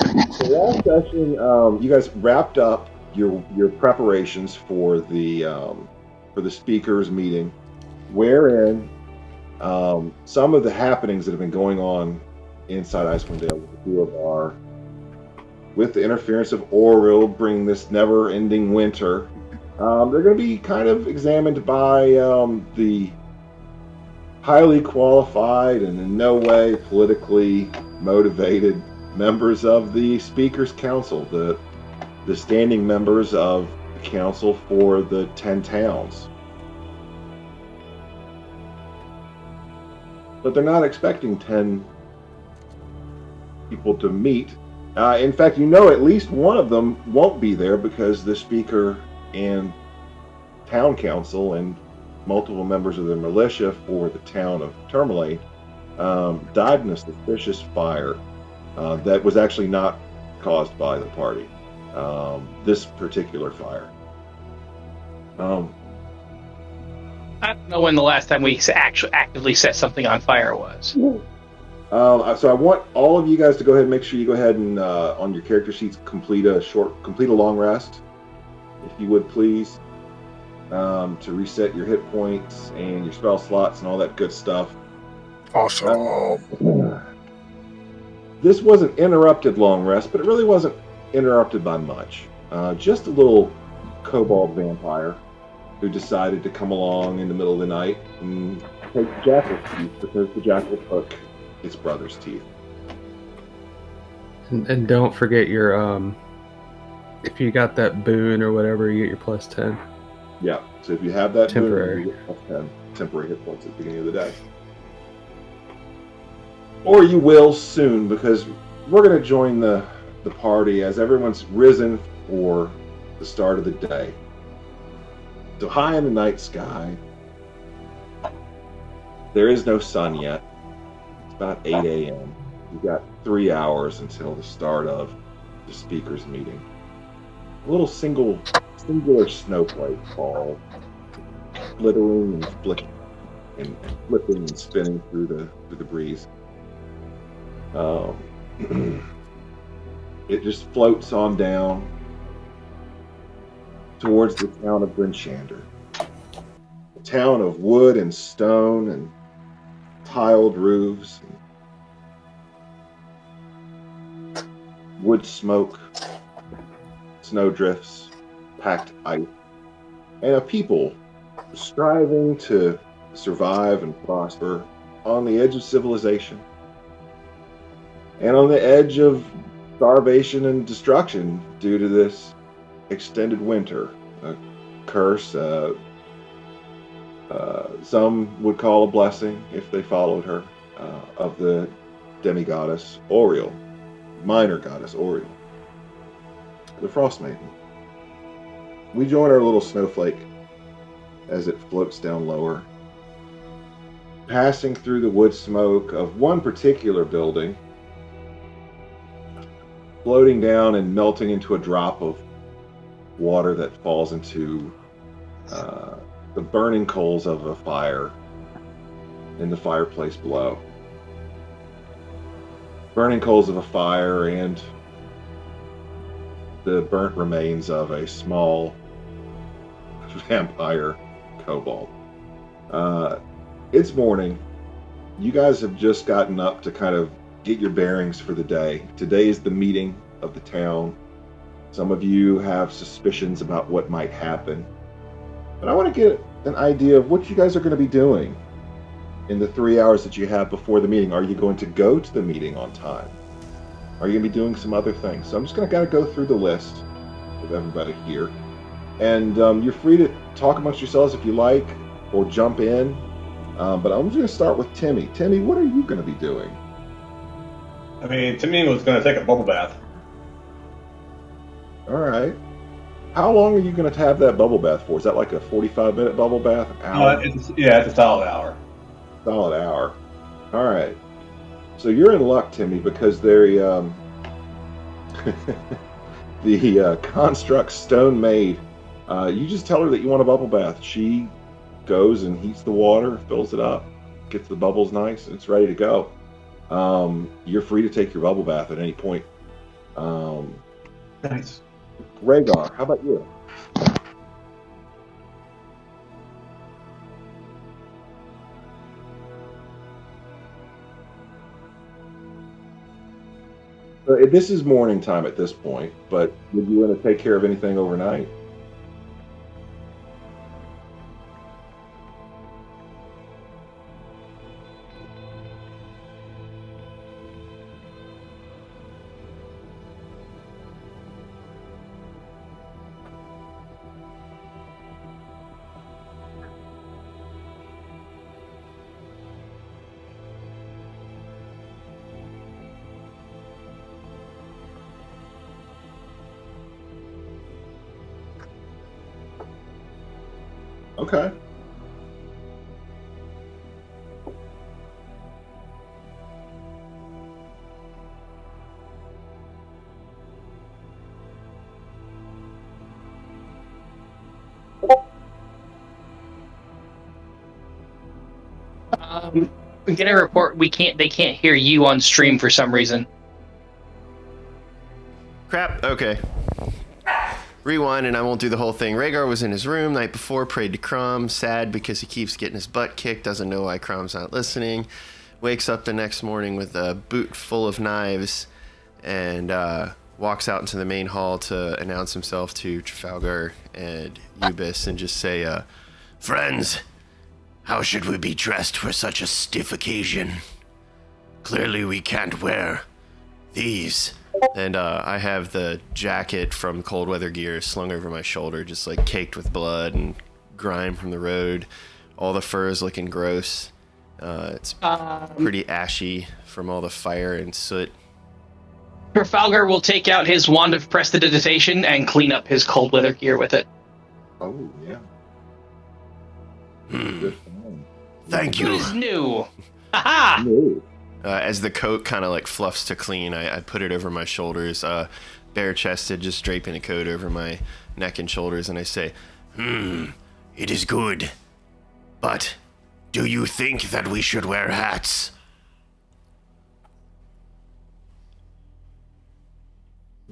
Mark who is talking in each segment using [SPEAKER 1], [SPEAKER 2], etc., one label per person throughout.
[SPEAKER 1] So last session, you guys wrapped up your preparations for the speakers meeting, wherein some of the happenings that have been going on inside Icewind Dale with the field are, with the interference of Oriel bringing this never-ending winter, they're going to be kind of examined by the highly qualified and in no way politically motivated members of the Speakers Council, the standing members of the council for the 10 towns. But they're not expecting 10 people to meet. In fact, you know at least one of them won't be there because the speaker and town council and multiple members of the militia for the town of Tourmaline died in a suspicious fire that was actually not caused by the party. This particular fire.
[SPEAKER 2] I don't know when the last time we actually actively set something on fire was.
[SPEAKER 1] So I want all of you guys to go ahead and make sure you go ahead and on your character sheets complete a long rest, if you would please, to reset your hit points and your spell slots and all that good stuff.
[SPEAKER 3] Awesome.
[SPEAKER 1] This was an interrupted long rest, but it really wasn't interrupted by much. Just a little kobold vampire who decided to come along in the middle of the night and take the jackal's teeth because the jackal took its brother's teeth.
[SPEAKER 4] And don't forget your if you got that boon or whatever, you get your plus 10.
[SPEAKER 1] Yeah, so if you have that
[SPEAKER 4] temporary,
[SPEAKER 1] boon, you get plus 10 temporary hit points at the beginning of the day. Or you will soon, because we're going to join the party as everyone's risen for the start of the day. So high in the night sky, there is no sun yet. It's about 8 a.m. You've got 3 hours until the start of the speakers meeting. A little singular snowflake fall, glittering and flipping and spinning through the breeze. It just floats on down towards the town of Brinshander. A town of wood and stone and tiled roofs, and wood smoke, snow drifts, packed ice, and a people striving to survive and prosper on the edge of civilization and on the edge of starvation and destruction due to this extended winter, a curse. Some would call a blessing if they followed her, of the demigoddess Oriel, minor goddess Oriel, the Frostmaiden. We join our little snowflake as it floats down lower, passing through the wood smoke of one particular building, floating down and melting into a drop of water that falls into the burning coals of a fire in the fireplace below. Burning coals of a fire and the burnt remains of a small vampire kobold. It's morning. You guys have just gotten up to kind of get your bearings for the day. Today is the meeting of the town. Some of you have suspicions about what might happen. But I want to get an idea of what you guys are going to be doing in the 3 hours that you have before the meeting. Are you going to go to the meeting on time? Are you going to be doing some other things? So I'm just going to go through the list of everybody here. And you're free to talk amongst yourselves if you like, or jump in. But I'm just going to start with Timmy. Timmy, what are you going to be doing?
[SPEAKER 5] I mean, Timmy was going to take a bubble bath.
[SPEAKER 1] All right. How long are you going to have that bubble bath for? Is that like a 45-minute bubble bath? An hour?
[SPEAKER 5] It's a solid hour.
[SPEAKER 1] Solid hour. All right. So you're in luck, Timmy, because the construct stone maid, you just tell her that you want a bubble bath. She goes and heats the water, fills it up, gets the bubbles nice, and it's ready to go. You're free to take your bubble bath at any point
[SPEAKER 5] Nice.
[SPEAKER 1] Rhaegar, how about you? So this is morning time at this point, but would you want to take care of anything overnight? Okay.
[SPEAKER 2] We get a report. They can't hear you on stream for some reason.
[SPEAKER 6] Crap. Okay. Rewind, and I won't do the whole thing. Rhaegar was in his room night before, prayed to Crom, sad because he keeps getting his butt kicked, doesn't know why Crom's not listening. Wakes up the next morning with a boot full of knives, and walks out into the main hall to announce himself to Trafalgar and Ubis and just say, "Friends, how should we be dressed for such a stiff occasion? Clearly we can't wear these." And I have the jacket from Cold Weather Gear slung over my shoulder, just like caked with blood and grime from the road. All the fur is looking gross. It's pretty ashy from all the fire and soot.
[SPEAKER 2] Trafalgar will take out his wand of prestidigitation and clean up his cold weather gear with it.
[SPEAKER 1] Oh, yeah.
[SPEAKER 6] Hmm. Thank you.
[SPEAKER 2] Who's new? Haha!
[SPEAKER 1] No.
[SPEAKER 6] As the coat kind of like fluffs to clean, I put it over my shoulders, bare-chested, just draping a coat over my neck and shoulders, and I say, it is good. But do you think that we should wear hats?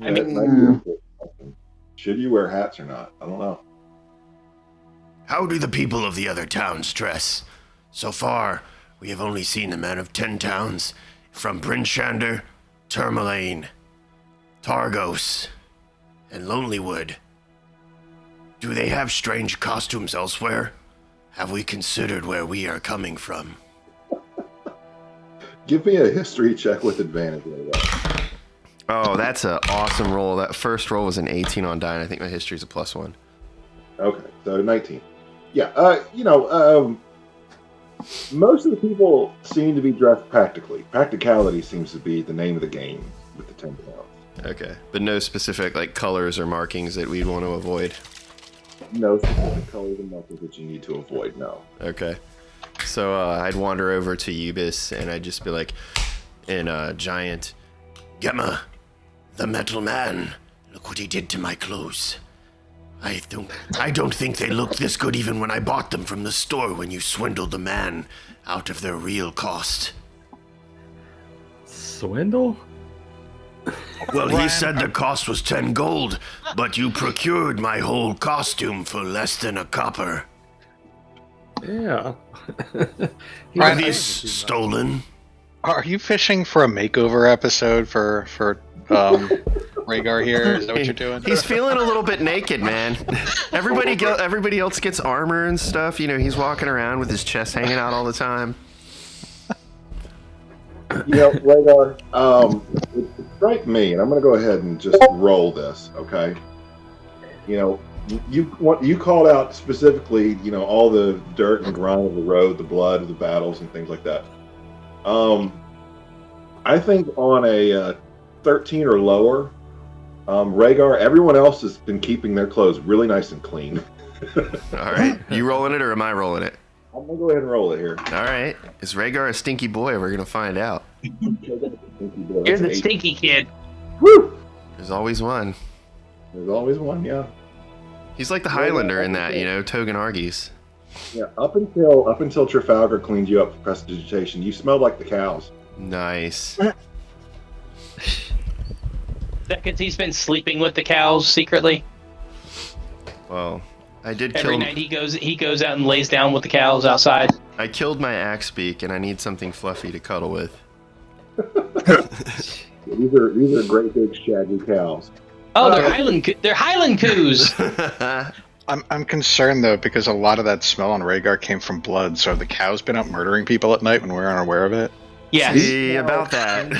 [SPEAKER 1] I mean, should you wear hats or not? I don't know.
[SPEAKER 6] How do the people of the other towns dress? So far, we have only seen the men of 10 towns, from Brinchander, Tourmaline, Targos, and Lonelywood. Do they have strange costumes elsewhere? Have we considered where we are coming from?
[SPEAKER 1] Give me a history check with advantage.
[SPEAKER 6] Oh, that's an awesome roll. That first roll was an 18 on die, and I think my history's a +1.
[SPEAKER 1] Okay, so 19. Yeah, most of the people seem to be dressed practically. Practicality seems to be the name of the game with the 10 towns.
[SPEAKER 6] Okay, but no specific like colors or markings that we'd want to avoid.
[SPEAKER 1] No specific colors and markers that you need to avoid, no.
[SPEAKER 6] Okay. So I'd wander over to Ubis and I'd just be like, in a giant, Gemma, the metal man, look what he did to my clothes. I don't think they looked this good even when I bought them from the store when you swindled the man out of their real cost.
[SPEAKER 4] Swindle?
[SPEAKER 6] Well, he said the cost was 10 gold, but you procured my whole costume for less than a copper.
[SPEAKER 4] Yeah.
[SPEAKER 6] Are these stolen?
[SPEAKER 7] Are you fishing for a makeover episode for Rhaegar here? Is that what you're doing?
[SPEAKER 6] He's feeling a little bit naked, man. Everybody else gets armor and stuff. You know, he's walking around with his chest hanging out all the time.
[SPEAKER 1] You know, Rhaegar, it strikes me, and I'm going to go ahead and just roll this, okay? You know, you called out specifically, you know, all the dirt and grime of the road, the blood of the battles and things like that. I think on a 13 or lower, Rhaegar, everyone else has been keeping their clothes really nice and clean.
[SPEAKER 6] All right. You rolling it or am I rolling it?
[SPEAKER 1] I'm going to go ahead and roll it here.
[SPEAKER 6] All right. Is Rhaegar a stinky boy? We're going to find out.
[SPEAKER 2] You're the stinky kid.
[SPEAKER 1] Woo!
[SPEAKER 6] There's always one.
[SPEAKER 1] There's always one, yeah.
[SPEAKER 6] He's like the Highlander in that, you know, Togan Argies.
[SPEAKER 1] Yeah, up until Trafalgar cleaned you up for prestidigitation, you smelled like the cows.
[SPEAKER 6] Nice.
[SPEAKER 2] Because he's been sleeping with the cows secretly.
[SPEAKER 6] Well, I did
[SPEAKER 2] Every
[SPEAKER 6] kill.
[SPEAKER 2] night he goes out and lays down with the cows outside.
[SPEAKER 6] I killed my axe beak, and I need something fluffy to cuddle with.
[SPEAKER 1] These are great big shaggy cows.
[SPEAKER 2] Oh, they're Highland coos.
[SPEAKER 7] I'm concerned though because a lot of that smell on Rhaegar came from blood. So have the cows been out murdering people at night when we're unaware of it?
[SPEAKER 2] Yes.
[SPEAKER 6] See about that.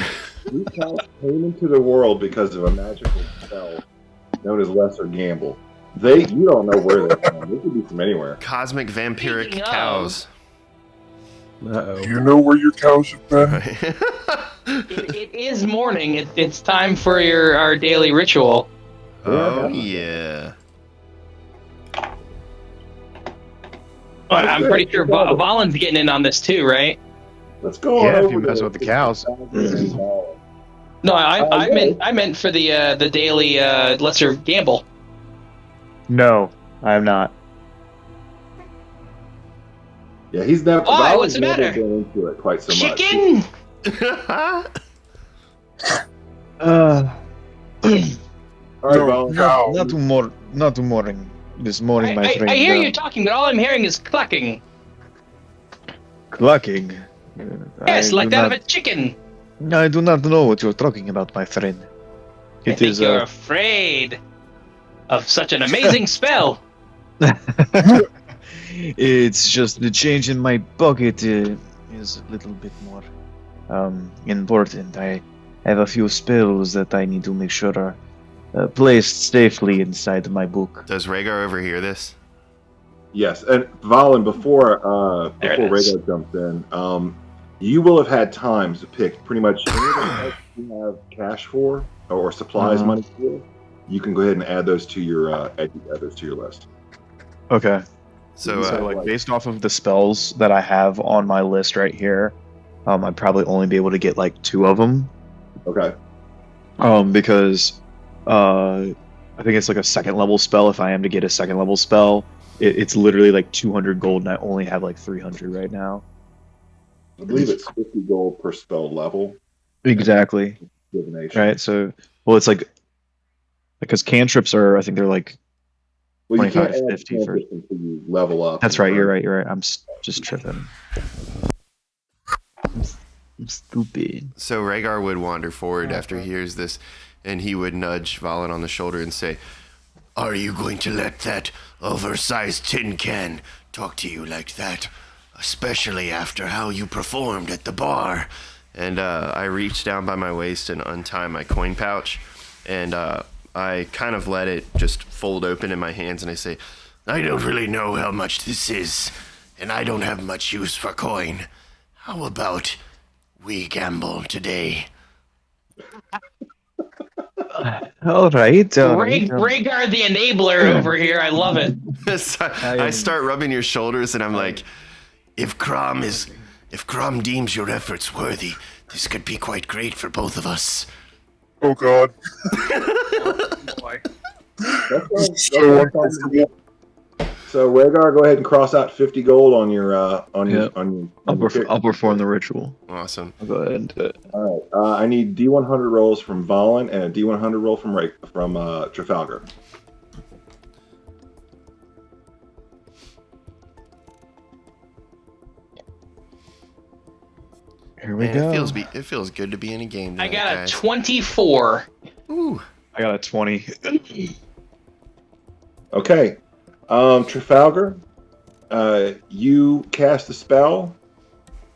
[SPEAKER 1] These cows came into the world because of a magical spell known as Lesser Gamble. You don't know where they're from. They could be from anywhere.
[SPEAKER 6] Cosmic vampiric
[SPEAKER 2] Speaking of-
[SPEAKER 6] cows.
[SPEAKER 4] Uh-oh.
[SPEAKER 3] Do you know where your cows have been?
[SPEAKER 2] It is morning. It's time for our daily ritual.
[SPEAKER 6] Oh yeah.
[SPEAKER 2] I'm pretty sure Valen's getting in on this too, right?
[SPEAKER 1] Let's go on
[SPEAKER 8] Yeah, if
[SPEAKER 1] over
[SPEAKER 8] you mess
[SPEAKER 1] to
[SPEAKER 8] with the cows.
[SPEAKER 2] No, I
[SPEAKER 1] yeah.
[SPEAKER 2] meant for the daily lesser gamble.
[SPEAKER 8] No, I am not.
[SPEAKER 1] Yeah, he's never.
[SPEAKER 2] Why?
[SPEAKER 1] Valen's
[SPEAKER 2] What's the
[SPEAKER 1] never
[SPEAKER 2] matter?
[SPEAKER 1] been into it quite so much.
[SPEAKER 2] Chicken.
[SPEAKER 1] All right,
[SPEAKER 3] No,
[SPEAKER 1] Valen.
[SPEAKER 3] cow.
[SPEAKER 8] Not tomorrow. This morning, my friend.
[SPEAKER 2] I hear you talking, but all I'm hearing is clucking.
[SPEAKER 8] Clucking.
[SPEAKER 2] Yes, like that of a chicken.
[SPEAKER 8] I do not know what you're talking about, my friend.
[SPEAKER 2] I
[SPEAKER 8] It
[SPEAKER 2] think
[SPEAKER 8] is.
[SPEAKER 2] you're afraid of such an amazing spell.
[SPEAKER 8] It's just the change in my pocket is a little bit more important. I have a few spells that I need to make sure are placed safely inside my book.
[SPEAKER 6] Does Rhaegar overhear this?
[SPEAKER 1] Yes, and Valen, before
[SPEAKER 2] There it is.
[SPEAKER 1] Rhaegar jumps in, you will have had time to pick pretty much anything else you have cash for or supplies money for. You can go ahead and add those to your list.
[SPEAKER 8] Okay.
[SPEAKER 6] So,
[SPEAKER 8] So, like, based off of the spells that I have on my list right here, I'd probably only be able to get like 2 of them.
[SPEAKER 1] Okay.
[SPEAKER 8] Because I think it's like a 2nd level spell. If I am to get a 2nd level spell, it's literally like 200 gold, and I only have like 300 right now.
[SPEAKER 1] I believe it's 50 gold per spell level.
[SPEAKER 8] Exactly.
[SPEAKER 1] Divination.
[SPEAKER 8] Right. So, well, it's like because cantrips are, I think they're like.
[SPEAKER 1] Well, you can't
[SPEAKER 8] 25,
[SPEAKER 1] add
[SPEAKER 8] 50 for-
[SPEAKER 1] cantrips until you level up.
[SPEAKER 8] That's right. You're right. You're right. I'm just tripping. I'm stupid.
[SPEAKER 6] so Rhaegar would wander forward after he hears this, and he would nudge Valen on the shoulder and say, "Are you going to let that oversized tin can talk to you like that? Especially after how you performed at the bar." And I reach down by my waist and untie my coin pouch, and I kind of let it just fold open in my hands, and I say, "I don't really know how much this is, and I don't have much use for coin. How about we gamble today?"
[SPEAKER 8] All right.
[SPEAKER 2] Rhaegar the enabler over here. I love it.
[SPEAKER 6] So I start rubbing your shoulders, and I'm like, if Crom deems your efforts worthy, this could be quite great for both of us.
[SPEAKER 3] Oh God. So uncomfortable.
[SPEAKER 1] So Rhaegar, go ahead and cross out 50 gold on your
[SPEAKER 8] Yep.
[SPEAKER 1] on
[SPEAKER 8] I'll
[SPEAKER 1] your pick.
[SPEAKER 8] perform the ritual.
[SPEAKER 6] Awesome.
[SPEAKER 8] I'll go ahead and do it.
[SPEAKER 1] All right. I need D100 rolls from Valen and a D100 roll from Trafalgar.
[SPEAKER 8] Here we
[SPEAKER 6] Man,
[SPEAKER 8] go.
[SPEAKER 6] it feels good to be in a game tonight,
[SPEAKER 2] I got a
[SPEAKER 6] guys.
[SPEAKER 2] 24.
[SPEAKER 6] Ooh.
[SPEAKER 8] I got a 20.
[SPEAKER 1] Okay. Trafalgar, you cast the spell,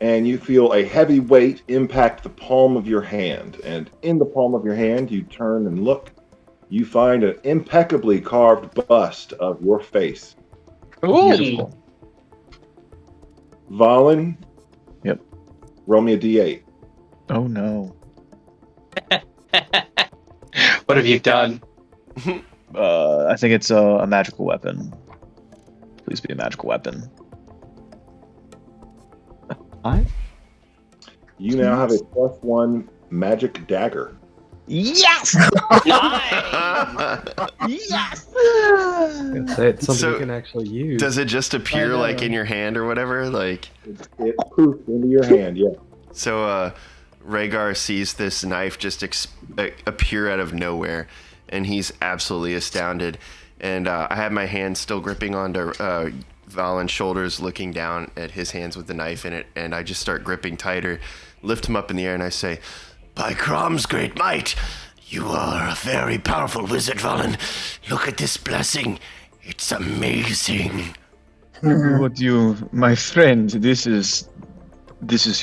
[SPEAKER 1] and you feel a heavy weight impact the palm of your hand. And in the palm of your hand, you turn and look. You find an impeccably carved bust of your face.
[SPEAKER 2] Ooh.
[SPEAKER 8] Beautiful.
[SPEAKER 1] Valen.
[SPEAKER 8] Yep.
[SPEAKER 1] Roll me a D8.
[SPEAKER 8] Oh no.
[SPEAKER 2] What have you done?
[SPEAKER 8] I think it's a magical weapon. Please be a magical weapon.
[SPEAKER 1] You now have a +1 magic dagger.
[SPEAKER 8] Yes!
[SPEAKER 2] Nice.
[SPEAKER 8] Yes!
[SPEAKER 4] It's something
[SPEAKER 6] So,
[SPEAKER 4] you can actually use.
[SPEAKER 6] Does it just appear like in your hand or whatever? Like,
[SPEAKER 1] It poofs into your hand, yeah.
[SPEAKER 6] so Rhaegar sees this knife just appear out of nowhere, and he's absolutely astounded. And I have my hand still gripping onto Valen's shoulders, looking down at his hands with the knife in it, and I just start gripping tighter, lift him up in the air, and I say, "By Crom's great might, you are a very powerful wizard, Valen. Look at this blessing. It's amazing."
[SPEAKER 8] What my friend? This is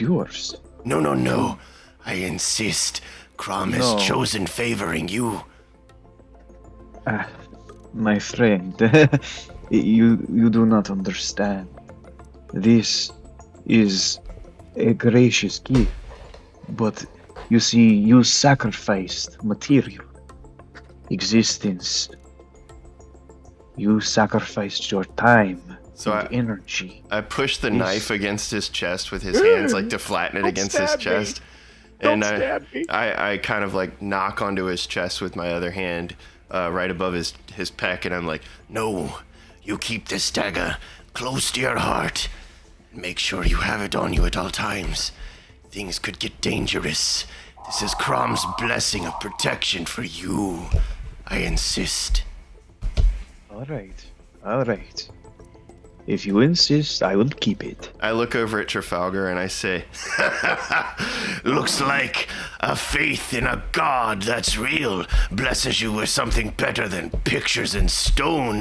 [SPEAKER 8] yours.
[SPEAKER 6] No. I insist. Crom has chosen favoring you.
[SPEAKER 8] My friend, you do not understand. This is a gracious gift, but you see, you sacrificed material, existence. You sacrificed your time and energy.
[SPEAKER 6] I push the knife against his chest with his hands, like to flatten it against his chest. And I kind of like knock onto his chest with my other hand, right above his pec, and I'm like, "No, you keep this dagger close to your heart. Make sure you have it on you at all times. Things could get dangerous. This is Crom's blessing of protection for you. I insist."
[SPEAKER 8] All right. If you insist, I will keep it.
[SPEAKER 6] I look over at Trafalgar and I say, "Looks like a faith in a god that's real blesses you with something better than pictures in stone."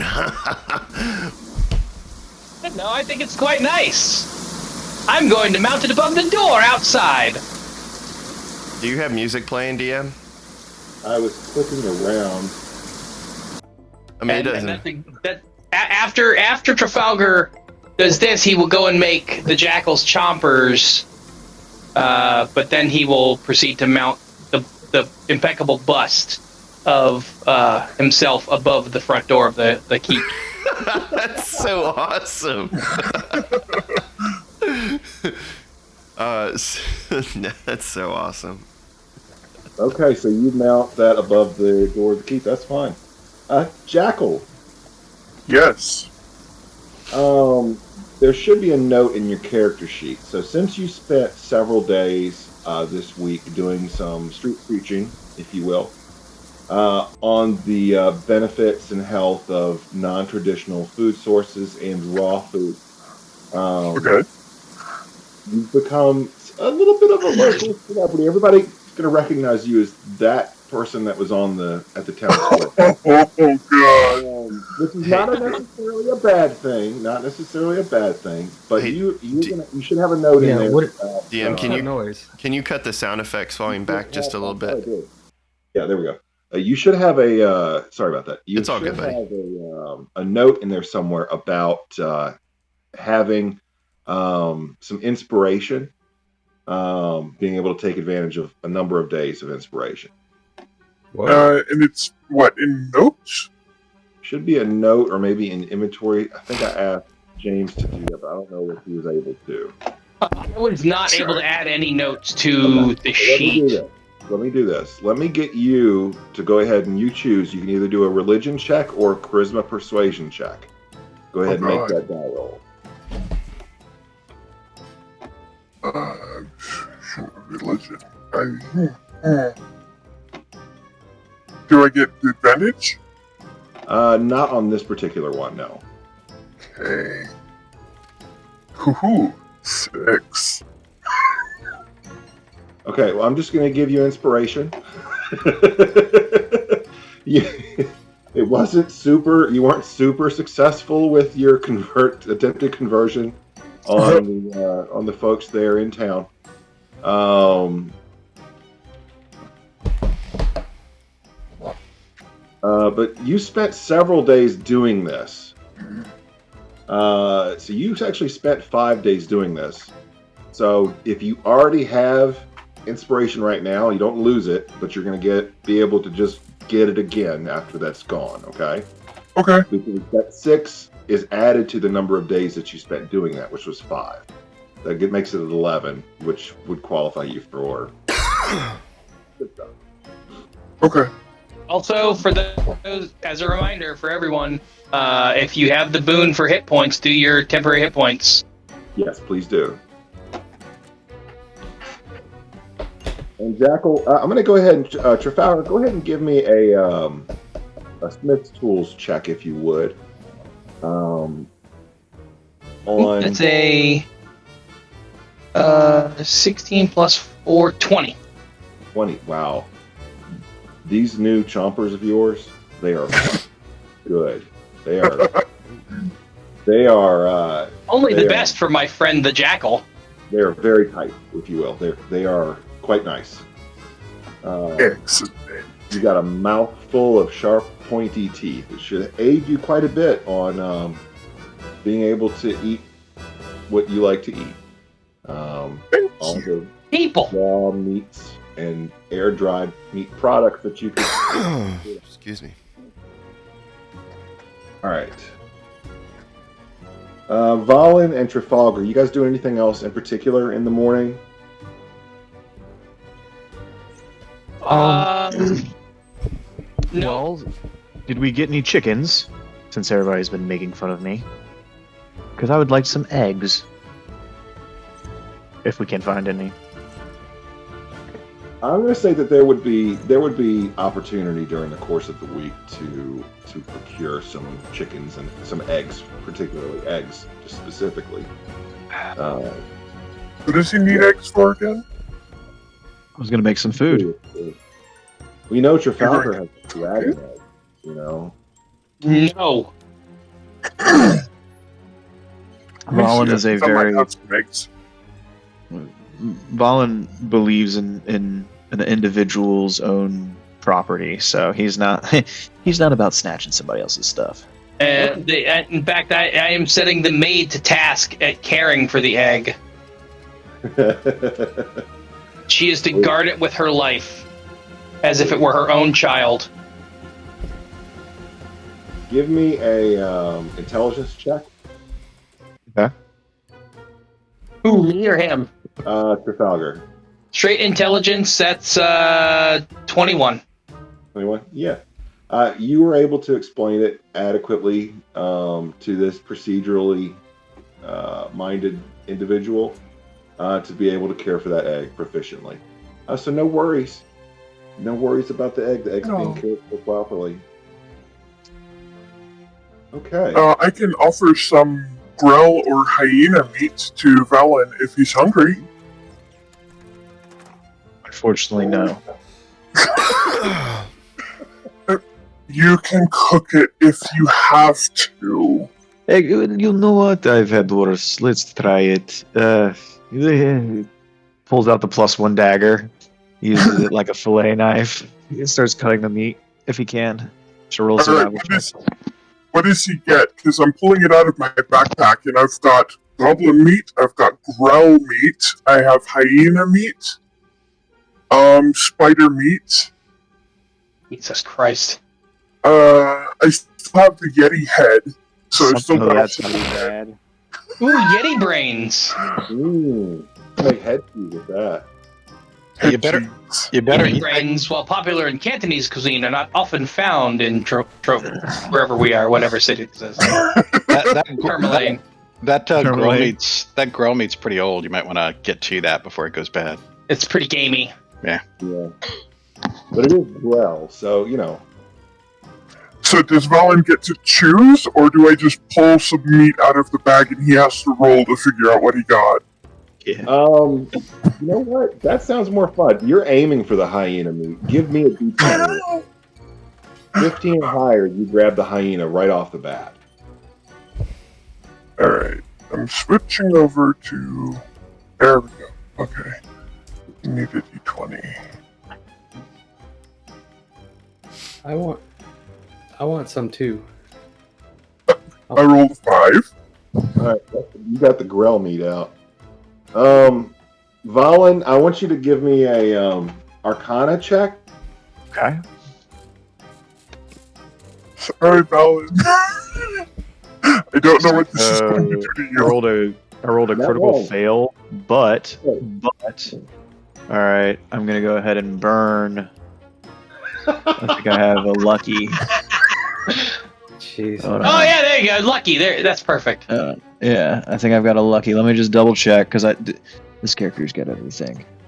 [SPEAKER 2] No, I think it's quite nice. I'm going to mount it above the door outside.
[SPEAKER 6] Do you have music playing, DM?
[SPEAKER 1] I was clicking around.
[SPEAKER 6] I mean, it doesn't.
[SPEAKER 2] After Trafalgar does this, he will go and make the Jackal's chompers, but then he will proceed to mount the impeccable bust of himself above the front door of the keep.
[SPEAKER 6] That's so awesome. That's so awesome.
[SPEAKER 1] Okay, so you mount that above the door of the keep. That's fine. Jackal.
[SPEAKER 3] Yes.
[SPEAKER 1] There should be a note in your character sheet. So since you spent several days this week doing some street preaching, if you will, on the benefits and health of non-traditional food sources and raw food,
[SPEAKER 3] Okay.
[SPEAKER 1] you've become a little bit of a local celebrity. Everybody's going to recognize you as that person that was at the town square.
[SPEAKER 3] Oh God.
[SPEAKER 1] This is not necessarily a bad thing. But
[SPEAKER 6] Hey,
[SPEAKER 1] you should have a note in there.
[SPEAKER 6] DM,
[SPEAKER 4] noise?
[SPEAKER 6] can you cut the sound effects volume back just a little bit?
[SPEAKER 1] Yeah, there we go. You should have a. Sorry about that. You
[SPEAKER 6] It's all good, buddy.
[SPEAKER 1] have a note in there somewhere about having some inspiration, being able to take advantage of a number of days of inspiration.
[SPEAKER 3] And it's what, in notes?
[SPEAKER 1] Should be a note or maybe an inventory. I think I asked James to do that, but I don't know if he was able to.
[SPEAKER 2] I was not able to add any notes to the sheet.
[SPEAKER 1] Let me do this. Let me get you to go ahead and you choose. You can either do a religion check or a charisma persuasion check. Go ahead and make that die roll.
[SPEAKER 3] Sure, religion. Do I get the advantage?
[SPEAKER 1] Not on this particular one, no.
[SPEAKER 3] Okay. Hoo-hoo. 6.
[SPEAKER 1] Okay, well, I'm just going to give you inspiration. It wasn't super. You weren't super successful with your attempted conversion on the folks there in town. But you spent several days doing this. So you actually spent 5 days doing this. So if you already have inspiration right now, you don't lose it, but you're going to be able to just get it again after that's gone, okay?
[SPEAKER 3] Okay.
[SPEAKER 1] Because that 6 is added to the number of days that you spent doing that, which was 5. That makes it 11, which would qualify you for good stuff.
[SPEAKER 3] Okay.
[SPEAKER 2] Also, for those, as a reminder for everyone, if you have the boon for hit points, do your temporary hit points.
[SPEAKER 1] Yes, please do. And Jackal, I'm going to go ahead and Trafalgar, go ahead and give me a Smith's Tools check, if you would. On
[SPEAKER 2] That's a 16 plus 4, 20.
[SPEAKER 1] 20. Wow. These new chompers of yours, they are good. They are. They are.
[SPEAKER 2] Only the best for my friend the Jackal.
[SPEAKER 1] They are very tight, if you will. They are quite nice.
[SPEAKER 3] Excellent.
[SPEAKER 1] You got a mouthful of sharp, pointy teeth. It should aid you quite a bit on being able to eat what you like to eat. All the
[SPEAKER 2] People.
[SPEAKER 1] raw meats and air-dried meat products that you can.
[SPEAKER 6] Excuse me.
[SPEAKER 1] All right. Valen and Trafalgar, you guys do anything else in particular in the morning?
[SPEAKER 2] No.
[SPEAKER 8] Well, did we get any chickens? Since everybody's been making fun of me. Because I would like some eggs. If we can find any.
[SPEAKER 1] I'm going to say that there would be opportunity during the course of the week to procure some chickens and some eggs, particularly eggs, just specifically.
[SPEAKER 3] What does he need eggs for again?
[SPEAKER 8] I was gonna make some food.
[SPEAKER 1] We know Trafalgar has dragon eggs, you know.
[SPEAKER 2] No.
[SPEAKER 8] Valen is a very.
[SPEAKER 3] Eggs.
[SPEAKER 8] Valen believes in an individual's own property, so he's not about snatching somebody else's stuff.
[SPEAKER 2] And in fact, I am setting the maid to task at caring for the egg. She is to guard it with her life, as if it were her own child.
[SPEAKER 1] Give me a intelligence check.
[SPEAKER 8] Okay.
[SPEAKER 2] Who, me or him?
[SPEAKER 1] Trafalgar.
[SPEAKER 2] Straight intelligence, that's 21.
[SPEAKER 1] 21? Yeah. You were able to explain it adequately to this procedurally minded individual to be able to care for that egg proficiently. So no worries. No worries about the egg. The egg's being cared for properly. Okay.
[SPEAKER 3] I can offer some grell or hyena meat to Valen if he's hungry.
[SPEAKER 8] Unfortunately, no.
[SPEAKER 3] You can cook it if you have to.
[SPEAKER 8] Hey, you know what? I've had worse. Let's try it. Pulls out the +1 dagger, uses it like a fillet knife. He starts cutting the meat if he can. So roll survival check.
[SPEAKER 3] What does he get? Because I'm pulling it out of my backpack, and I've got goblin meat, I've got grell meat, I have hyena meat, spider meat.
[SPEAKER 2] Jesus Christ.
[SPEAKER 3] I still have the Yeti head, so I still got.
[SPEAKER 8] That's really bad.
[SPEAKER 2] Ooh, Yeti brains.
[SPEAKER 1] Ooh. Make head food with that.
[SPEAKER 7] You better
[SPEAKER 2] Yeti
[SPEAKER 7] eat.
[SPEAKER 2] brains, while popular in Cantonese cuisine, are not often found in wherever we are, whatever city it is. Tourmaline.
[SPEAKER 7] That
[SPEAKER 8] Tourmaline.
[SPEAKER 7] grill meat's pretty old. You might want to get to that before it goes bad.
[SPEAKER 2] It's pretty gamey.
[SPEAKER 1] Yeah. But it is grell, so, you know.
[SPEAKER 3] So does Valen get to choose, or do I just pull some meat out of the bag and he has to roll to figure out what he got?
[SPEAKER 8] Yeah.
[SPEAKER 1] You know what? That sounds more fun. You're aiming for the hyena meat. Give me a D10. 15 or higher, you grab the hyena right off the bat.
[SPEAKER 3] Alright, I'm switching over to... There we go. Okay. Need a D20.
[SPEAKER 4] I want some too.
[SPEAKER 3] I rolled a 5.
[SPEAKER 1] Alright, you got the grell meat out. Valen, I want you to give me a Arcana check.
[SPEAKER 8] Okay.
[SPEAKER 3] Sorry, Valen. I don't know what this is going to do to you.
[SPEAKER 8] I rolled a
[SPEAKER 1] Not
[SPEAKER 8] critical
[SPEAKER 1] wrong.
[SPEAKER 8] fail, but all right, I'm gonna go ahead and burn. I think I have a lucky.
[SPEAKER 4] Jeez.
[SPEAKER 8] Hold on.
[SPEAKER 2] Oh yeah, there you go. Lucky. There, that's perfect.
[SPEAKER 8] Yeah, I think I've got a lucky. Let me just double check because this character's got everything.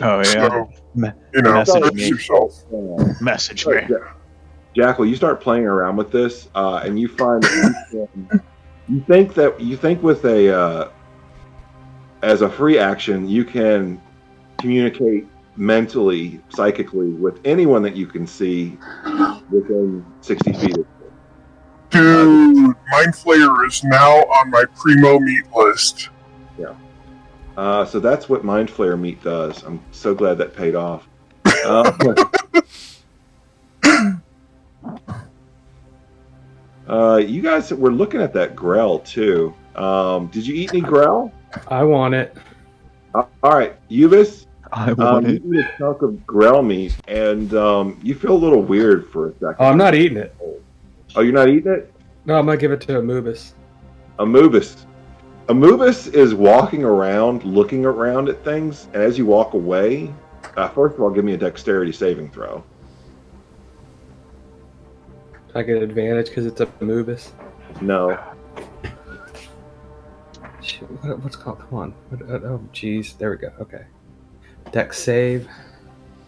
[SPEAKER 8] Oh yeah.
[SPEAKER 3] So,
[SPEAKER 8] Me-
[SPEAKER 3] you know,
[SPEAKER 8] Message
[SPEAKER 3] brace
[SPEAKER 8] me.
[SPEAKER 3] yourself.
[SPEAKER 8] Message
[SPEAKER 1] Right,
[SPEAKER 8] me.
[SPEAKER 1] Jackal, you start playing around with this, and you find that you think with a as a free action, you can communicate mentally, psychically with anyone that you can see within 60 feet of you.
[SPEAKER 3] Dude, Mind Flayer is now on my primo meat list.
[SPEAKER 1] So that's what Mind Flayer Meat does. I'm so glad that paid off. You guys were looking at that Grell too. Did you eat any Grell?
[SPEAKER 4] I want it.
[SPEAKER 1] All right, Ubis,
[SPEAKER 8] I want
[SPEAKER 1] you
[SPEAKER 8] it.
[SPEAKER 1] eat a chunk of Grell meat, and you feel a little weird for a second.
[SPEAKER 4] Oh, I'm not eating it.
[SPEAKER 1] Oh, you're not eating it?
[SPEAKER 4] No, I'm gonna give it to Amubis.
[SPEAKER 1] Amubis. Amubis is walking around, looking around at things, and as you walk away, first of all, give me a dexterity saving throw.
[SPEAKER 4] I get advantage because it's Amubis.
[SPEAKER 1] No.
[SPEAKER 4] Shit, what's called? Come on. Oh, jeez. There we go. Okay. Dex save.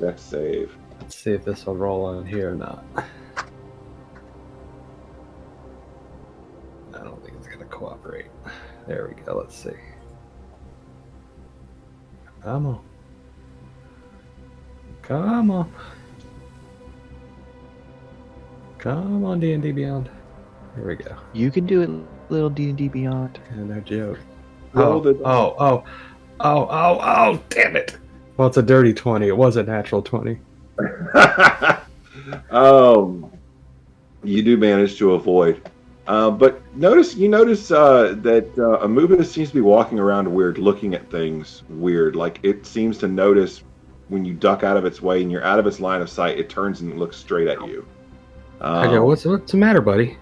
[SPEAKER 1] Dex save.
[SPEAKER 4] Let's see if this will roll on here or not. I don't think it's gonna cooperate. There we go. Let's see. Come on. Come on. Come on, D&D Beyond. Here we go.
[SPEAKER 8] You can do it, little D&D Beyond.
[SPEAKER 4] And no joke.
[SPEAKER 1] Roll the-
[SPEAKER 4] Damn it. Well, it's a dirty 20. It was a natural 20.
[SPEAKER 1] You do manage to avoid. But you notice that Amubis seems to be walking around weird, looking at things weird. Like it seems to notice when you duck out of its way and you're out of its line of sight, it turns and looks straight at you.
[SPEAKER 4] I go, what's the matter, buddy?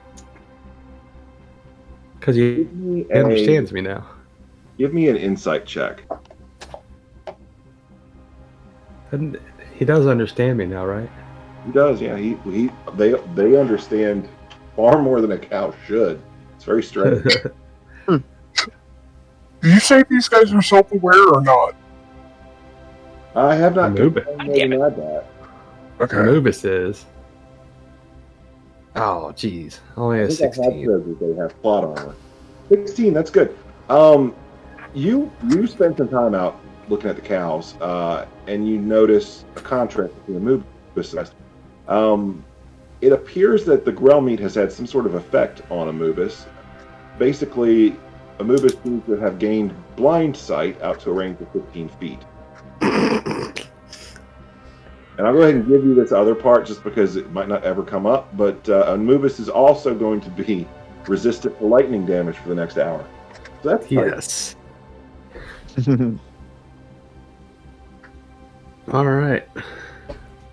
[SPEAKER 4] Because he understands me now.
[SPEAKER 1] Give me an insight check.
[SPEAKER 4] And he does understand me now, right?
[SPEAKER 1] He does, yeah. They understand far more than a cow should. It's very strange.
[SPEAKER 3] Do you say these guys are self-aware or not?
[SPEAKER 1] I have not
[SPEAKER 4] Anubis.
[SPEAKER 1] denied that.
[SPEAKER 3] Okay.
[SPEAKER 4] Anubis is. Oh, jeez. Only
[SPEAKER 1] I
[SPEAKER 4] a
[SPEAKER 1] think I have
[SPEAKER 4] 16.
[SPEAKER 1] said that they have plot armor. 16, that's good. You spent some time out looking at the cows, and you notice a contrast between Amubis. It appears that the Grell meat has had some sort of effect on Amubis. Basically, Amubis seems to have gained blind sight out to a range of 15 feet. And I'll go ahead and give you this other part just because it might not ever come up, but Amubis is also going to be resistant to lightning damage for the next hour. So that's
[SPEAKER 4] Yes. All right.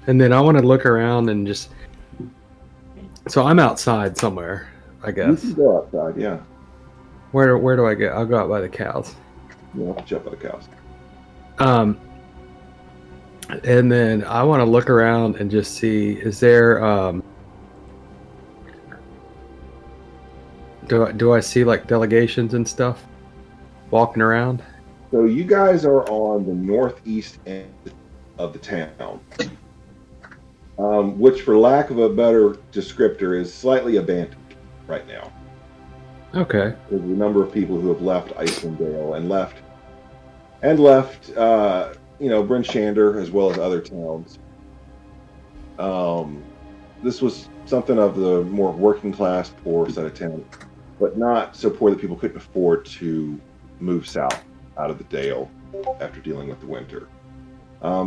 [SPEAKER 4] And then I want to look around and just. So I'm outside somewhere, I
[SPEAKER 1] You
[SPEAKER 4] guess.
[SPEAKER 1] can go outside, yeah.
[SPEAKER 4] Where do I go? I'll go out by the cows.
[SPEAKER 1] You have to jump at the cows.
[SPEAKER 4] And then I want to look around and just see, is there do I see like delegations and stuff walking around?
[SPEAKER 1] So you guys are on the northeast end of the town, which, for lack of a better descriptor, is slightly abandoned right now.
[SPEAKER 4] Okay.
[SPEAKER 1] There's a number of people who have left Iceland Dale and left Bryn Shander as well as other towns. This was something of the more working class, poor side of town, but not so poor that people couldn't afford to move south out of the Dale after dealing with the winter.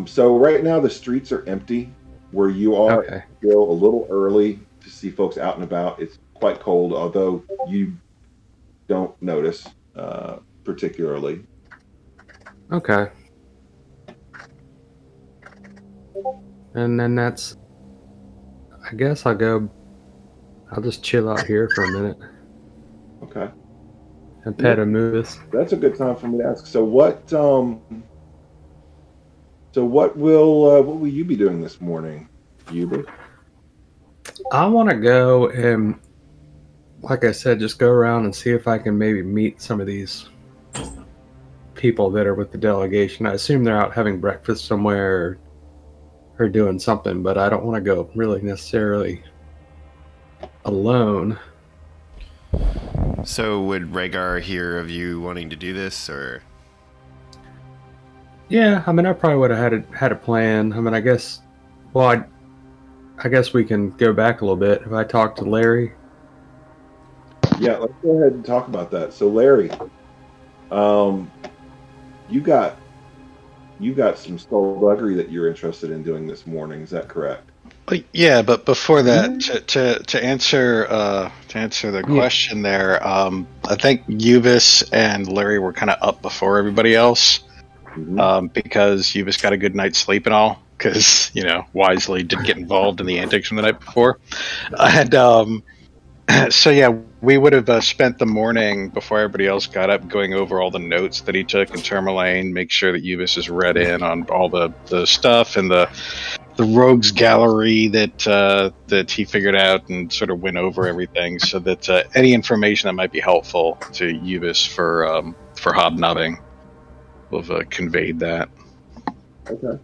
[SPEAKER 1] So right now the streets are empty. Where you are,
[SPEAKER 4] Okay.
[SPEAKER 1] still a little early to see folks out and about. It's quite cold, although you don't notice particularly.
[SPEAKER 4] Okay. And then that's. I guess I'll just chill out here for a minute
[SPEAKER 1] Okay.
[SPEAKER 4] and pet Amubis.
[SPEAKER 1] That's a good time for me to ask. So what will you be doing this morning, Hubert?
[SPEAKER 4] I want to go and, like I said, just go around and see if I can maybe meet some of these people that are with the delegation. I assume they're out having breakfast somewhere or doing something, but I don't want to go really necessarily alone.
[SPEAKER 6] So would Rhaegar hear of you wanting to do this, or?
[SPEAKER 4] Yeah, I mean, I probably would have had a plan. I mean, I guess we can go back a little bit. If I talk to Larry.
[SPEAKER 1] Yeah, let's go ahead and talk about that. So, Larry, you got some skullduggery that you're interested in doing this morning. Is that correct?
[SPEAKER 7] Yeah, but before that, to answer the question there, I think Ubis and Larry were kind of up before everybody else, because Ubis got a good night's sleep and all, because wisely didn't get involved in the antics from the night before, and so yeah, we would have spent the morning before everybody else got up going over all the notes that he took in Tourmaline, make sure that Ubis is read in on all the stuff and the rogues gallery that he figured out, and sort of went over everything, so that any information that might be helpful to Ubis for hobnobbing will have conveyed that.
[SPEAKER 1] Okay.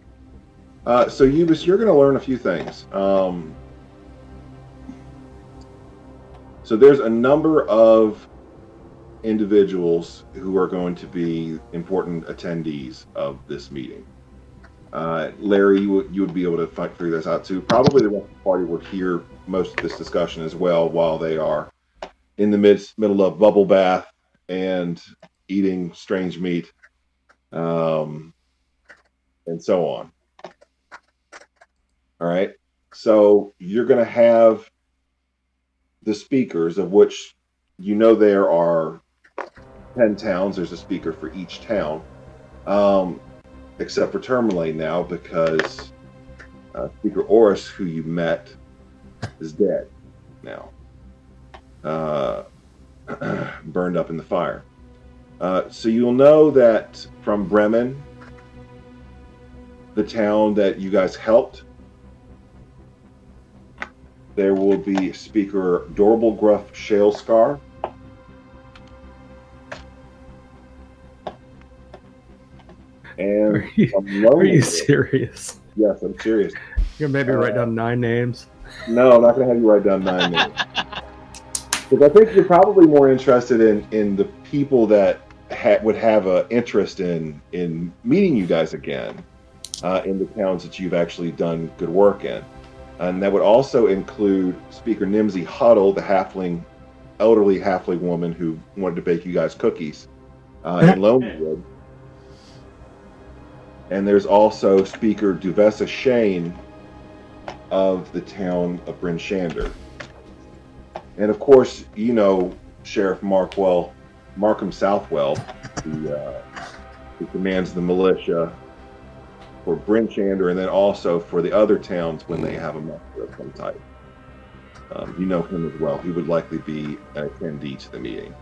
[SPEAKER 1] So Ubis, you're going to learn a few things. So there's a number of individuals who are going to be important attendees of this meeting. Larry, you would be able to figure this out too. Probably the rest of the party would hear most of this discussion as well while they are in the middle of bubble bath and eating strange meat, and so on. All right. So you're going to have the speakers, of which there are 10 towns. There's a speaker for each town. Except for Tourmaline now, because Speaker Oris, who you met, is dead now. Burned up in the fire. So you'll know that from Bremen, the town that you guys helped, there will be Speaker Dorble Gruff Shalescar. And
[SPEAKER 4] are you serious?
[SPEAKER 1] Yes, I'm serious.
[SPEAKER 4] You're maybe write down 9 names.
[SPEAKER 1] No, I'm not going to have you write down 9 names. Because I think you're probably more interested in the people that would have an interest in meeting you guys again in the towns that you've actually done good work in. And that would also include Speaker Nimsy Huddle, the elderly halfling woman who wanted to bake you guys cookies in Lonewood. And there's also Speaker Duvessa Shane of the town of Bryn Shander. And of course, Sheriff Markham Southwell, who commands the militia for Bryn Shander, and then also for the other towns when they have a muster of some type. You know him as well. He would likely be an attendee to the meeting.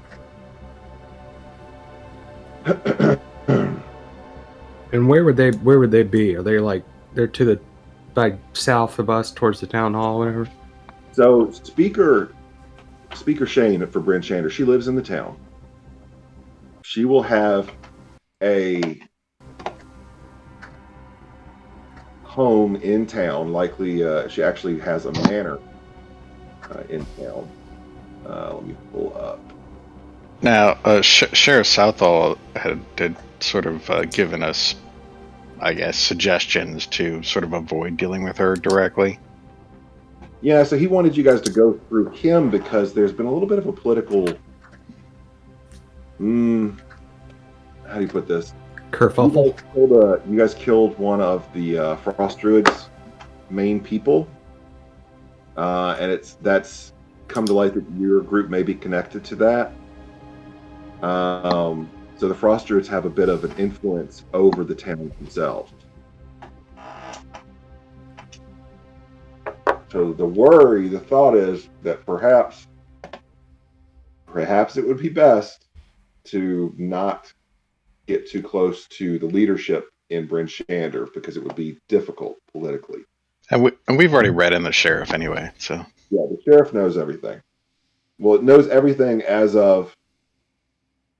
[SPEAKER 4] And where would they be? Are they they're to the south of us towards the town hall, or whatever?
[SPEAKER 1] So Speaker Shane for Bryn Shander, she lives in the town. She will have a home in town. Likely, she actually has a manor in town. Let me pull up.
[SPEAKER 7] Now, Sheriff Southall had sort of given us, I guess, suggestions to sort of avoid dealing with her directly.
[SPEAKER 1] Yeah, so he wanted you guys to go through him because there's been a little bit of a political, how do you put this?
[SPEAKER 4] Kerfuffle.
[SPEAKER 1] You guys killed one of the Frost Druid's main people, and that's come to light that your group may be connected to that. So the Frost Druids have a bit of an influence over the towns themselves. So the thought is that perhaps it would be best to not get too close to the leadership in Bryn Shander because it would be difficult politically.
[SPEAKER 7] And we've already read in the sheriff anyway, so.
[SPEAKER 1] Yeah, the sheriff knows everything. Well, it knows everything as of,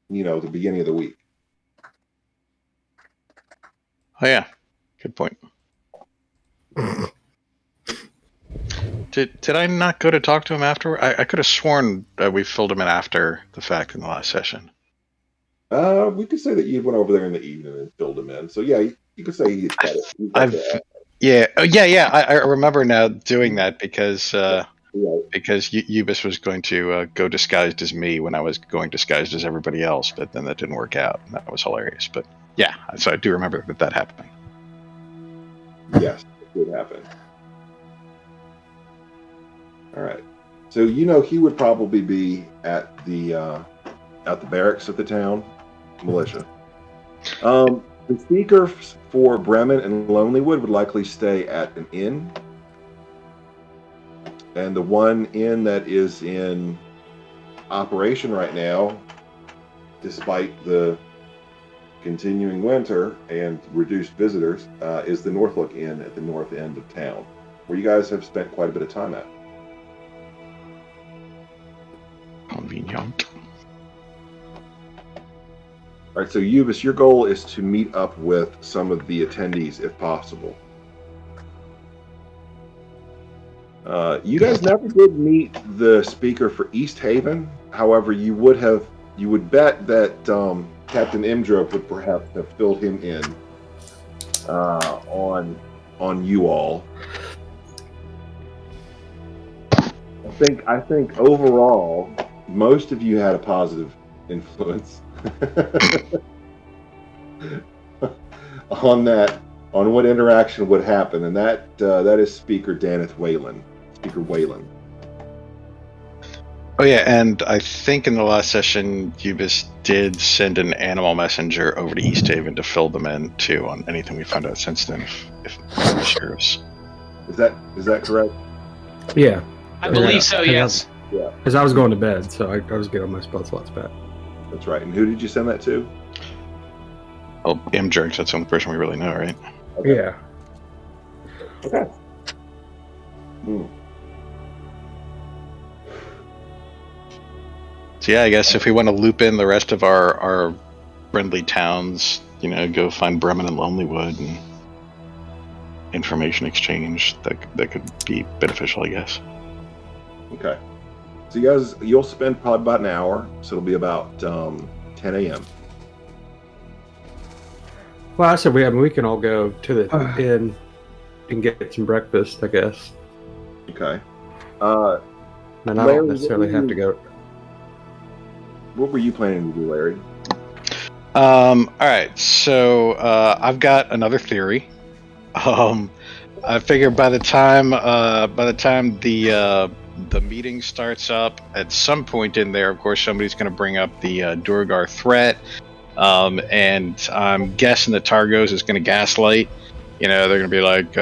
[SPEAKER 1] the beginning of the week.
[SPEAKER 7] Oh yeah, good point. Did I not go to talk to him after? I could have sworn we filled him in after the fact in the last session.
[SPEAKER 1] We could say that you went over there in the evening and filled him in. So yeah, you could say he's got it. He's got the,
[SPEAKER 7] Yeah. I remember now doing that because
[SPEAKER 1] right.
[SPEAKER 7] Ubis was going to go disguised as me when I was going disguised as everybody else, but then that didn't work out. That was hilarious. But yeah, so I do remember that happening.
[SPEAKER 1] Yes, it did happen. All right. So you know he would probably be at the barracks of the town militia. The speaker for Bremen and Lonelywood would likely stay at an inn. And the one inn that is in operation right now, despite the continuing winter and reduced visitors, is the Northlook Inn at the north end of town, where you guys have spent quite a bit of time at.
[SPEAKER 7] Convenient.
[SPEAKER 1] All right, so Ubis, your goal is to meet up with some of the attendees if possible. You guys never did meet the speaker for East Haven. However, you would bet that Captain Imdrup would perhaps have filled him in on you all. I think overall, most of you had a positive influence on what interaction would happen, and that is Speaker Daneth Whalen. Speaker Whalen.
[SPEAKER 7] Oh yeah, and I think in the last session, Ubis did send an animal messenger over to East Haven to fill them in too on anything we found out since then. If the sheriffs.
[SPEAKER 1] Is that correct?
[SPEAKER 4] Yeah.
[SPEAKER 2] I believe so. Yes.
[SPEAKER 1] Yeah.
[SPEAKER 4] Because I was going to bed, so I was getting my spell slots back.
[SPEAKER 1] That's right. And who did you send that to?
[SPEAKER 7] Well, Jerks, that's the only person we really know, right?
[SPEAKER 1] Okay.
[SPEAKER 4] Yeah.
[SPEAKER 1] Okay. Hmm.
[SPEAKER 7] So yeah, I guess if we want to loop in the rest of our friendly towns, go find Bremen and Lonelywood and information exchange, that could be beneficial, I guess.
[SPEAKER 1] Okay. So you'll spend probably about an hour, so it'll be about 10 a.m.
[SPEAKER 4] Well, I said we can all go to the inn and get some breakfast, I guess.
[SPEAKER 1] Okay.
[SPEAKER 4] And I
[SPEAKER 1] Larry,
[SPEAKER 4] don't necessarily have to go.
[SPEAKER 1] What were you planning to do, Larry?
[SPEAKER 7] All right, so I've got another theory. I figure by the time the meeting starts up, at some point in there, of course, somebody's going to bring up the Durgar threat, and I'm guessing that Targos is going to gaslight. They're going to be like,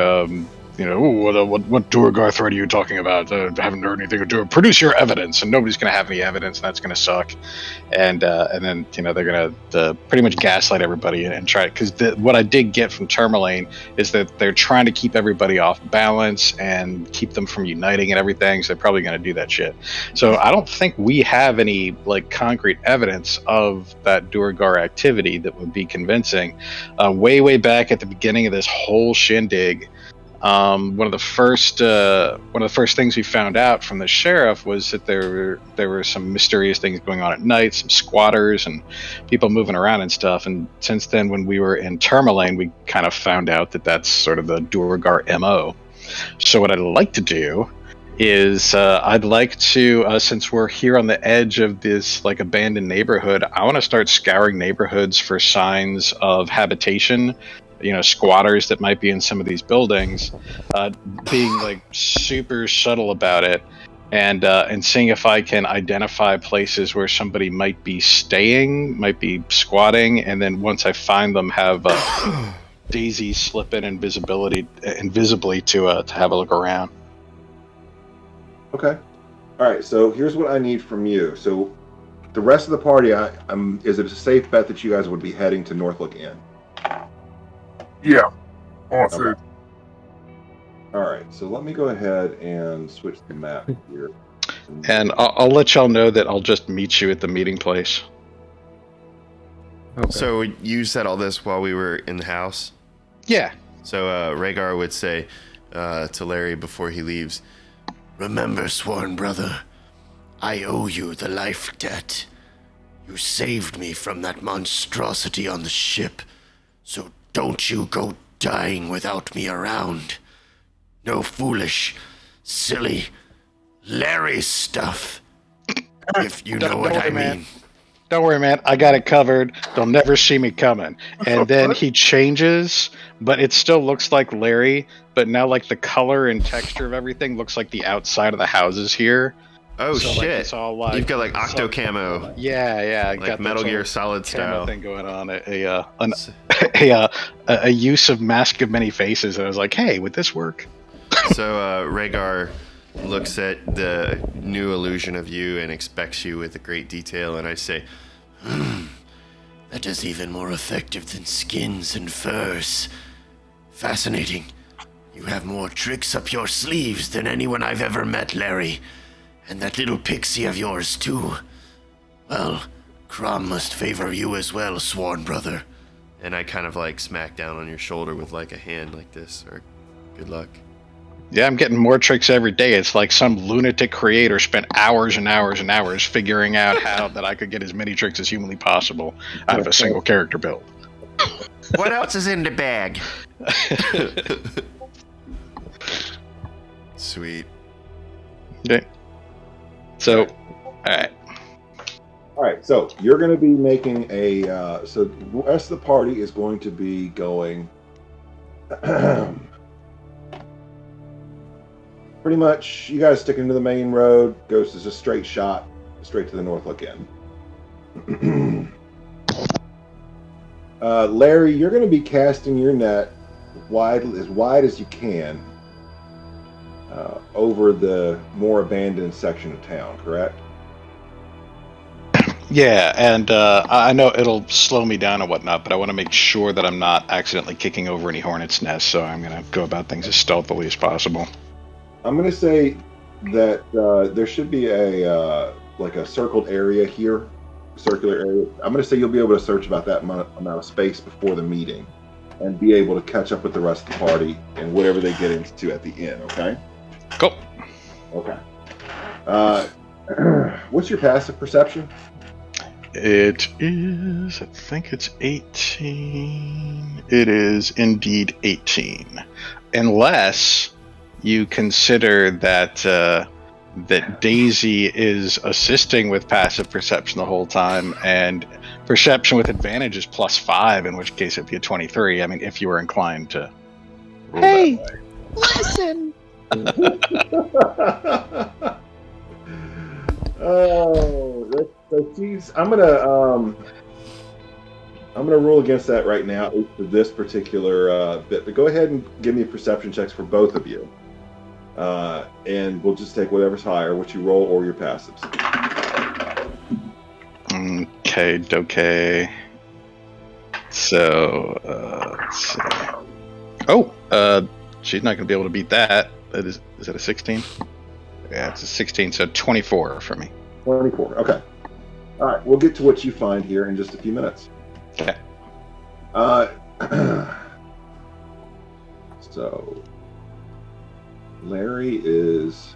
[SPEAKER 7] what Durgar threat are you talking about? I haven't heard anything. Produce your evidence, and nobody's going to have any evidence, and that's going to suck. And then they're going to pretty much gaslight everybody and try it, because what I did get from Tourmaline is that they're trying to keep everybody off balance and keep them from uniting and everything. So they're probably going to do that shit. So I don't think we have any concrete evidence of that Durgar activity that would be convincing. Way back at the beginning of this whole shindig. One of the first things we found out from the sheriff was that there were some mysterious things going on at night, some squatters and people moving around and stuff. And since then, when we were in Tourmaline, we kind of found out that that's sort of the Durgar MO. So what I'd like to do is I'd like to, since we're here on the edge of this abandoned neighborhood, I want to start scouring neighborhoods for signs of habitation. Squatters that might be in some of these buildings, being super subtle about it, and seeing if I can identify places where somebody might be staying, might be squatting, and then once I find them, have Daisy slip in invisibly to have a look around.
[SPEAKER 1] Okay. All right. So here's what I need from you. So the rest of the party, is it a safe bet that you guys would be heading to Northlook Inn?
[SPEAKER 3] Yeah. Awesome.
[SPEAKER 1] Okay. All right, so let me go ahead and switch the map here.
[SPEAKER 7] And I'll let y'all know that I'll just meet you at the meeting place.
[SPEAKER 4] Okay.
[SPEAKER 6] So you said all this while we were in the house?
[SPEAKER 7] Yeah.
[SPEAKER 6] So Rhaegar would say to Larry before he leaves, "Remember, sworn brother, I owe you the life debt. You saved me from that monstrosity on the ship, so don't you go dying without me around. No foolish, silly Larry stuff, if you know what I mean."
[SPEAKER 7] Don't worry, man. I got it covered. They'll never see me coming. And then he changes, but it still looks like Larry, but now like the color and texture of everything looks like the outside of the houses here.
[SPEAKER 6] Oh
[SPEAKER 7] So, like,
[SPEAKER 6] shit!
[SPEAKER 7] it's all like
[SPEAKER 6] You've got like octo camo,
[SPEAKER 7] yeah, I
[SPEAKER 6] like
[SPEAKER 7] got
[SPEAKER 6] Metal
[SPEAKER 7] that
[SPEAKER 6] Gear
[SPEAKER 7] whole
[SPEAKER 6] Solid
[SPEAKER 7] camo
[SPEAKER 6] style.
[SPEAKER 7] thing going on. A use of Mask of Many Faces, and I was like, hey, would this work?
[SPEAKER 6] So Rhaegar looks at the new illusion of you and expects you with a great detail, and I say, that is even more effective than skins and furs. Fascinating. You have more tricks up your sleeves than anyone I've ever met, Larry. And that little pixie of yours, too. Well, Crom must favor you as well, sworn brother. And I kind of like smack down on your shoulder with like a hand like this, or good luck.
[SPEAKER 7] Yeah, I'm getting more tricks every day. It's like some lunatic creator spent hours and hours and hours figuring out how that I could get as many tricks as humanly possible out of a single character build.
[SPEAKER 6] What else is in the bag? Sweet.
[SPEAKER 7] Okay. So, alright.
[SPEAKER 1] All right, so you're going to be making a. So the rest of the party is going to be going. Pretty much, you guys stick into the main road. Goes as a straight shot, straight to the Northlook Inn. Larry, you're going to be casting your net wide as you can over the more abandoned section of town. Correct?
[SPEAKER 7] Yeah, and I know it'll slow me down and whatnot, but I want to make sure that I'm not accidentally kicking over any hornet's nests, so I'm going to go about things as stealthily as possible.
[SPEAKER 1] I'm going to say that there should be a like a circled area here, circular area. I'm going to say you'll be able to search about that amount of space before the meeting, and be able to catch up with the rest of the party and whatever they get into at the end. Okay.
[SPEAKER 7] Cool.
[SPEAKER 1] Okay. What's your passive perception?
[SPEAKER 7] It is, I think it's 18. It is indeed 18. Unless you consider that that Daisy is assisting with passive perception the whole time, and perception with advantage is +5, in which case it'd be a 23. I mean, if you were inclined to roll
[SPEAKER 8] Hey,
[SPEAKER 7] that way.
[SPEAKER 8] listen!
[SPEAKER 1] Oh, geez. I'm gonna rule against that right now for this particular bit. But go ahead and give me perception checks for both of you, and we'll just take whatever's higher, what you roll or your passives.
[SPEAKER 7] Okay. So let's see. Oh, she's not gonna be able to beat that. Is that a 16? Yeah, it's a 16, so 24 for me.
[SPEAKER 1] 24. Okay. All right. We'll get to what you find here in just a few minutes.
[SPEAKER 7] Okay.
[SPEAKER 1] So, Larry is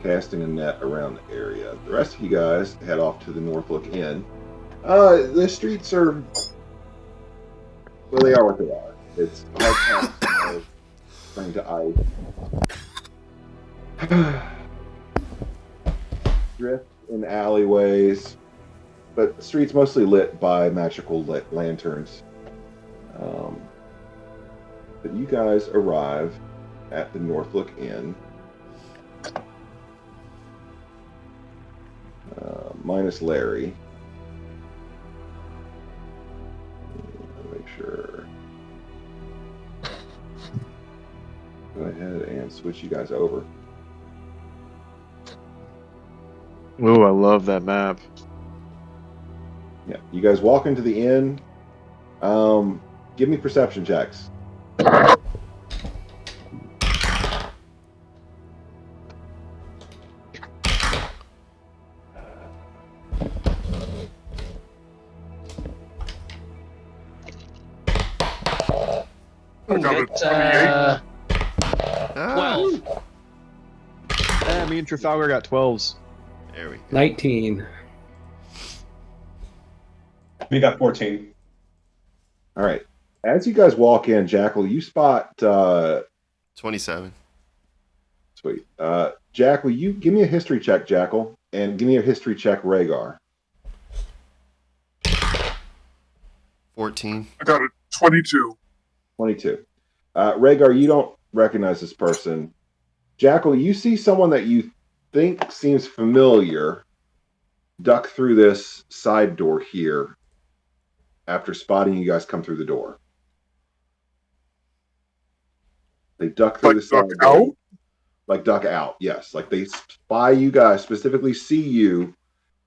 [SPEAKER 1] casting a net around the area. The rest of you guys head off to the Northlook Inn. The streets are, well, they are what they are. It's hard time, turning to ice. Drift in alleyways, but the streets mostly lit by magical lanterns. But you guys arrive at the Northlook Inn, minus Larry. Make sure. Go ahead and switch you guys over.
[SPEAKER 8] Ooh, I love that map.
[SPEAKER 1] Yeah, you guys walk into the inn. Give me perception checks.
[SPEAKER 3] I got a
[SPEAKER 2] It's,
[SPEAKER 3] 28.
[SPEAKER 2] 12.
[SPEAKER 8] Me and Trafalgar got 12s.
[SPEAKER 6] There we go.
[SPEAKER 4] 19.
[SPEAKER 5] We got 14.
[SPEAKER 1] All right. As you guys walk in, Jackal, you spot
[SPEAKER 6] 27.
[SPEAKER 1] sweet. Jackal, you give me a history check, Jackal, and give me a history check, Rhaegar.
[SPEAKER 6] 14.
[SPEAKER 3] I got a 22.
[SPEAKER 1] 22. Rhaegar, you don't recognize this person. Jackal, you see someone that you think seems familiar duck through this side door here after spotting you guys come through the door. They duck through
[SPEAKER 3] Like
[SPEAKER 1] the side
[SPEAKER 3] duck
[SPEAKER 1] door.
[SPEAKER 3] out?
[SPEAKER 1] Like duck out, yes. Like they spy you guys, specifically see you,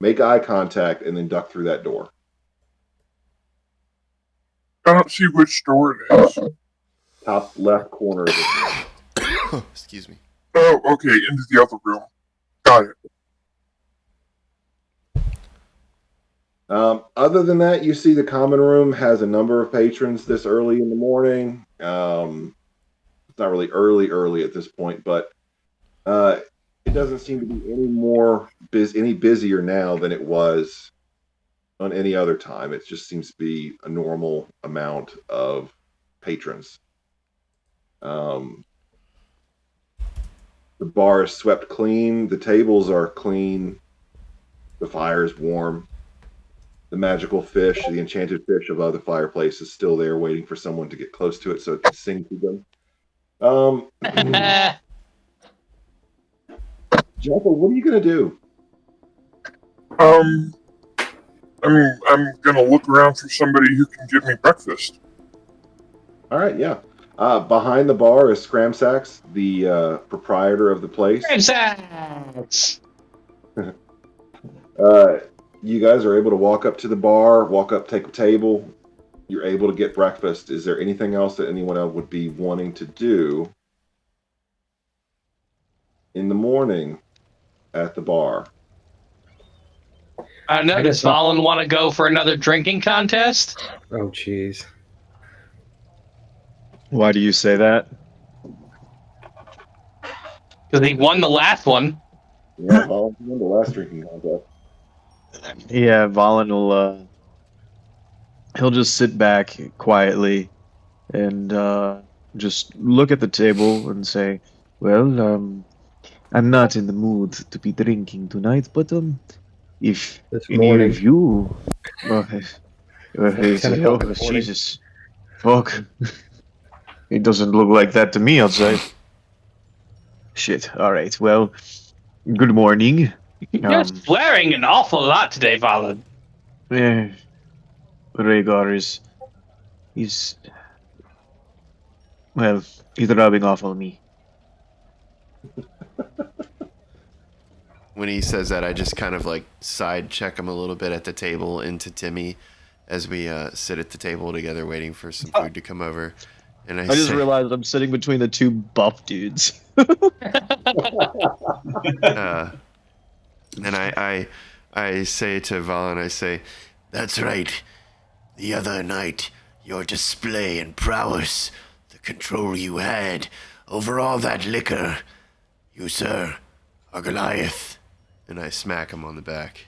[SPEAKER 1] make eye contact, and then duck through that door.
[SPEAKER 3] I don't see which door it is.
[SPEAKER 1] Top left corner of it.
[SPEAKER 6] Excuse me.
[SPEAKER 3] Oh, okay, into the other room. Got it.
[SPEAKER 1] Other than that, you see the common room has a number of patrons this early in the morning. It's not really early at this point, but it doesn't seem to be any busier now than it was on any other time. It just seems to be a normal amount of patrons. The bar is swept clean. The tables are clean. The fire is warm. The magical fish, the enchanted fish above the fireplace is still there waiting for someone to get close to it so it can sing to them. Jekyll, what are you going to do?
[SPEAKER 3] I'm gonna look around for somebody who can give me breakfast.
[SPEAKER 1] All right, yeah. Behind the bar is Scramsax, the proprietor of the place.
[SPEAKER 2] Scramsax!
[SPEAKER 1] You guys are able to walk up to the bar, walk up, take a table. You're able to get breakfast. Is there anything else that anyone else would be wanting to do in the morning at the bar?
[SPEAKER 2] I know. Does Valen want to go for another drinking contest?
[SPEAKER 4] Oh, jeez.
[SPEAKER 8] Why do you say that?
[SPEAKER 2] Because he won the last one.
[SPEAKER 1] Yeah, Valen won the last drinking contest.
[SPEAKER 8] Yeah, Valen will, he'll just sit back quietly and, just look at the table and say, well, I'm not in the mood to be drinking tonight, but, if
[SPEAKER 4] This
[SPEAKER 8] any
[SPEAKER 4] morning.
[SPEAKER 8] of you, oh,
[SPEAKER 4] 10 o'clock in the morning.
[SPEAKER 8] Jesus, fuck, it doesn't look like that to me outside. Shit, alright, well, good morning.
[SPEAKER 2] You're swearing an awful lot today, Valen.
[SPEAKER 8] Rhaegar he's rubbing off on me.
[SPEAKER 6] When he says that, I just kind of like side check him a little bit at the table into Timmy as we sit at the table together waiting for some food to come over. And I
[SPEAKER 8] just
[SPEAKER 6] say,
[SPEAKER 8] realized I'm sitting between the two buff dudes.
[SPEAKER 6] and I say to Valen, I say, that's right. The other night, your display and prowess, the control you had over all that liquor, you, sir, are Goliath. And I smack him on the back.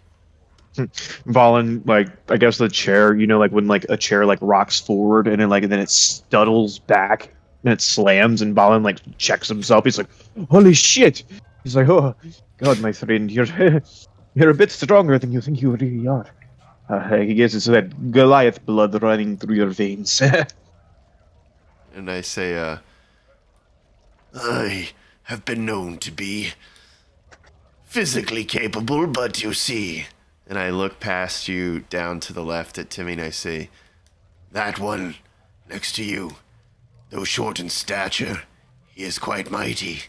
[SPEAKER 8] Valen, like, I guess the chair, you know, like when like a chair like rocks forward and then it stuttles back and it slams and Valen like checks himself. He's like, holy shit! He's like, oh God, my friend, you're a bit stronger than you think you really are. He gets into that Goliath blood running through your veins.
[SPEAKER 6] And I say, I have been known to be physically capable, but you see. And I look past you down to the left at Timmy and I say, that one next to you, though short in stature, he is quite mighty.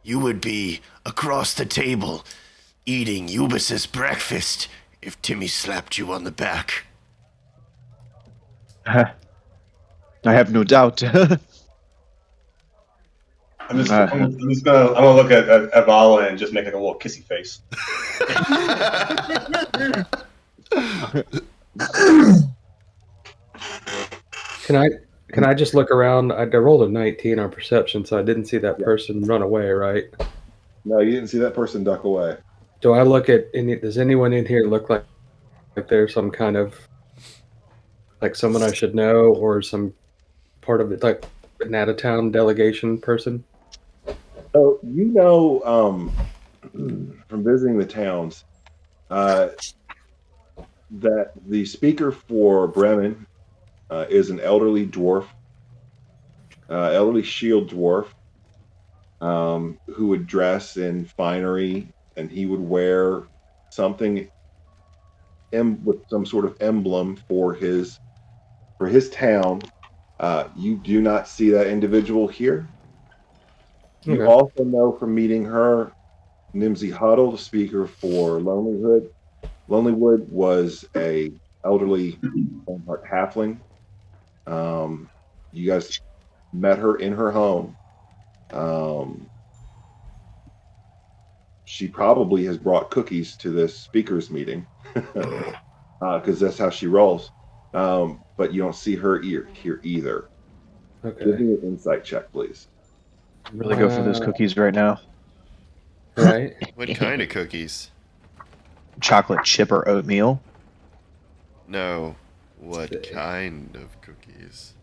[SPEAKER 6] You would be across the table eating Ubis's breakfast if Timmy slapped you on the back.
[SPEAKER 8] I have no doubt.
[SPEAKER 5] I'm gonna look at Vala and just make like a little kissy face.
[SPEAKER 4] Can I just look around? I rolled a 19 on perception, so I didn't see that person run away, right?
[SPEAKER 1] No, you didn't see that person duck away.
[SPEAKER 4] Do I look at any? Does anyone in here look like there's some kind of like someone I should know, or some part of it, like an out of town delegation person?
[SPEAKER 1] So you know, from visiting the towns, that the speaker for Bremen is an elderly dwarf, elderly shield dwarf, who would dress in finery, and he would wear something with some sort of emblem for his town. You do not see that individual here. You
[SPEAKER 4] Okay.
[SPEAKER 1] also know from meeting her, Nimsy Huddle, the speaker for Lonelywood, was a elderly halfling. You guys met her in her home. She probably has brought cookies to this speakers meeting because that's how she rolls. But you don't see her here either.
[SPEAKER 4] Okay.
[SPEAKER 1] Give me an insight check, please.
[SPEAKER 8] Really go for those cookies right now.
[SPEAKER 4] Right.
[SPEAKER 6] What kind of cookies?
[SPEAKER 8] Chocolate chip or oatmeal?
[SPEAKER 6] No. What kind of cookies?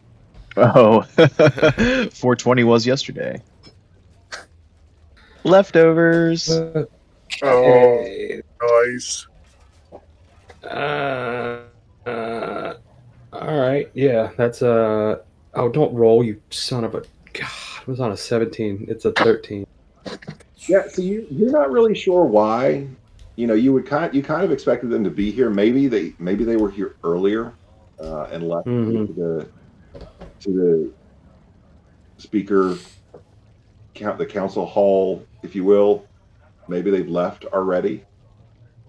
[SPEAKER 8] Oh, 420 was yesterday. Leftovers.
[SPEAKER 3] Oh, nice.
[SPEAKER 4] All right. Yeah, that's oh, don't roll, you son of a. God, it was on a 17. It's a 13.
[SPEAKER 1] Yeah, so you're not really sure why. You know, you kind of expected them to be here. Maybe they were here earlier and left to the speaker the council hall, if you will. Maybe they've left already.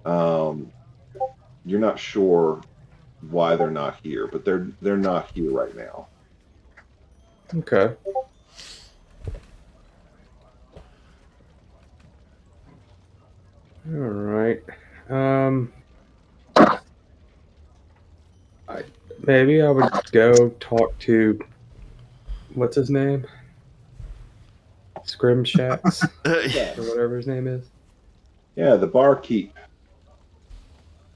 [SPEAKER 1] You're not sure why they're not here, but they're not here right now.
[SPEAKER 4] Okay. All right. Maybe I would go talk to what's his name? Scrimshacks or whatever his name is.
[SPEAKER 1] Yeah, the barkeep.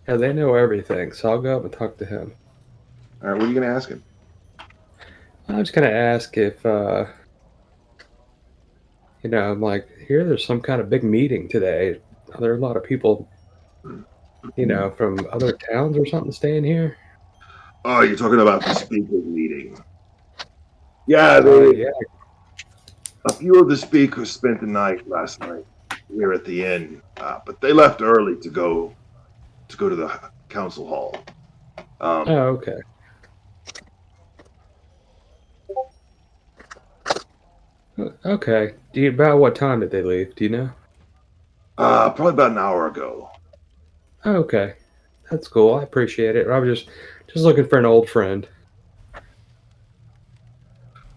[SPEAKER 4] Yeah, they know everything, so I'll go up and talk to him.
[SPEAKER 1] All right, what are you going to ask him?
[SPEAKER 4] I'm just gonna ask if I'm like, there's some kind of big meeting today. Are there a lot of people, from other towns or something staying here?
[SPEAKER 1] Oh, you're talking about the speakers meeting. Yeah,
[SPEAKER 4] Yeah.
[SPEAKER 1] a few of the speakers spent the night last night here at the inn, but they left early to go to the council hall.
[SPEAKER 4] Oh, okay. Okay. About what time did they leave? Do you know?
[SPEAKER 1] Probably about an hour ago.
[SPEAKER 4] Oh, okay. That's cool. I appreciate it. I was just looking for an old friend.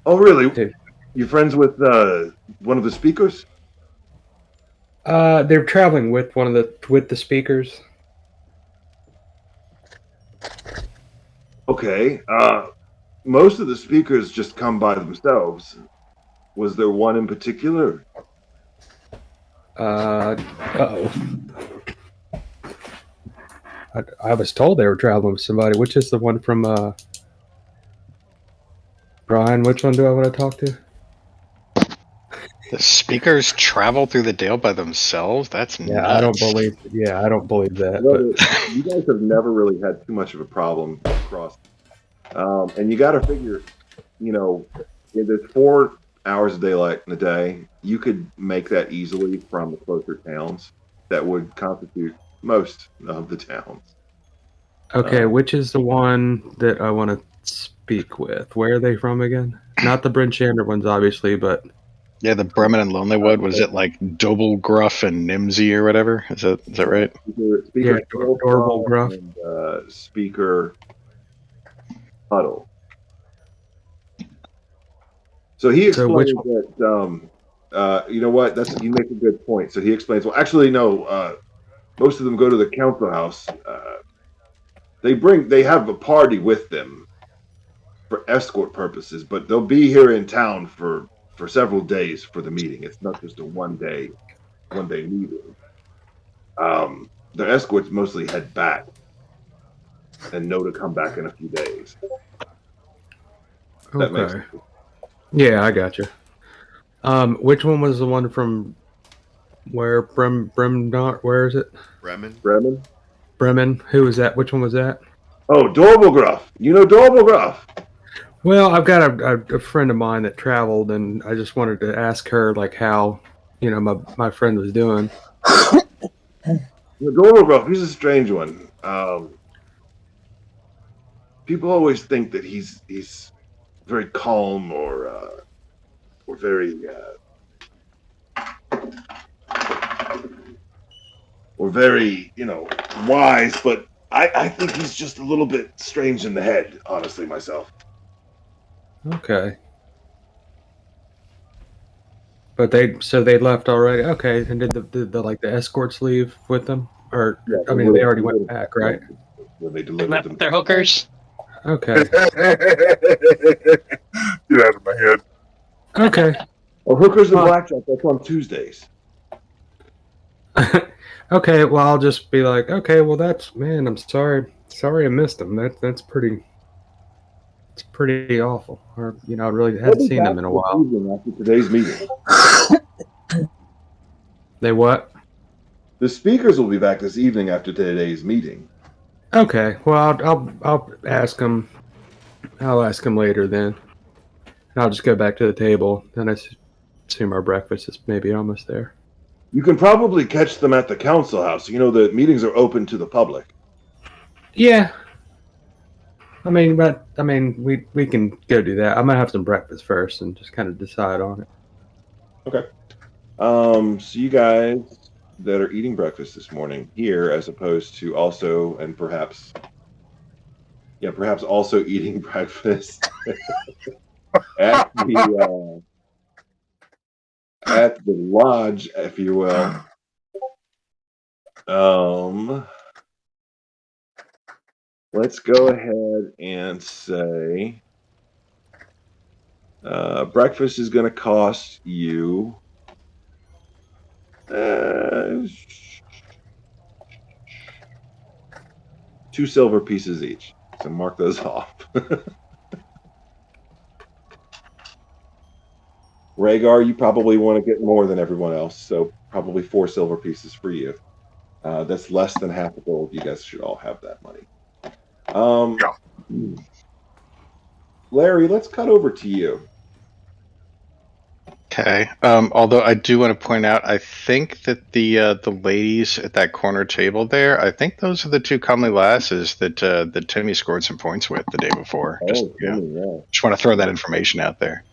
[SPEAKER 1] Oh, really?
[SPEAKER 4] Dude.
[SPEAKER 1] You friends with one of the speakers?
[SPEAKER 4] They're traveling with with the speakers.
[SPEAKER 1] Okay. Most of the speakers just come by themselves. Was there one in particular?
[SPEAKER 4] Uh-oh. I was told they were traveling with somebody. Which is the one from Brian? Which one do I want to talk to?
[SPEAKER 7] The speakers travel through the Dale by themselves? That's nuts.
[SPEAKER 4] I don't believe that.
[SPEAKER 1] Well, you guys have never really had too much of a problem across. And you got to figure, if there's 4 hours of daylight in a day, you could make that easily from the closer towns that would constitute most of the towns.
[SPEAKER 4] Okay, which is the one that I want to speak with? Where are they from again? Not the Brinchander ones, obviously, but...
[SPEAKER 7] Yeah, the Bremen and Lonelywood. Was it like Dobelgruff and Nimsy or whatever? Is that right?
[SPEAKER 1] Speaker
[SPEAKER 4] Dobelgruff
[SPEAKER 1] and Speaker Huddle. So he explains that, you know what, you make a good point. So he explains, well, actually, no, most of them go to the council house. They have a party with them. for escort purposes, but they'll be here in town for several days for the meeting. It's not just a one day meeting. The escorts mostly head back and know to come back in a few days. That makes
[SPEAKER 4] Okay.
[SPEAKER 1] sense.
[SPEAKER 4] Yeah, I got you. Which one was the one from where where is it?
[SPEAKER 6] Bremen.
[SPEAKER 4] Bremen. Who was that? Which one was that?
[SPEAKER 1] Oh, Dorbelgruff. You know Dorbelgruff.
[SPEAKER 4] Well, I've got a friend of mine that traveled, and I just wanted to ask her like how, my friend was doing.
[SPEAKER 1] Dorbelgruff, he's a strange one. People always think that he's very calm or very wise, but I think he's just a little bit strange in the head, honestly, myself.
[SPEAKER 4] Okay. But they left already. Okay, and did the escorts leave with them, or
[SPEAKER 1] Yeah,
[SPEAKER 4] I mean they already went back, right?
[SPEAKER 1] When they
[SPEAKER 2] They
[SPEAKER 1] delivered
[SPEAKER 2] left
[SPEAKER 1] them.
[SPEAKER 2] with their hookers.
[SPEAKER 4] Okay.
[SPEAKER 3] Get out of my head.
[SPEAKER 4] Okay.
[SPEAKER 1] Oh, hookers and blackjack, that's on Tuesdays.
[SPEAKER 4] Okay. Well, I'll just be like, okay. Well, I'm sorry. Sorry, I missed them. That's pretty. It's pretty awful. Or I really hadn't seen them in a while.
[SPEAKER 1] After today's meeting.
[SPEAKER 4] They what?
[SPEAKER 1] The speakers will be back this evening after today's meeting.
[SPEAKER 4] Okay. Well, I'll ask them. I'll ask them later then. And I'll just go back to the table. Then I assume our breakfast is maybe almost there.
[SPEAKER 1] You can probably catch them at the council house. The meetings are open to the public.
[SPEAKER 4] Yeah. I mean, we can go do that. I'm gonna have some breakfast first and just kind of decide on it.
[SPEAKER 1] Okay. So you guys that are eating breakfast this morning here, as opposed to also and perhaps also eating breakfast at the lodge, if you will. Let's go ahead and say breakfast is going to cost you 2 silver pieces each. So mark those off. Rhaegar, you probably want to get more than everyone else, so probably 4 silver pieces for you. That's less than half the gold. You guys should all have that money. Larry, let's cut over to you.
[SPEAKER 7] Okay. Although I do want to point out, I think that the ladies at that corner table there, I think those are the 2 comely lasses that Timmy scored some points with the day before. Just want to throw that information out there.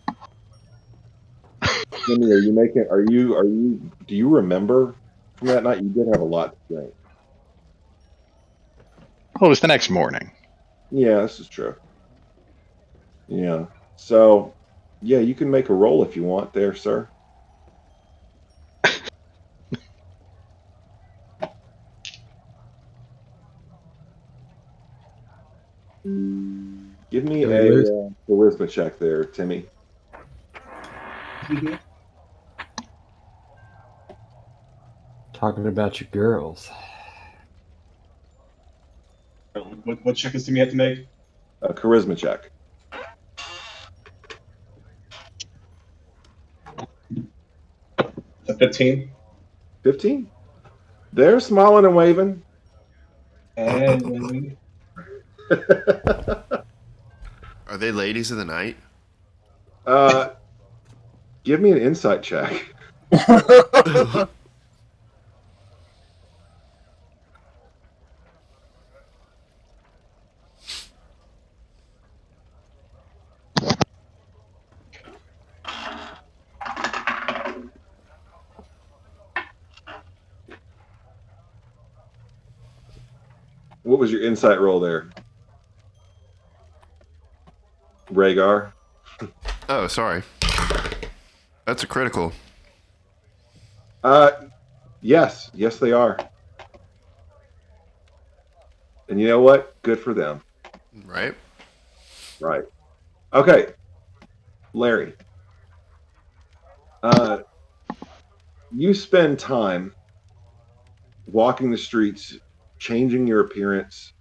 [SPEAKER 1] Timmy, do you remember from that night? You did have a lot to drink.
[SPEAKER 7] Oh, it was the next morning.
[SPEAKER 1] Yeah, this is true. Yeah. So, yeah, you can make a roll if you want there, sir. Give me a charisma check there, Timmy.
[SPEAKER 4] Talking about your girls.
[SPEAKER 5] What check does Timmy have to make?
[SPEAKER 1] A charisma check.
[SPEAKER 5] A 15.
[SPEAKER 1] 15? They're smiling and waving.
[SPEAKER 5] And
[SPEAKER 6] Are they ladies of the night?
[SPEAKER 1] Give me an insight check. What was your insight roll there? Rhaegar?
[SPEAKER 6] Oh, sorry. That's a critical.
[SPEAKER 1] Yes, they are. And you know what? Good for them.
[SPEAKER 6] Right?
[SPEAKER 1] Right. Okay, Larry. You spend time walking the streets, changing your appearance,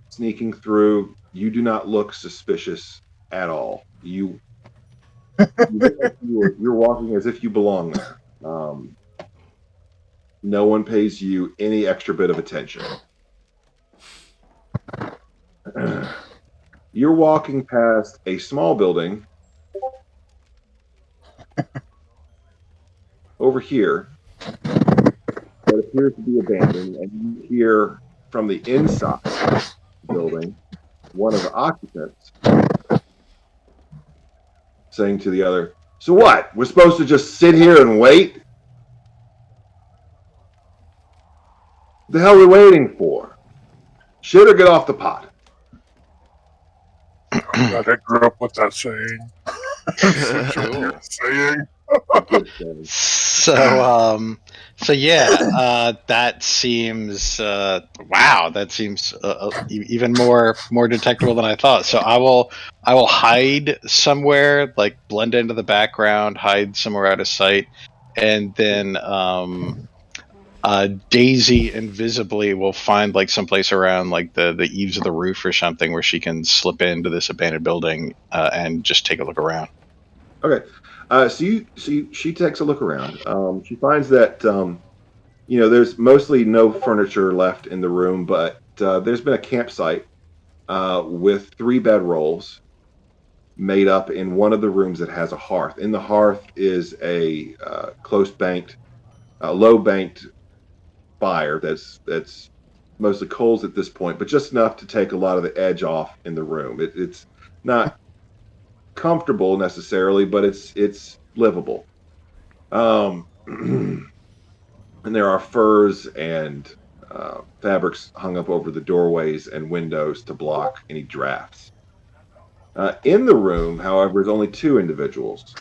[SPEAKER 1] sneaking through. You do not look suspicious at all. You look like you're walking as if you belong there. No one pays you any extra bit of attention. You're walking past a small building over here that appears to be abandoned, and you hear from the inside of the building one of the occupants saying to the other, "So what? We're supposed to just sit here and wait? What the hell are we waiting for? Shit or get off the pot?"
[SPEAKER 3] God, I grew up with that saying. Such a weird saying.
[SPEAKER 7] So yeah, that seems wow. That seems even more detectable than I thought. So I will hide somewhere, like blend into the background, hide somewhere out of sight, and then Daisy invisibly will find like someplace around like the eaves of the roof or something where she can slip into this abandoned building and just take a look around.
[SPEAKER 1] Okay. She takes a look around. She finds that there's mostly no furniture left in the room, but there's been a campsite with 3 bedrolls made up in one of the rooms that has a hearth. In the hearth is a low banked fire that's mostly coals at this point, but just enough to take a lot of the edge off in the room. It's not comfortable necessarily, but it's livable. And there are furs and fabrics hung up over the doorways and windows to block any drafts. In the room, however, is only 2 individuals.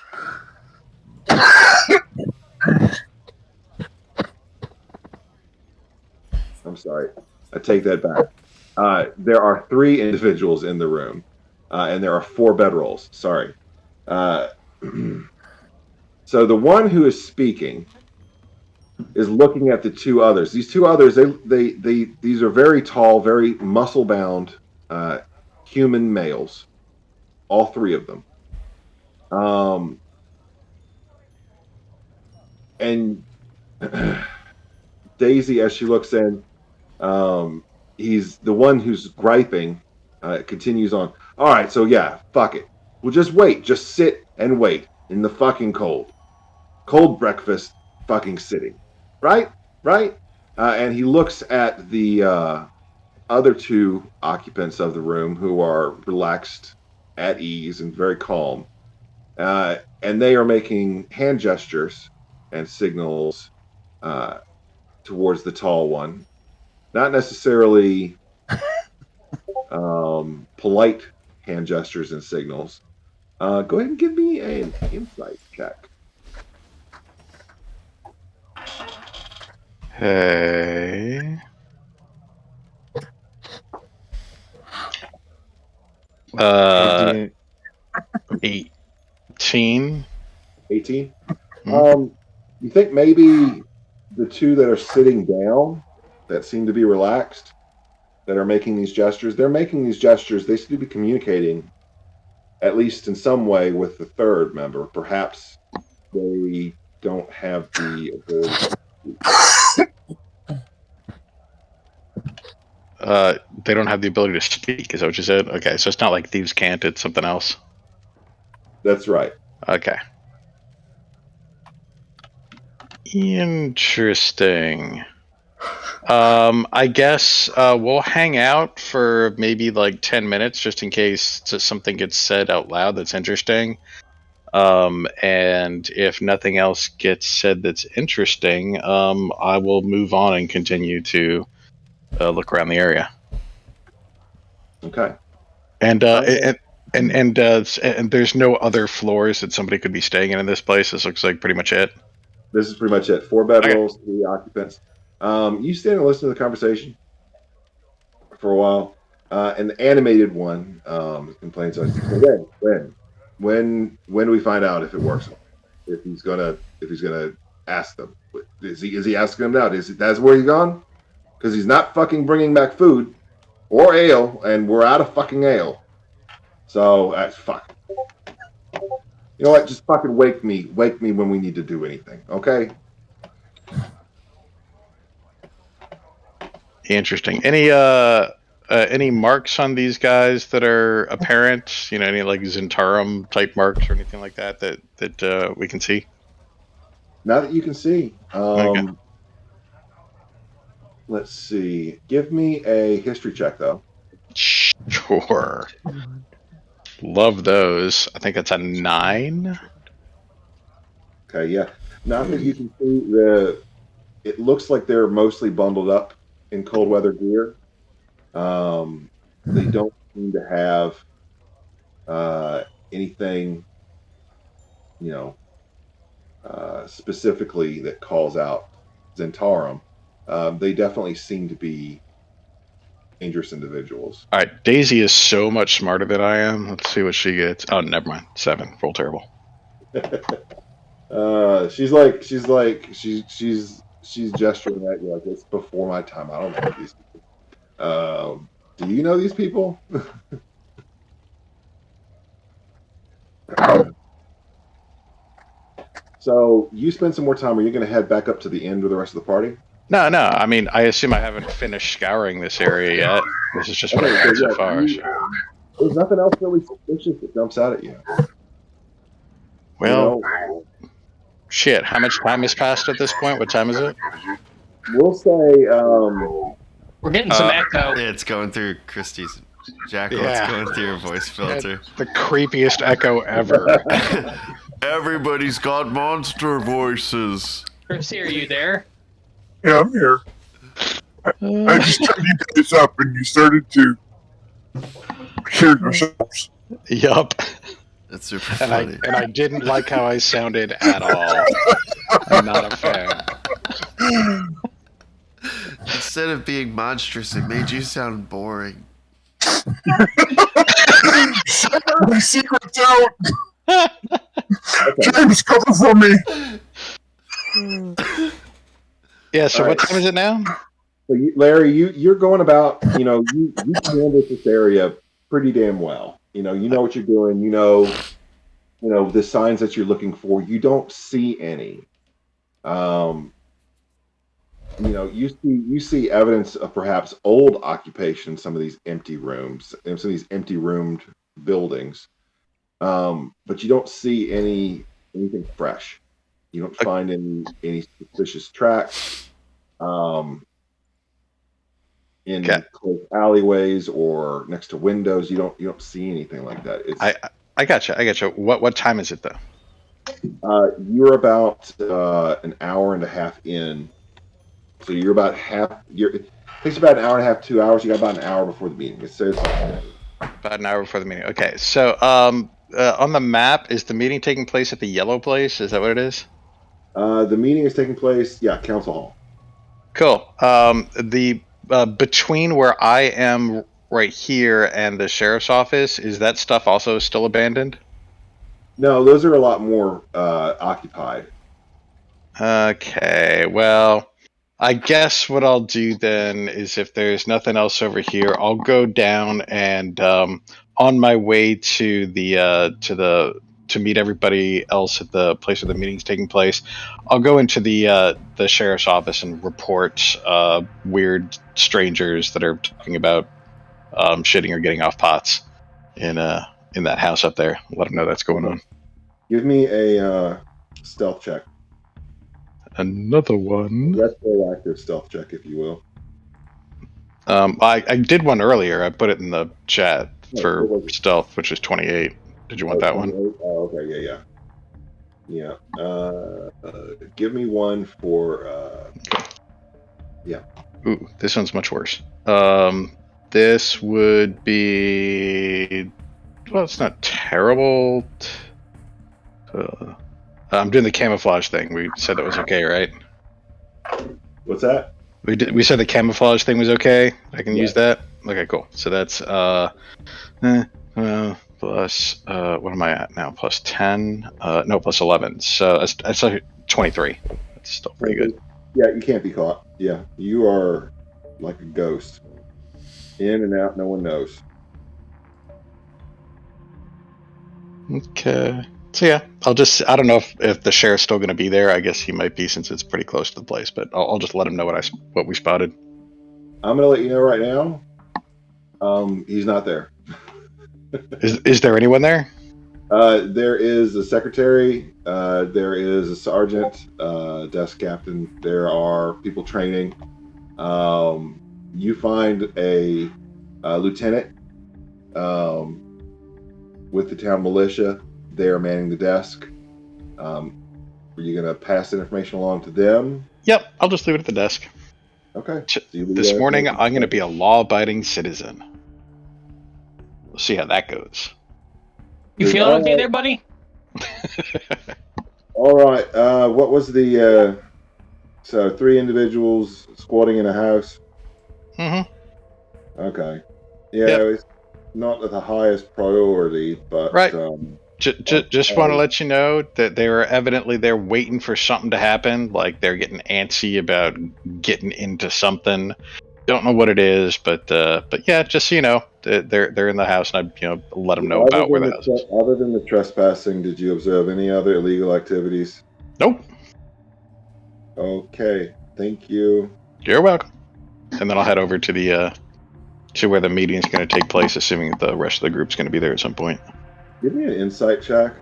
[SPEAKER 1] I'm sorry. I take that back. There are 3 individuals in the room, and there are 4 bedrolls. Sorry. So the one who is speaking is looking at the 2 others. These 2 others, these are very tall, very muscle-bound human males. All 3 of them. And Daisy, as she looks in, he's the one who's griping. Continues on. All right, so yeah, fuck it. We'll just wait. Just sit and wait in the fucking cold. Cold breakfast, fucking sitting. Right? And he looks at the other 2 occupants of the room who are relaxed, at ease, and very calm. And they are making hand gestures and signals towards the tall one. Not necessarily polite hand gestures and signals. Go ahead and give me an insight check.
[SPEAKER 7] Hey. 18.
[SPEAKER 1] 18? You think maybe the 2 that are sitting down, that seem to be relaxed, that are making these gestures, they're making these gestures, they seem to be communicating, at least in some way, with the 3rd member. Perhaps they don't have the ability.
[SPEAKER 7] They don't have the ability to speak, is that what you said? Okay, so it's not like thieves can't, it's something else.
[SPEAKER 1] That's right.
[SPEAKER 7] Okay. Interesting. I guess we'll hang out for maybe like 10 minutes just in case something gets said out loud that's interesting. And if nothing else gets said that's interesting, I will move on and continue to look around the area.
[SPEAKER 1] Okay.
[SPEAKER 7] And there's no other floors that somebody could be staying in this place. This looks like pretty much it.
[SPEAKER 1] This is pretty much it. 4 bedrolls, 3 occupants. You stand and listen to the conversation for a while. And the animated one complains like, when do we find out if it works? If he's gonna ask them, is he asking them now? That's where he's gone? Because he's not fucking bringing back food or ale, and we're out of fucking ale. So fuck. You know what? Just fucking wake me when we need to do anything. Okay.
[SPEAKER 7] Interesting. Any marks on these guys that are apparent? You know, any like Zentarum type marks or anything like that we can see?
[SPEAKER 1] Now that you can see,
[SPEAKER 7] Okay.
[SPEAKER 1] let's see. Give me a history check, though.
[SPEAKER 7] Sure. Love those. I think that's a 9.
[SPEAKER 1] Okay, yeah. Now that you can see, it looks like they're mostly bundled up in cold weather gear. They don't seem to have anything, specifically that calls out Zentarum. They definitely seem to be dangerous individuals.
[SPEAKER 7] All right, Daisy is so much smarter than I am. Let's see what she gets. Oh, never mind. 7. Roll terrible.
[SPEAKER 1] She's gesturing at you like it's before my time. I don't know these people. Do you know these people? So you spend some more time. Are you going to head back up to the inn with the rest of the party?
[SPEAKER 7] No. I mean, I assume I haven't finished scouring this area yet. This is just what I've done so far.
[SPEAKER 1] There's nothing else really suspicious that jumps out at you.
[SPEAKER 7] Well, shit. How much time has passed at this point? What time is it?
[SPEAKER 1] We'll say
[SPEAKER 2] we're getting some echo.
[SPEAKER 6] Yeah, it's going through Christie's Jackal. Yeah. It's going through your voice filter.
[SPEAKER 7] The creepiest echo ever.
[SPEAKER 6] Everybody's got monster voices.
[SPEAKER 2] Christy, are you there?
[SPEAKER 3] Yeah, I'm here. I just turned you guys up and you started to hear yourselves.
[SPEAKER 7] Yup.
[SPEAKER 6] That's super funny.
[SPEAKER 7] And I didn't like how I sounded at all. I'm not a fan.
[SPEAKER 6] Instead of being monstrous, it made you sound boring.
[SPEAKER 3] My secret's out! James, cover for me!
[SPEAKER 7] Yeah, so what time is it now?
[SPEAKER 1] So Larry, you're going about, you canvass this area pretty damn well. You know what you're doing. You know the signs that you're looking for. You don't see any. You see evidence of perhaps old occupation in some of these empty rooms, in some of these empty roomed buildings. But you don't see anything fresh. You don't find any suspicious tracks in close alleyways or next to windows. You don't see anything like that.
[SPEAKER 7] I gotcha. What time is it though?
[SPEAKER 1] You're about an hour and a half in, so you're about half. It takes about an hour and a half, 2 hours. You got about an hour before the meeting. It says
[SPEAKER 7] about an hour before the meeting. Okay, so on the map, is the meeting taking place at the yellow place? Is that what it is?
[SPEAKER 1] The meeting is taking place, council hall.
[SPEAKER 7] Cool. The between where I am right here and the sheriff's office, is that stuff also still abandoned?
[SPEAKER 1] No, those are a lot more occupied.
[SPEAKER 7] Okay, well, I guess what I'll do then is if there's nothing else over here, I'll go down and on my way to to meet everybody else at the place where the meeting's taking place, I'll go into the sheriff's office and report weird strangers that are talking about shitting or getting off pots in that house up there. Let them know that's going on.
[SPEAKER 1] Give me a stealth check.
[SPEAKER 7] Another one.
[SPEAKER 1] Retroactive stealth check, if you will.
[SPEAKER 7] I did one earlier. I put it in the chat for stealth, which is 28. Did you want that one?
[SPEAKER 1] Oh, okay, yeah. Give me one for
[SPEAKER 7] Ooh, this one's much worse. This would be, well, it's not terrible. I'm doing the camouflage thing. We said that was okay, right?
[SPEAKER 1] What's that?
[SPEAKER 7] We said the camouflage thing was okay. I can use that. Okay, cool. So that's plus what am I at now? Plus 10? No, plus 11. So that's like 23. That's still pretty good.
[SPEAKER 1] Yeah, you can't be caught. Yeah, you are like a ghost, in and out. No one knows.
[SPEAKER 7] Okay. So yeah, I don't know if the sheriff's still going to be there. I guess he might be since it's pretty close to the place, but I'll just let him know what we spotted.
[SPEAKER 1] I'm gonna let you know right now. He's not there.
[SPEAKER 7] Is there anyone there?
[SPEAKER 1] There is a secretary. There is a sergeant, desk captain. There are people training. You find a lieutenant with the town militia. They are manning the desk. Are you going to pass that information along to them?
[SPEAKER 7] Yep, I'll just leave it at the desk.
[SPEAKER 1] Okay.
[SPEAKER 7] This morning, I'm going to be a law-abiding citizen. We'll see how that goes.
[SPEAKER 2] You feeling okay there, buddy?
[SPEAKER 1] All right. What was the so 3 individuals squatting in a house?
[SPEAKER 7] Mm-hmm.
[SPEAKER 1] Okay. Yeah, it's not the highest priority, but
[SPEAKER 7] right. Just want to let you know that they were evidently there waiting for something to happen. Like they're getting antsy about getting into something. Don't know what it is, but yeah, just so you know, they're in the house, and I let them know about where the house is.
[SPEAKER 1] Other than the trespassing, did you observe any other illegal activities?
[SPEAKER 7] Nope.
[SPEAKER 1] Okay, thank you.
[SPEAKER 7] You're welcome. And then I'll head over to the to where the meeting is going to take place, assuming that the rest of the group's going to be there at some point.
[SPEAKER 1] Give me an insight check.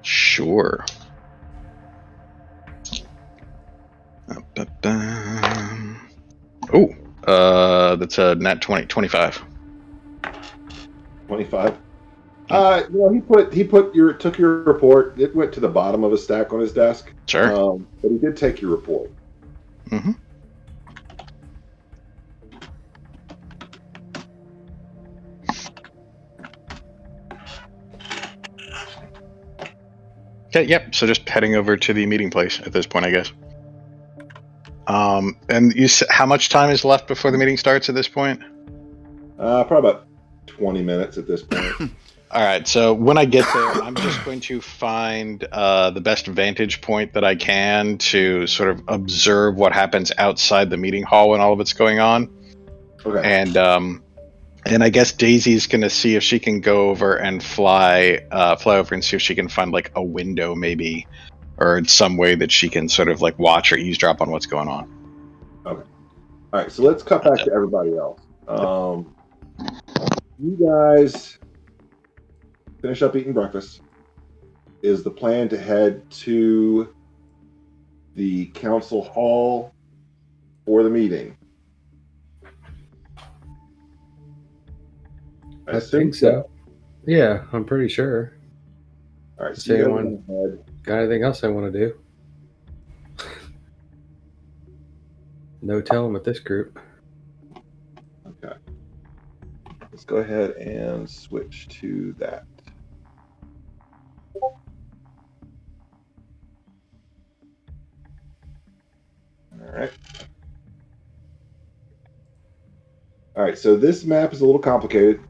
[SPEAKER 7] Sure. That's a nat 20, 25.
[SPEAKER 1] 25. He took your report. It went to the bottom of a stack on his desk.
[SPEAKER 7] Sure.
[SPEAKER 1] But he did take your report.
[SPEAKER 7] Mm-hmm. Okay, yep. So just heading over to the meeting place at this point, I guess. And how much time is left before the meeting starts at this point?
[SPEAKER 1] Probably about 20 minutes at this point.
[SPEAKER 7] All right. So when I get there, I'm just going to find the best vantage point that I can to sort of observe what happens outside the meeting hall when all of it's going on.
[SPEAKER 1] Okay.
[SPEAKER 7] And I guess Daisy's going to see if she can go over and fly over and see if she can find like a window maybe, or some way that she can sort of like watch or eavesdrop on what's going on.
[SPEAKER 1] Okay. All right. So let's cut back to everybody else. You guys finish up eating breakfast. Is the plan to head to the council hall for the meeting?
[SPEAKER 4] I think so. Yeah, I'm pretty sure.
[SPEAKER 1] All right. So
[SPEAKER 4] got anything else I want to do? No telling with this group.
[SPEAKER 1] Okay. Let's go ahead and switch to that. All right. All right. So this map is a little complicated.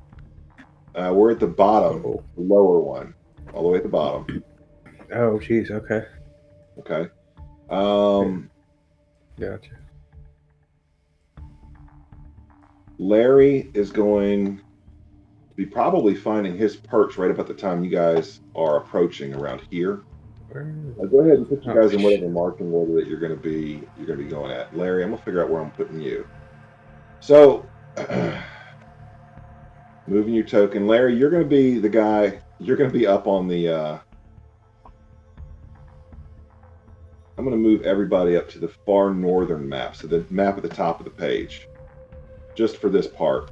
[SPEAKER 1] We're at the bottom, the lower one, all the way at the bottom.
[SPEAKER 4] Oh, geez. Okay.
[SPEAKER 1] Okay.
[SPEAKER 4] Gotcha.
[SPEAKER 1] Larry is going to be probably finding his perch right about the time you guys are approaching around here. Go ahead and put you guys in whatever marching order that you're going to be going at. Larry, I'm gonna figure out where I'm putting you. So, moving your token, Larry, you're going to be the guy. You're going to be up on the. I'm going to move everybody up to the far northern map, so the map at the top of the page, just for this part.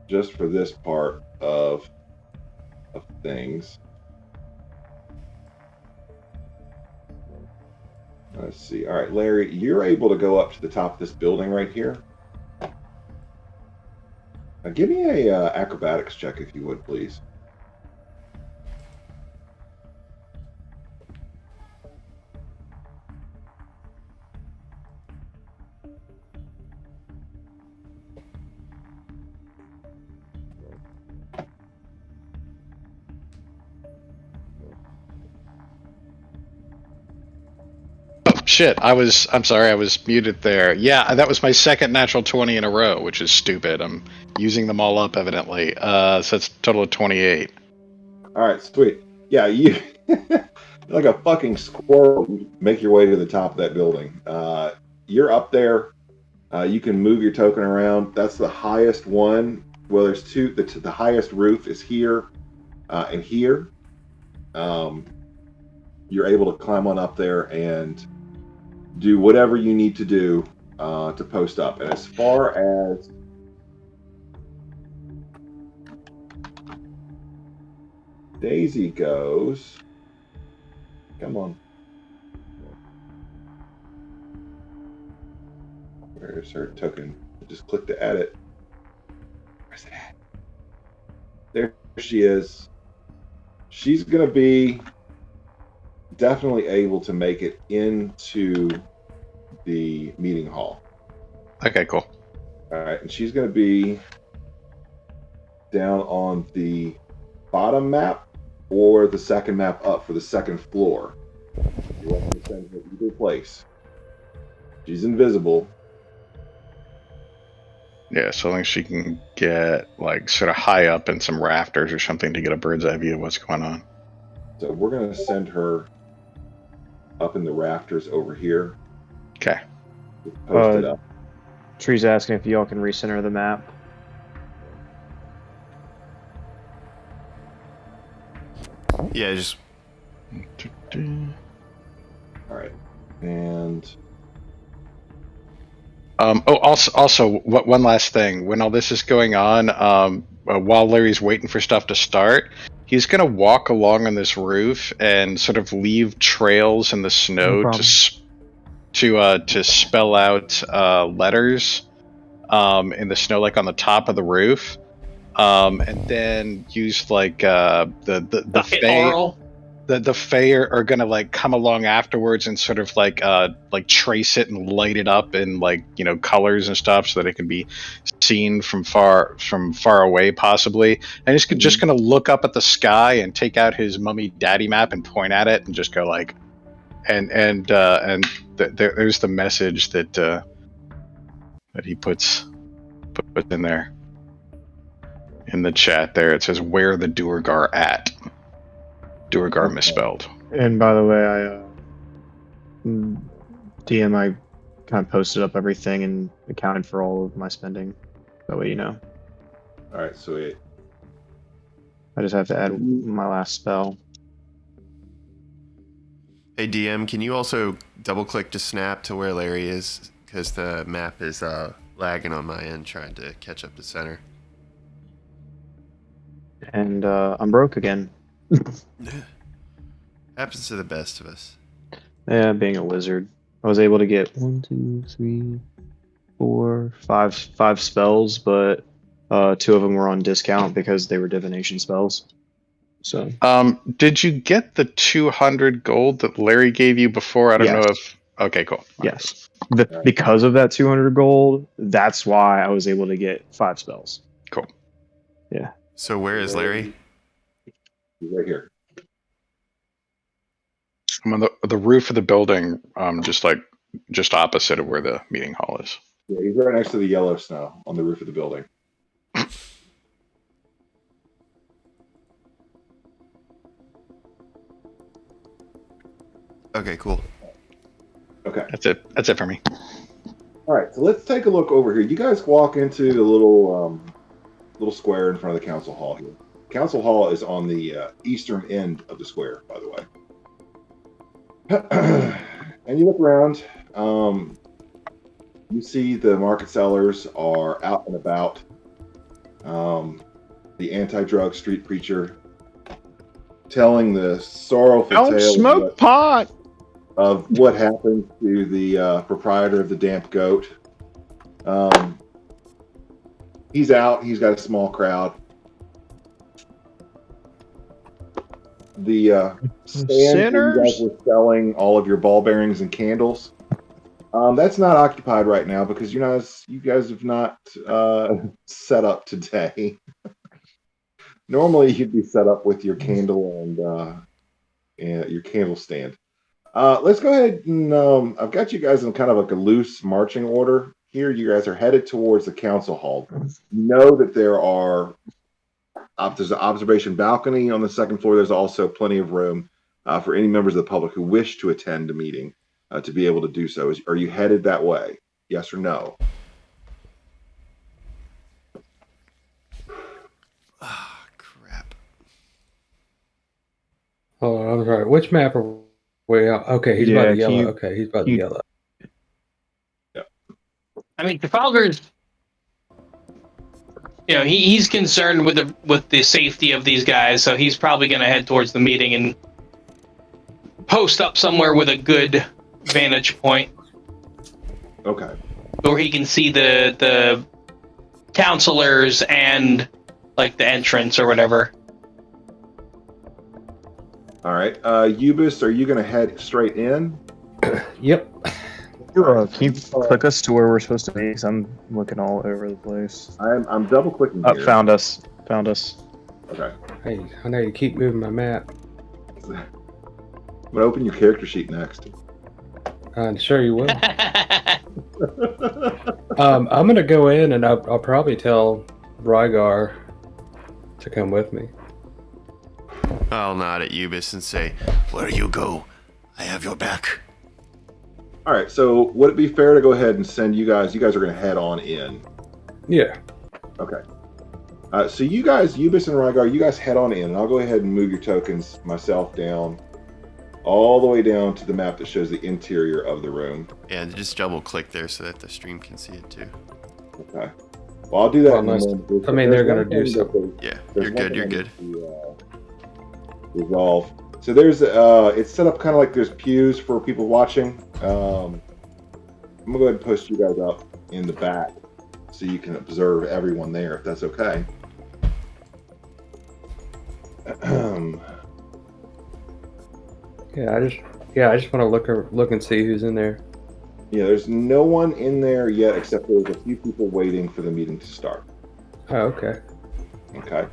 [SPEAKER 1] Just for this part of things. Let's see. All right, Larry, you're able to go up to the top of this building right here. Now, give me a acrobatics check, if you would, please.
[SPEAKER 7] Shit, I'm sorry, I was muted there. Yeah, that was my second natural 20 in a row, which is stupid. I'm using them all up, evidently. So that's a total of 28.
[SPEAKER 1] All right, sweet. Yeah, you like a fucking squirrel. You make your way to the top of that building. You're up there. You can move your token around. That's the highest one. Well, there's two. The highest roof is here and here. You're able to climb on up there and do whatever you need to do to post up. And as far as Daisy goes, come on. Where's her token? Just click to add it. Where's it at? There she is. She's going to be definitely able to make it into the meeting hall.
[SPEAKER 7] Okay, cool.
[SPEAKER 1] All right, and she's going to be down on the bottom map or the second map up for the second floor. You want me to send her either place. She's invisible.
[SPEAKER 7] Yeah, so long as she can get like sort of high up in some rafters or something to get a bird's eye view of what's going on.
[SPEAKER 1] So we're going to send her up in the rafters over here.
[SPEAKER 7] Okay.
[SPEAKER 1] Post it up.
[SPEAKER 9] Tree's asking if y'all can recenter the map.
[SPEAKER 6] Yeah, just.
[SPEAKER 1] All right, and
[SPEAKER 7] also, one last thing. When all this is going on, while Larry's waiting for stuff to start, he's gonna walk along on this roof and sort of leave trails in the snow to spell out letters in the snow, like on the top of the roof, and then use like the Fae. The Fae are gonna like come along afterwards and sort of like trace it and light it up in like, you know, colors and stuff so that it can be seen from far away possibly. And he's just gonna look up at the sky and take out his mummy daddy map and point at it and just go like, there's the message that he puts in there in the chat there. It says, "Where the Duergar at?" Duergar misspelled.
[SPEAKER 9] And by the way, I kind of posted up everything and accounted for all of my spending. That way you know.
[SPEAKER 1] all right, sweet.
[SPEAKER 9] I just have to add my last spell.
[SPEAKER 6] Hey DM, can you also double click to snap to where Larry is? Because the map is lagging on my end trying to catch up to center.
[SPEAKER 9] And I'm broke again.
[SPEAKER 6] Happens to the best of us.
[SPEAKER 9] Yeah, being a wizard. I was able to get 1, 2, 3, 4, 5 spells, but 2 of them were on discount because they were divination spells. So
[SPEAKER 7] did you get the 200 gold that Larry gave you before? I don't know if... Okay, cool.
[SPEAKER 9] Yes. Because of that 200 gold, that's why I was able to get 5 spells.
[SPEAKER 7] Cool.
[SPEAKER 9] Yeah.
[SPEAKER 6] So where is Larry?
[SPEAKER 1] He's right here.
[SPEAKER 7] I'm on the roof of the building, just opposite of where the meeting hall is.
[SPEAKER 1] Yeah, he's right next to the yellow snow on the roof of the building.
[SPEAKER 6] Okay, cool.
[SPEAKER 1] Okay.
[SPEAKER 7] That's it for me.
[SPEAKER 1] All right, so let's take a look over here. You guys walk into the little square in front of the council hall here. Council hall is on the eastern end of the square, by the way. And you look around. You see the market sellers are out and about. The anti-drug street preacher telling the sorrowful tale
[SPEAKER 9] pot
[SPEAKER 1] of what happened to the proprietor of the Damp Goat. He's out. He's got a small crowd. The stand where you guys were selling all of your ball bearings and candles, that's not occupied right now because you guys have not set up today. Normally you'd be set up with your candle and your candle stand. Let's go ahead and I've got you guys in kind of like a loose marching order here. You guys are headed towards the council hall. You know that there's an observation balcony on the second floor. There's also plenty of room for any members of the public who wish to attend the meeting to be able to do so. Are you headed that way? Yes or no?
[SPEAKER 6] Ah, crap.
[SPEAKER 4] Oh, I'm sorry. Which map are we on? Okay, he's by the yellow. Okay, he's by the yellow.
[SPEAKER 1] Yeah.
[SPEAKER 2] I mean, Trafalgar's, he's concerned with the safety of these guys, so he's probably going to head towards the meeting and post up somewhere with a good vantage point.
[SPEAKER 1] Okay.
[SPEAKER 2] Where he can see the counselors and like the entrance or whatever.
[SPEAKER 1] All right. Ubis, are you going to head straight in?
[SPEAKER 4] Yep.
[SPEAKER 9] Can you click us to where we're supposed to be? 'Cause I'm looking all over the place.
[SPEAKER 1] I'm double clicking here.
[SPEAKER 9] Found us.
[SPEAKER 1] Okay.
[SPEAKER 4] Hey, I know you keep moving my map.
[SPEAKER 1] I'm gonna open your character sheet next.
[SPEAKER 4] I'm sure you will. I'm gonna go in and I'll probably tell Rygar to come with me.
[SPEAKER 6] I'll nod at Ubis and say, "Where you go, I have your back."
[SPEAKER 1] All right. So would it be fair to go ahead and send you guys? You guys are going to head on in.
[SPEAKER 4] Yeah.
[SPEAKER 1] Okay. So you guys, Ubis and Rygar, you guys head on in, and I'll go ahead and move your tokens myself down, all the way down to the map that shows the interior of the room.
[SPEAKER 6] Yeah, and just double click there so that the stream can see it too.
[SPEAKER 1] Okay. Well, I'll do that.
[SPEAKER 4] They're going to do something.
[SPEAKER 6] Yeah, you're good. You're good.
[SPEAKER 1] Resolve. So there's it's set up kind of like there's pews for people watching. I'm gonna go ahead and post you guys up in the back so you can observe everyone there, if that's okay.
[SPEAKER 4] I just want to look and see who's in there.
[SPEAKER 1] Yeah, there's no one in there yet except there's a few people waiting for the meeting to start.
[SPEAKER 4] Oh, okay.
[SPEAKER 1] Okay.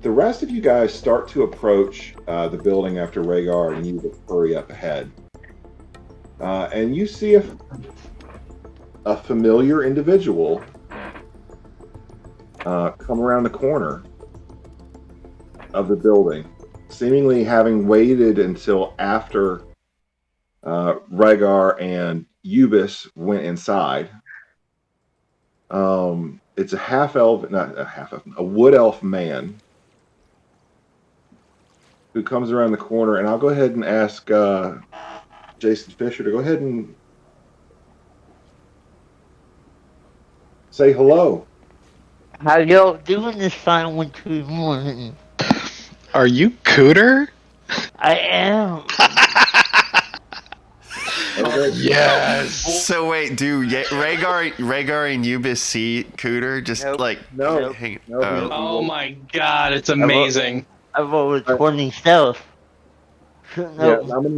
[SPEAKER 1] The rest of you guys start to approach the building after Rhaegar and you hurry up ahead. And you see a familiar individual come around the corner of the building, seemingly having waited until after Rhaegar and Ubis went inside. It's a a wood elf man who comes around the corner, and I'll go ahead and ask Jason Fisher to go ahead and say hello.
[SPEAKER 10] How y'all doing this fine wintry morning?
[SPEAKER 7] Are you Cooter?
[SPEAKER 10] I am.
[SPEAKER 6] Yes. So wait, do Rhaegar and Ubis see Cooter? Just
[SPEAKER 1] no.
[SPEAKER 6] Hang.
[SPEAKER 2] Oh my god, it's amazing.
[SPEAKER 10] I've over 20 stealth.
[SPEAKER 1] No. Yeah, I'm gonna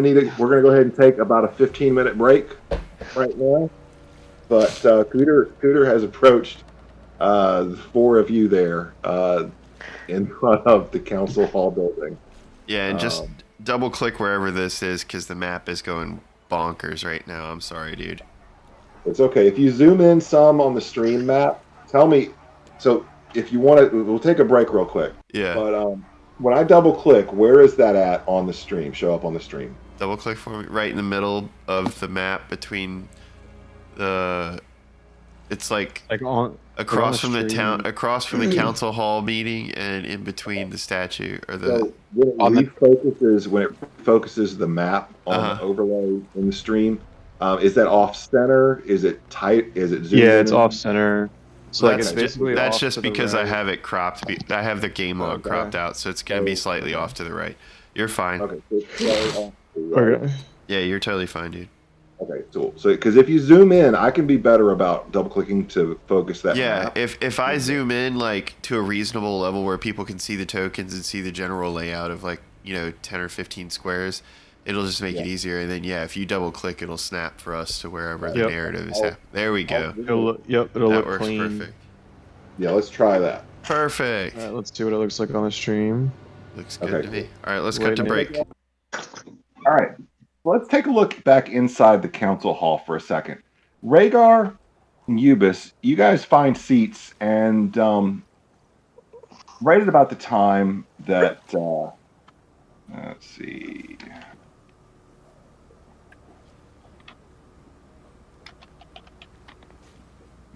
[SPEAKER 1] need it. We're gonna go ahead and take about a 15-minute break right now. But Cooter has approached the four of you there in front of the council hall building.
[SPEAKER 6] Yeah, and just double click wherever this is because the map is going bonkers right now. I'm sorry, dude.
[SPEAKER 1] It's okay. If you zoom in some on the stream map, tell me. So if you want to, we'll take a break real quick.
[SPEAKER 6] Yeah.
[SPEAKER 1] But when I double click, where is that at on the stream? Show up on the stream.
[SPEAKER 6] Double click for me. Right in the middle of the map between the. It's like
[SPEAKER 9] on
[SPEAKER 6] across from the town, across from the council hall meeting, and in between the statue or the.
[SPEAKER 1] So when it focuses the map on the overlay in the stream, is that off center? Is it tight? Is it zoomed in?
[SPEAKER 9] Yeah, it's off center.
[SPEAKER 6] So that's just because I have it cropped. I have the game log cropped out, so it's gonna be slightly off to the right. You're fine.
[SPEAKER 1] Okay. So it's off to the right.
[SPEAKER 9] Okay.
[SPEAKER 6] Yeah, you're totally fine, dude.
[SPEAKER 1] Okay, cool. So, because if you zoom in, I can be better about double clicking to focus that.
[SPEAKER 6] Yeah,
[SPEAKER 1] map.
[SPEAKER 6] if I zoom in like to a reasonable level where people can see the tokens and see the general layout of 10 or 15 squares, it'll just make it easier. And then if you double click, it'll snap for us to wherever the narrative is happening. There we go.
[SPEAKER 9] It'll look
[SPEAKER 6] works
[SPEAKER 9] clean.
[SPEAKER 6] perfect.
[SPEAKER 1] Yeah, let's try that.
[SPEAKER 6] Perfect.
[SPEAKER 9] All right, let's see what it looks like on the stream.
[SPEAKER 6] Looks good to me. All right, let's cut to break.
[SPEAKER 1] All right. Let's take a look back inside the council hall for a second. Rhaegar and Eubis, you guys find seats, and right at about the time that let's see.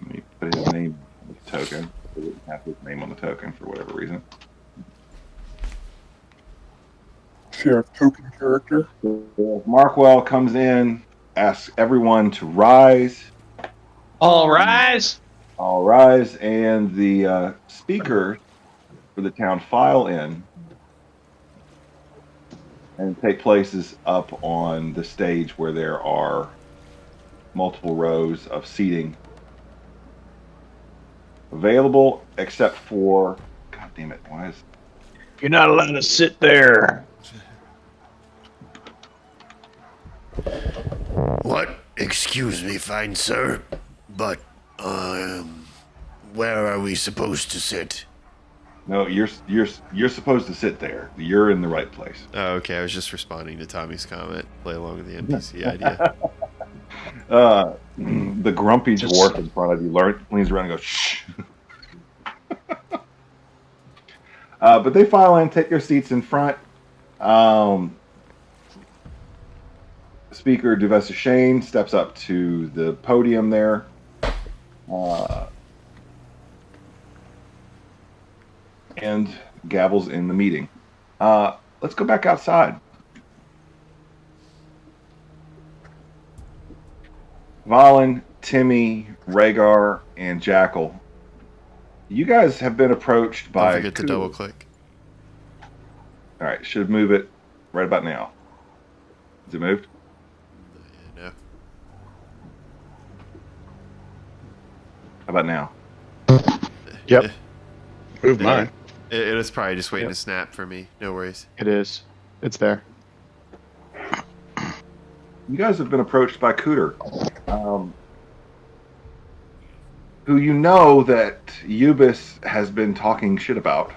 [SPEAKER 1] Let me put his name on the token. It didn't have his name on the token for whatever reason.
[SPEAKER 3] Share token character.
[SPEAKER 1] Markwell comes in, asks everyone to rise.
[SPEAKER 2] All rise.
[SPEAKER 1] All rise, and the speaker for the town file in and take places up on the stage where there are multiple rows of seating available, except for, God damn it, why is...
[SPEAKER 8] You're not allowed to sit there.
[SPEAKER 6] What? Excuse me, fine sir, but where are we supposed to sit?
[SPEAKER 1] No, you're supposed to sit there. You're in the right place.
[SPEAKER 6] Oh, okay. I was just responding to Tommy's comment. Play along with the NPC idea.
[SPEAKER 1] The grumpy dwarf in front of you leans around and goes, shh. But they file in, take their seats in front. Speaker Duvessa Shane steps up to the podium there. And gavels in the meeting. Let's go back outside. Valen, Timmy, Rhaegar, and Jackal. You guys have been approached by...
[SPEAKER 6] Don't forget to double click.
[SPEAKER 1] All right, should move it right about now. Is it moved?
[SPEAKER 6] No.
[SPEAKER 1] How about now?
[SPEAKER 7] Yep. Move
[SPEAKER 6] Yeah.
[SPEAKER 7] mine.
[SPEAKER 6] It is probably just waiting to snap for me. No worries.
[SPEAKER 9] It is. It's there.
[SPEAKER 1] You guys have been approached by Cooter, who you know that Eubis has been talking shit about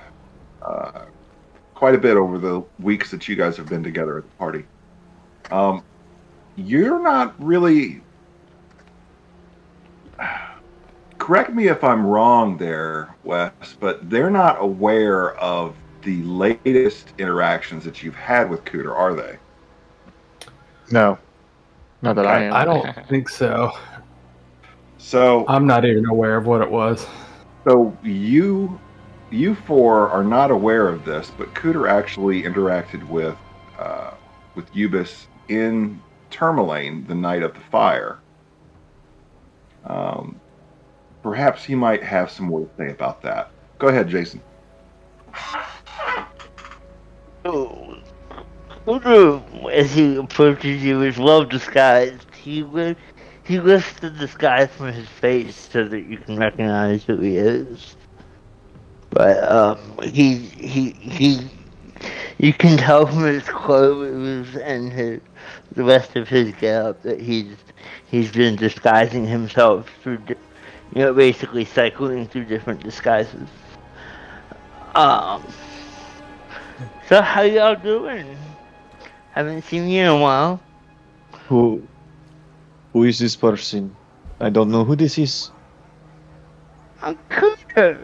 [SPEAKER 1] quite a bit over the weeks that you guys have been together at the party. You're not really... Correct me if I'm wrong there, Wes, but they're not aware of the latest interactions that you've had with Cooter, are they?
[SPEAKER 9] No. Not that I am.
[SPEAKER 4] I don't think so.
[SPEAKER 1] So
[SPEAKER 4] I'm not even aware of what it was.
[SPEAKER 1] So you four are not aware of this, but Cooter actually interacted with Eubis in Tourmaline the night of the fire. Perhaps he might have some more to say about that. Go ahead, Jason.
[SPEAKER 10] Cooter, as he approaches you, is well disguised. He lifts the disguise from his face so that you can recognize who he is. But you can tell from his clothes and the rest of his getup that he's been disguising himself through, basically cycling through different disguises. So how y'all doing? Haven't seen you in a while.
[SPEAKER 8] Who is this person? I don't know who this is.
[SPEAKER 10] I'm Cooter.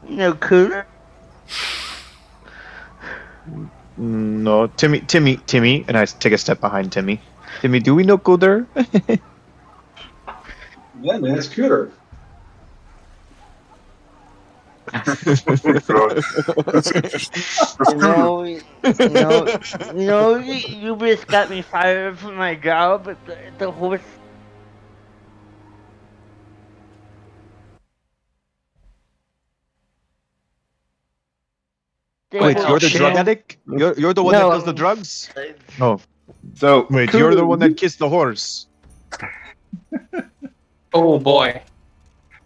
[SPEAKER 10] You know Cooter?
[SPEAKER 8] No, Timmy, and I take a step behind Timmy. Timmy, do we know Cooter?
[SPEAKER 5] Yeah, man, it's Cooter.
[SPEAKER 10] You just got me fired from my job at the horse.
[SPEAKER 8] Wait, you're the drug addict? You're the one that does the drugs? No.
[SPEAKER 1] So
[SPEAKER 8] wait,
[SPEAKER 1] Cooter,
[SPEAKER 8] you're the one that kissed the horse.
[SPEAKER 2] Oh boy.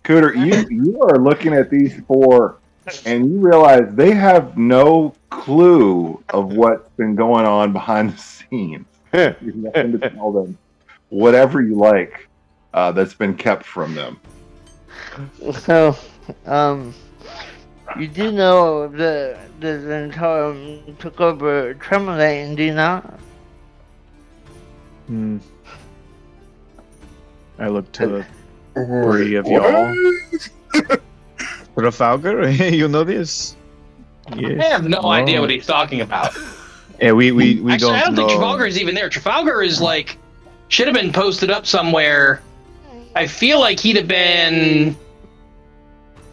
[SPEAKER 1] Cooter, you are looking at these four, and you realize they have no clue of what's been going on behind the scenes. You're nothing to tell them whatever you like that's been kept from them.
[SPEAKER 10] So, you do know the Zentarum took over Tremolane, do you not?
[SPEAKER 8] Hmm. I look to the three of y'all. Trafalgar, you know this? Yes.
[SPEAKER 2] I have no idea
[SPEAKER 8] Oh.
[SPEAKER 2] what he's talking about.
[SPEAKER 8] Yeah, we
[SPEAKER 2] Actually,
[SPEAKER 8] don't
[SPEAKER 2] I don't
[SPEAKER 8] know.
[SPEAKER 2] think Trafalgar is even there. Trafalgar is like should have been posted up somewhere. I feel like he'd have been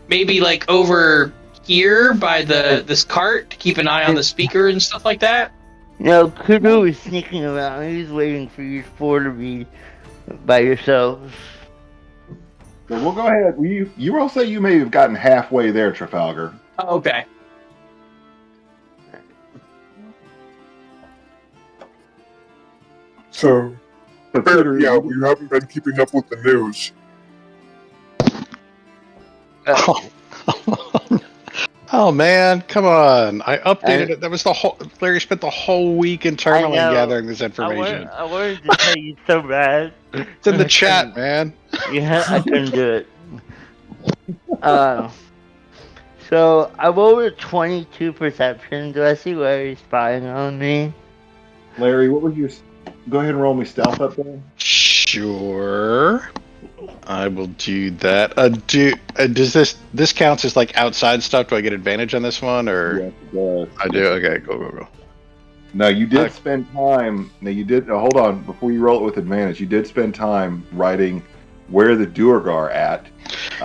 [SPEAKER 2] maybe like over here by this cart to keep an eye on the speaker and stuff like that.
[SPEAKER 10] No, Cooter was sneaking around. He was waiting for you four to be by yourselves.
[SPEAKER 1] So we'll go ahead. You all say you may have gotten halfway there, Trafalgar.
[SPEAKER 2] Oh, okay.
[SPEAKER 3] So,
[SPEAKER 1] So, Cooter,
[SPEAKER 3] yeah, we haven't been keeping up with the news.
[SPEAKER 7] Oh man, come on! I updated it. That was the whole. Larry spent the whole week internally
[SPEAKER 10] I know.
[SPEAKER 7] gathering this information.
[SPEAKER 10] I wanted to tell you so bad.
[SPEAKER 7] It's in the chat, man.
[SPEAKER 10] Yeah, I couldn't do it. So I rolled a 22 perception. Do I see Larry spying on me?
[SPEAKER 1] Larry, what would you? Go ahead and roll me stealth up there.
[SPEAKER 7] Sure. I will do that. Does this counts as like outside stuff? Do I get advantage on this one, or
[SPEAKER 1] Yes, it does.
[SPEAKER 7] I do? Okay, go.
[SPEAKER 1] No, you did spend time. Now you did. Hold on, before you roll it with advantage, you did spend time writing where the Duergar are at.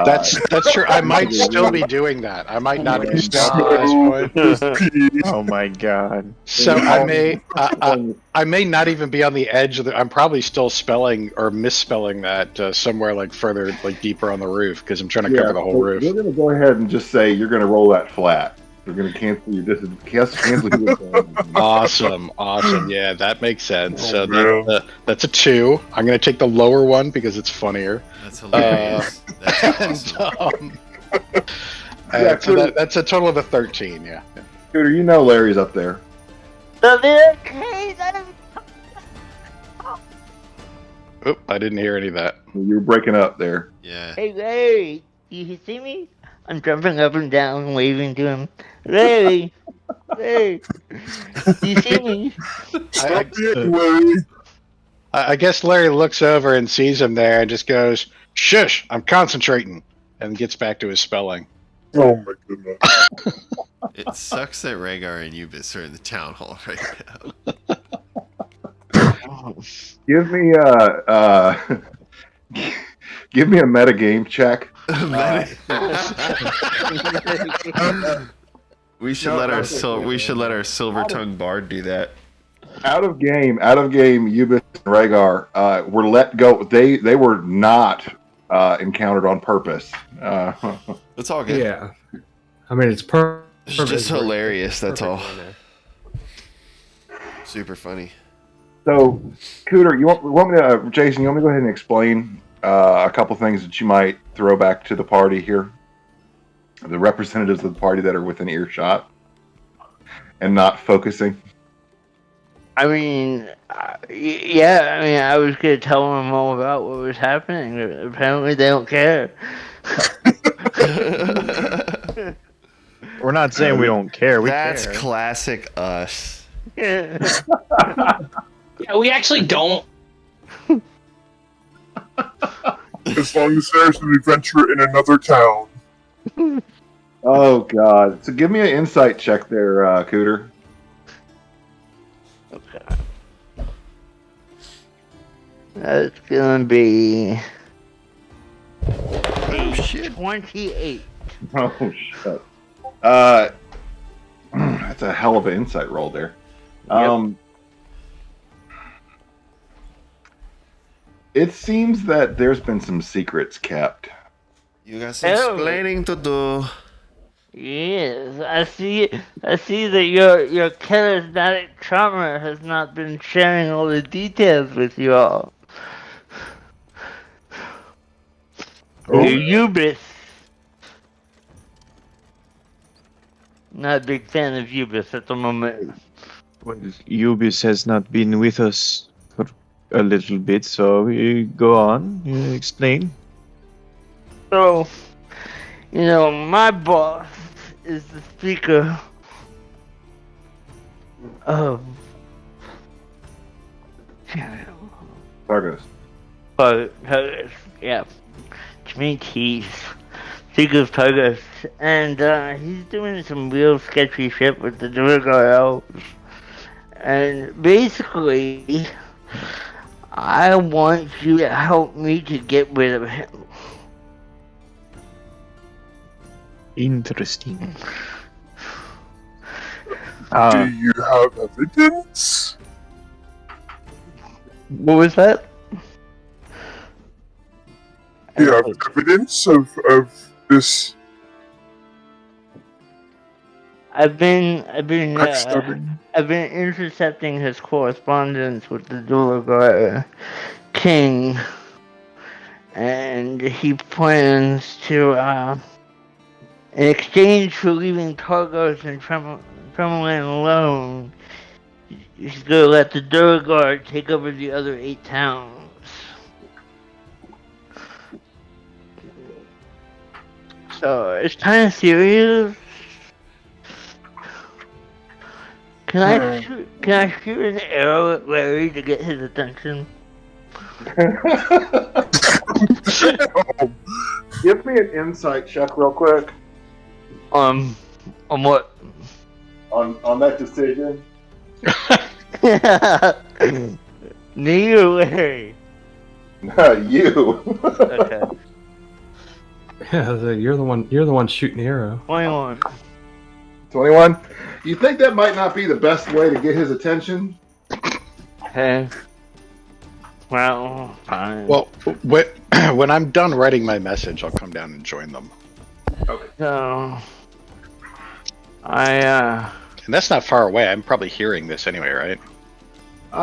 [SPEAKER 7] That's true. I might still be doing that. I might not be stealth at this point.
[SPEAKER 8] Oh my god.
[SPEAKER 7] So I may not even be on the edge of the. I'm probably still spelling or misspelling that somewhere like further, like deeper on the roof because I'm trying to cover the whole roof.
[SPEAKER 1] We're going to go ahead and just say you're going to roll that flat. We're going to cancel your cancel your
[SPEAKER 7] Awesome. Yeah, that makes sense. So that's a 2. I'm going to take the lower one because it's funnier.
[SPEAKER 6] That's hilarious. That's awesome.
[SPEAKER 7] So that's a total of a 13. Yeah.
[SPEAKER 1] Cooter, you know Larry's up there.
[SPEAKER 7] Oop, I didn't hear any of that.
[SPEAKER 1] You're breaking up there.
[SPEAKER 6] Yeah.
[SPEAKER 10] Hey Larry, you see me? I'm jumping up and down, waving to him. Larry, Larry, you see me?
[SPEAKER 7] I guess Larry looks over and sees him there and just goes, "Shush! I'm concentrating," and gets back to his spelling.
[SPEAKER 3] Oh my goodness.
[SPEAKER 6] It sucks that Rhaegar and Ubis are in the town hall right now.
[SPEAKER 1] Give me give me a metagame check.
[SPEAKER 6] We should let our silver tongue bard do that.
[SPEAKER 1] Out of game, Ubis and Rhaegar were let go. They were not encountered on purpose.
[SPEAKER 6] It's all good.
[SPEAKER 4] Yeah. I mean, it's perfect.
[SPEAKER 6] It's just hilarious, that's all. Super funny.
[SPEAKER 1] So, Cooter, you want me to, Jason? You want me to go ahead and explain a couple things that you might throw back to the party here, the representatives of the party that are within earshot and not focusing.
[SPEAKER 10] I mean, yeah. I mean, I was gonna tell them all about what was happening. Apparently, they don't care.
[SPEAKER 8] We're not saying we don't care.
[SPEAKER 6] That's classic us.
[SPEAKER 10] Yeah.
[SPEAKER 2] Yeah, we actually don't.
[SPEAKER 3] As long as there's an adventure in another town.
[SPEAKER 1] Oh God! So give me an insight check there, Cooter.
[SPEAKER 10] Okay. That's gonna be
[SPEAKER 6] Oh shit!
[SPEAKER 10] 28.
[SPEAKER 1] Oh shit! That's a hell of an insight roll there. It seems that there's been some secrets kept.
[SPEAKER 6] You got some explaining to do.
[SPEAKER 10] Yes, I see that your charismatic charmer has not been sharing all the details with you all. Your Ubis. Not a big fan of Ubis at the moment.
[SPEAKER 8] Well, Ubis has not been with us for a little bit, so you go on, you explain.
[SPEAKER 10] So, my boss is the speaker of
[SPEAKER 1] Targos.
[SPEAKER 10] Yeah. To meet he's Secret Targus, and he's doing some real sketchy shit with the Durgar elves. And basically, I want you to help me to get rid of him.
[SPEAKER 8] Interesting.
[SPEAKER 3] Do you have evidence?
[SPEAKER 10] What was that?
[SPEAKER 3] Do you have evidence of this
[SPEAKER 10] I've been
[SPEAKER 3] backstabbing?
[SPEAKER 10] I've been intercepting his correspondence with the Durgar king, and he plans to, in exchange for leaving Targos and Tremolin alone, he's gonna let the Durgar take over the other 8 towns. So it's kind of serious. Can I shoot an arrow at Larry to get his attention?
[SPEAKER 1] Give me an insight check real quick.
[SPEAKER 10] On what?
[SPEAKER 1] On that decision.
[SPEAKER 10] Me or Larry?
[SPEAKER 1] You.
[SPEAKER 10] Okay.
[SPEAKER 4] Yeah, you're the one shooting the arrow.
[SPEAKER 10] 21.
[SPEAKER 1] 21. You think that might not be the best way to get his attention?
[SPEAKER 10] Okay. Well, fine.
[SPEAKER 7] Well, when I'm done writing my message, I'll come down and join them.
[SPEAKER 1] Okay.
[SPEAKER 10] So,
[SPEAKER 7] And that's not far away. I'm probably hearing this anyway, right?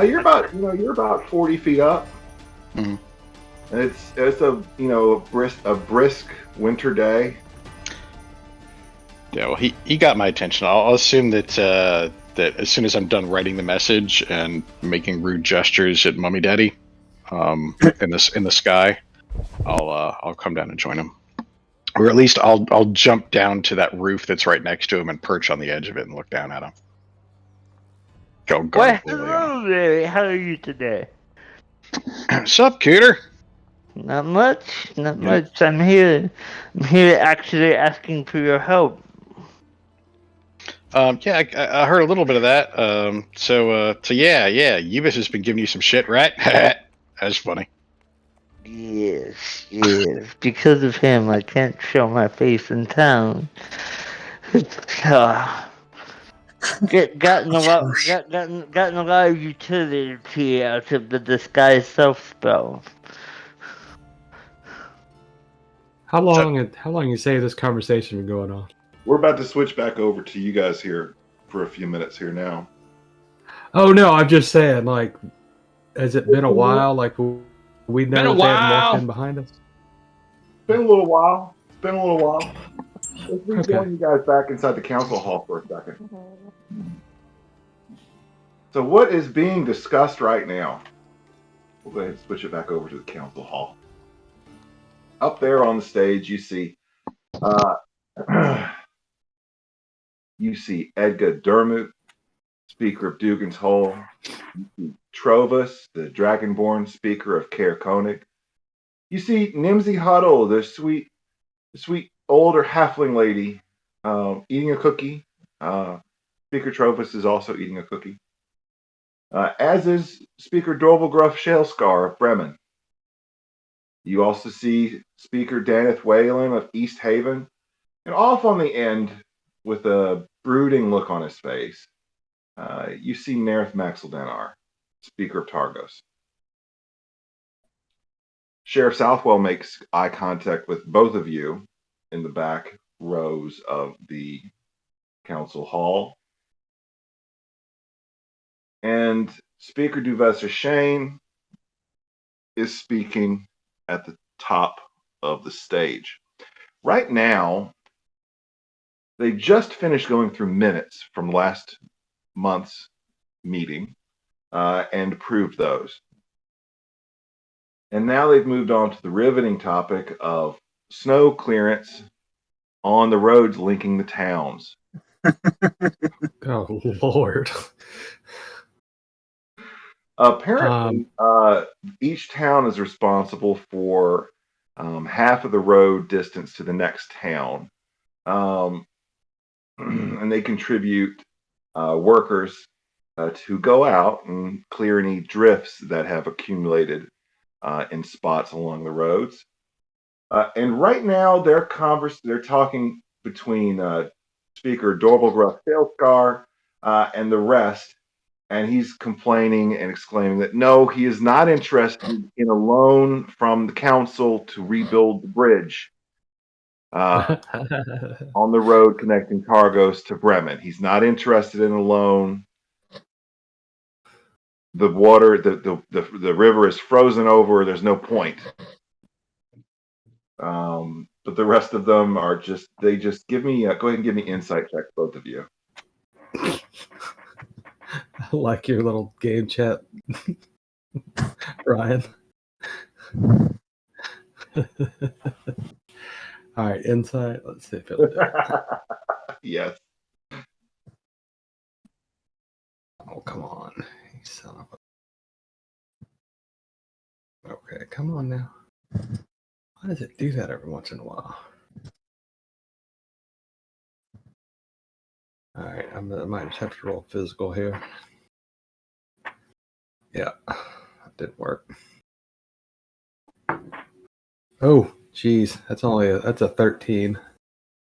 [SPEAKER 1] You're about 40 feet up.
[SPEAKER 7] Mhm.
[SPEAKER 1] And it's a brisk winter day.
[SPEAKER 7] Yeah, well, he got my attention. I'll assume that that as soon as I'm done writing the message and making rude gestures at Mummy Daddy, in the sky, I'll come down and join him, or at least I'll jump down to that roof that's right next to him and perch on the edge of it and look down at him. Go
[SPEAKER 10] well,
[SPEAKER 7] guard.
[SPEAKER 10] hello, Larry. How are you today?
[SPEAKER 7] Sup, Cooter?
[SPEAKER 10] Not much. I'm here actually asking for your help.
[SPEAKER 7] Yeah, I heard a little bit of that. So yeah, Ubis has been giving you some shit, right? That's funny.
[SPEAKER 10] Yes. Because of him, I can't show my face in town. Gotten a lot of utility out of the disguise self spell.
[SPEAKER 4] How long you say this conversation been going on?
[SPEAKER 1] We're about to switch back over to you guys here for a few minutes here now.
[SPEAKER 4] Oh no, I'm just saying, like, has it been a while? Like, we know
[SPEAKER 2] Been a
[SPEAKER 4] they haven't
[SPEAKER 2] while.
[SPEAKER 4] walked in behind us.
[SPEAKER 1] It's been a little while. Let's rejoin
[SPEAKER 4] Okay.
[SPEAKER 1] you guys back inside the council hall for a second. So what is being discussed right now? We'll go ahead and switch it back over to the council hall. Up there on the stage, you see Edgar Dermot, Speaker of Dugan's Hole. You see Trovus, the Dragonborn Speaker of Caer Konig. You see Nimsy Huddle, the sweet older halfling lady, eating a cookie. Speaker Trovus is also eating a cookie. As is Speaker Dorvalgruff Shalescar of Bremen. You also see Speaker Daneth Whalen of East Haven, and off on the end, with a brooding look on his face, you see Nerith Maxildanar, Speaker of Targos. Sheriff Southwell makes eye contact with both of you in the back rows of the council hall. And Speaker Duvessa Shane is speaking at the top of the stage. Right now, they just finished going through minutes from last month's meeting and approved those. And now they've moved on to the riveting topic of snow clearance on the roads linking the towns.
[SPEAKER 4] Oh Lord.
[SPEAKER 1] Apparently, each town is responsible for half of the road distance to the next town. And they contribute workers to go out and clear any drifts that have accumulated in spots along the roads. And right now, they're talking between Speaker Dorblegruff Salescar and the rest, and he's complaining and exclaiming that no, he is not interested in a loan from the council to rebuild the bridge on the road connecting Targos to Bremen. He's not interested in a loan. The water, the river is frozen over. There's no point. But the rest of them are they just give me, go ahead and give me insight checks, both of you.
[SPEAKER 4] I like your little game chat, Ryan. All right, insight. Let's see if it'll do it.
[SPEAKER 1] Yes.
[SPEAKER 4] Oh, come on. You son of a... Okay, come on now. Why does it do that every once in a while? All right, I might just have to roll physical here. Yeah, that didn't work. Oh, geez, that's a 13.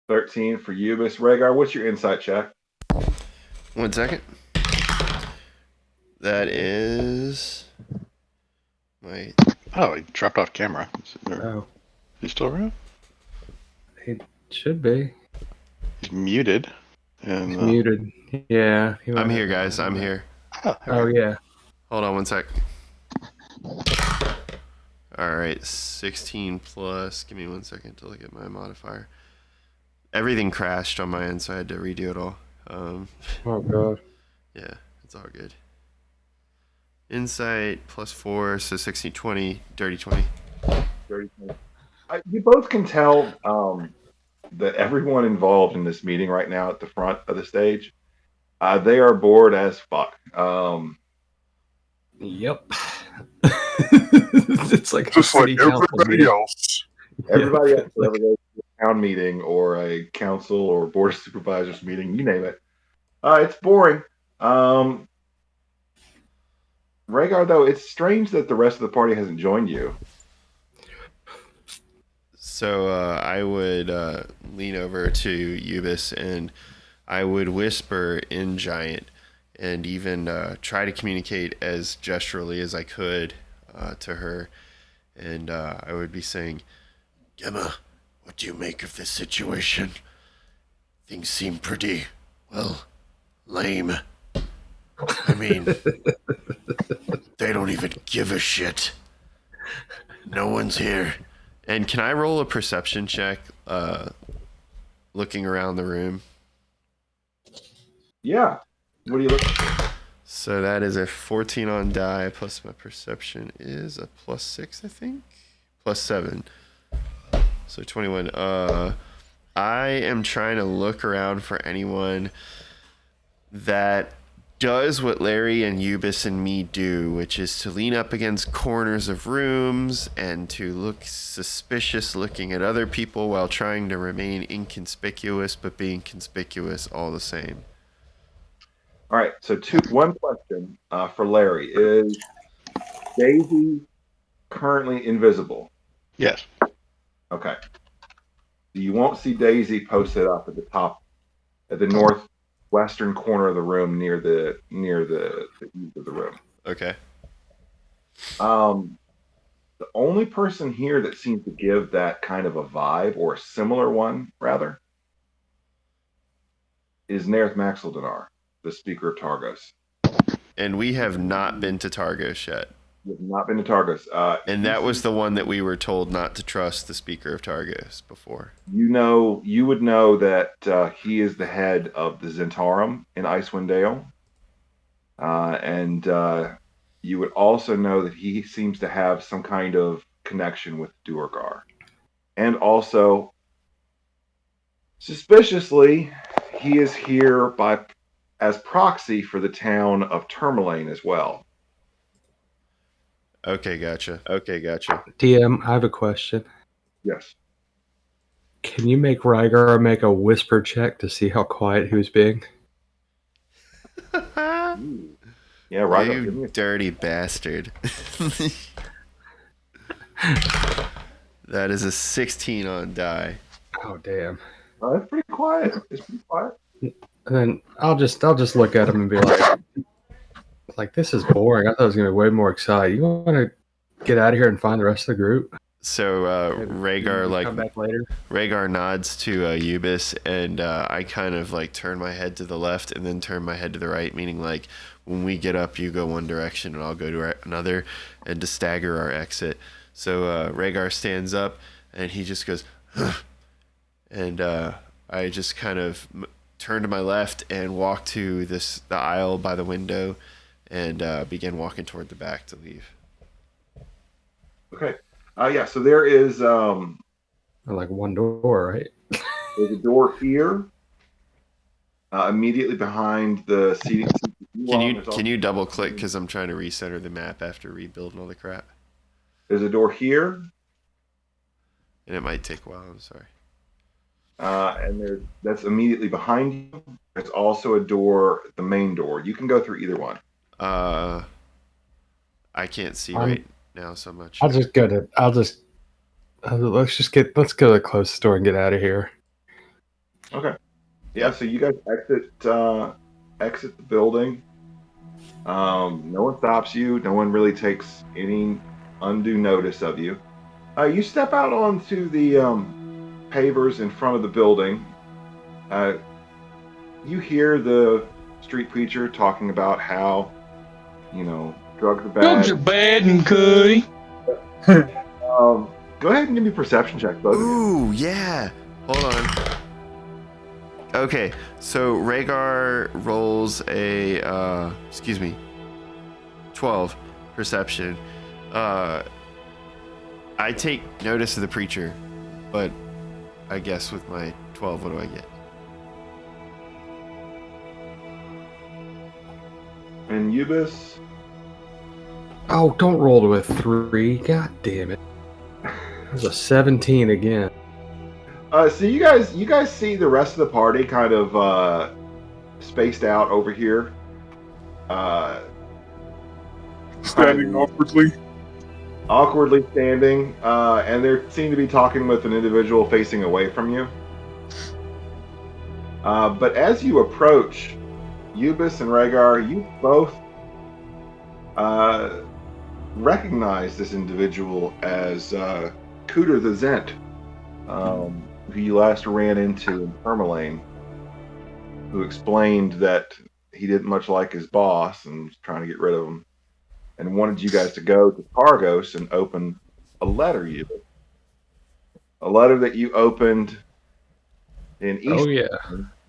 [SPEAKER 1] 13 for you, Miss Rhaegar. What's your insight check?
[SPEAKER 6] 1 second. That is my.
[SPEAKER 7] Oh, he dropped off camera.
[SPEAKER 4] Oh,
[SPEAKER 7] He's still around?
[SPEAKER 4] he should be.
[SPEAKER 7] He's muted. And,
[SPEAKER 4] He's muted. Yeah.
[SPEAKER 6] I'm here, guys. I'm here.
[SPEAKER 4] Oh, yeah.
[SPEAKER 6] Hold on 1 sec. All right, 16 plus. Give me 1 second to look at my modifier. Everything crashed on my end, so I had to redo it all.
[SPEAKER 4] Oh, God.
[SPEAKER 6] Yeah, it's all good. Insight +4, so 16, 20, dirty 20.
[SPEAKER 1] Dirty 20. You both can tell that everyone involved in this meeting right now at the front of the stage, they are bored as fuck.
[SPEAKER 4] Yep. It's like
[SPEAKER 3] just like everybody else.
[SPEAKER 1] Everybody else will ever go to a town meeting or a council or board of supervisors meeting, you name it. It's boring. Rhaegar, though, it's strange that the rest of the party hasn't joined you.
[SPEAKER 6] So I would lean over to Ubis and I would whisper in Giant and even try to communicate as gesturally as I could to her. And I would be saying, Gemma, what do you make of this situation? Things seem pretty, well, lame. I mean, they don't even give a shit. No one's here. And can I roll a perception check looking around the room?
[SPEAKER 1] Yeah. What are you looking for?
[SPEAKER 6] So that is a 14 on die, plus my perception is a +6, I think? +7. So 21. I am trying to look around for anyone that does what Larry and Ubis and me do, which is to lean up against corners of rooms and to look suspicious looking at other people while trying to remain inconspicuous but being conspicuous all the same.
[SPEAKER 1] All right, so one question for Larry. Is Daisy currently invisible?
[SPEAKER 7] Yes.
[SPEAKER 1] Okay. You won't see Daisy posted up at the top, at the northwestern corner of the room near the east of the room.
[SPEAKER 6] Okay.
[SPEAKER 1] The only person here that seems to give that kind of a vibe, or a similar one, rather, is Nerith Maxildinar, the Speaker of Targos.
[SPEAKER 6] And we have not been to Targos yet.
[SPEAKER 1] We have not been to Targos.
[SPEAKER 6] And that was the one that we were told not to trust the Speaker of Targos before.
[SPEAKER 1] You would know that he is the head of the Zentarum in Icewind Dale. And you would also know that he seems to have some kind of connection with Duergar. And also, suspiciously, he is here as proxy for the town of Tourmaline as well.
[SPEAKER 6] Okay, gotcha.
[SPEAKER 4] DM, I have a question.
[SPEAKER 1] Yes.
[SPEAKER 4] Can you make Rygar make a whisper check to see how quiet he was being?
[SPEAKER 1] Ooh. Yeah, right. Give me
[SPEAKER 6] You dirty bastard. That is a 16 on die.
[SPEAKER 4] Oh damn.
[SPEAKER 1] It's pretty quiet. It's pretty quiet.
[SPEAKER 4] And then I'll just look at him and be like, this is boring. I thought it was gonna be way more exciting. You want to get out of here and find the rest of the group?
[SPEAKER 6] So Rhaegar
[SPEAKER 4] come back later.
[SPEAKER 6] Rhaegar nods to Eubis, and I kind of like turn my head to the left and then turn my head to the right, meaning like when we get up, you go one direction and I'll go to another, and to stagger our exit. So Rhaegar stands up and he just goes, huh. And I just kind of turn to my left and walk to the aisle by the window, and begin walking toward the back to leave.
[SPEAKER 1] Okay. Yeah. So there is
[SPEAKER 4] like one door, right?
[SPEAKER 1] There's a door here, immediately behind the seating.
[SPEAKER 6] Can you double click, because I'm trying to recenter the map after rebuilding all the crap.
[SPEAKER 1] There's a door here,
[SPEAKER 6] and it might take a while. I'm sorry.
[SPEAKER 1] And that's immediately behind you. There's also a door, the main door. You can go through either one.
[SPEAKER 6] I can't see right now so much.
[SPEAKER 4] Let's go to the closest door and get out of here.
[SPEAKER 1] Okay. Yeah. So you guys exit the building. No one stops you. No one really takes any undue notice of you. You step out onto the pavers in front of the building. You hear the street preacher talking about how, drugs are bad.
[SPEAKER 2] Drugs are bad and cuddy.
[SPEAKER 1] Go ahead and give me a perception check, both.
[SPEAKER 6] Ooh, yeah. Hold on. Okay, so Rhaegar rolls a 12 perception. I take notice of the preacher, but I guess with my 12, what do I get?
[SPEAKER 1] And Eubis?
[SPEAKER 4] Oh, don't roll to a 3. God damn it. That was a 17 again.
[SPEAKER 1] So you guys see the rest of the party kind of spaced out over here.
[SPEAKER 3] Standing awkwardly.
[SPEAKER 1] Awkwardly standing, and they seem to be talking with an individual facing away from you. But as you approach, Eubis and Rhaegar, you both recognize this individual as Cooter the Zent, who you last ran into in Permalane, who explained that he didn't much like his boss and was trying to get rid of him, and wanted you guys to go to Targos and open a letter, Eubis. A letter that you opened in East,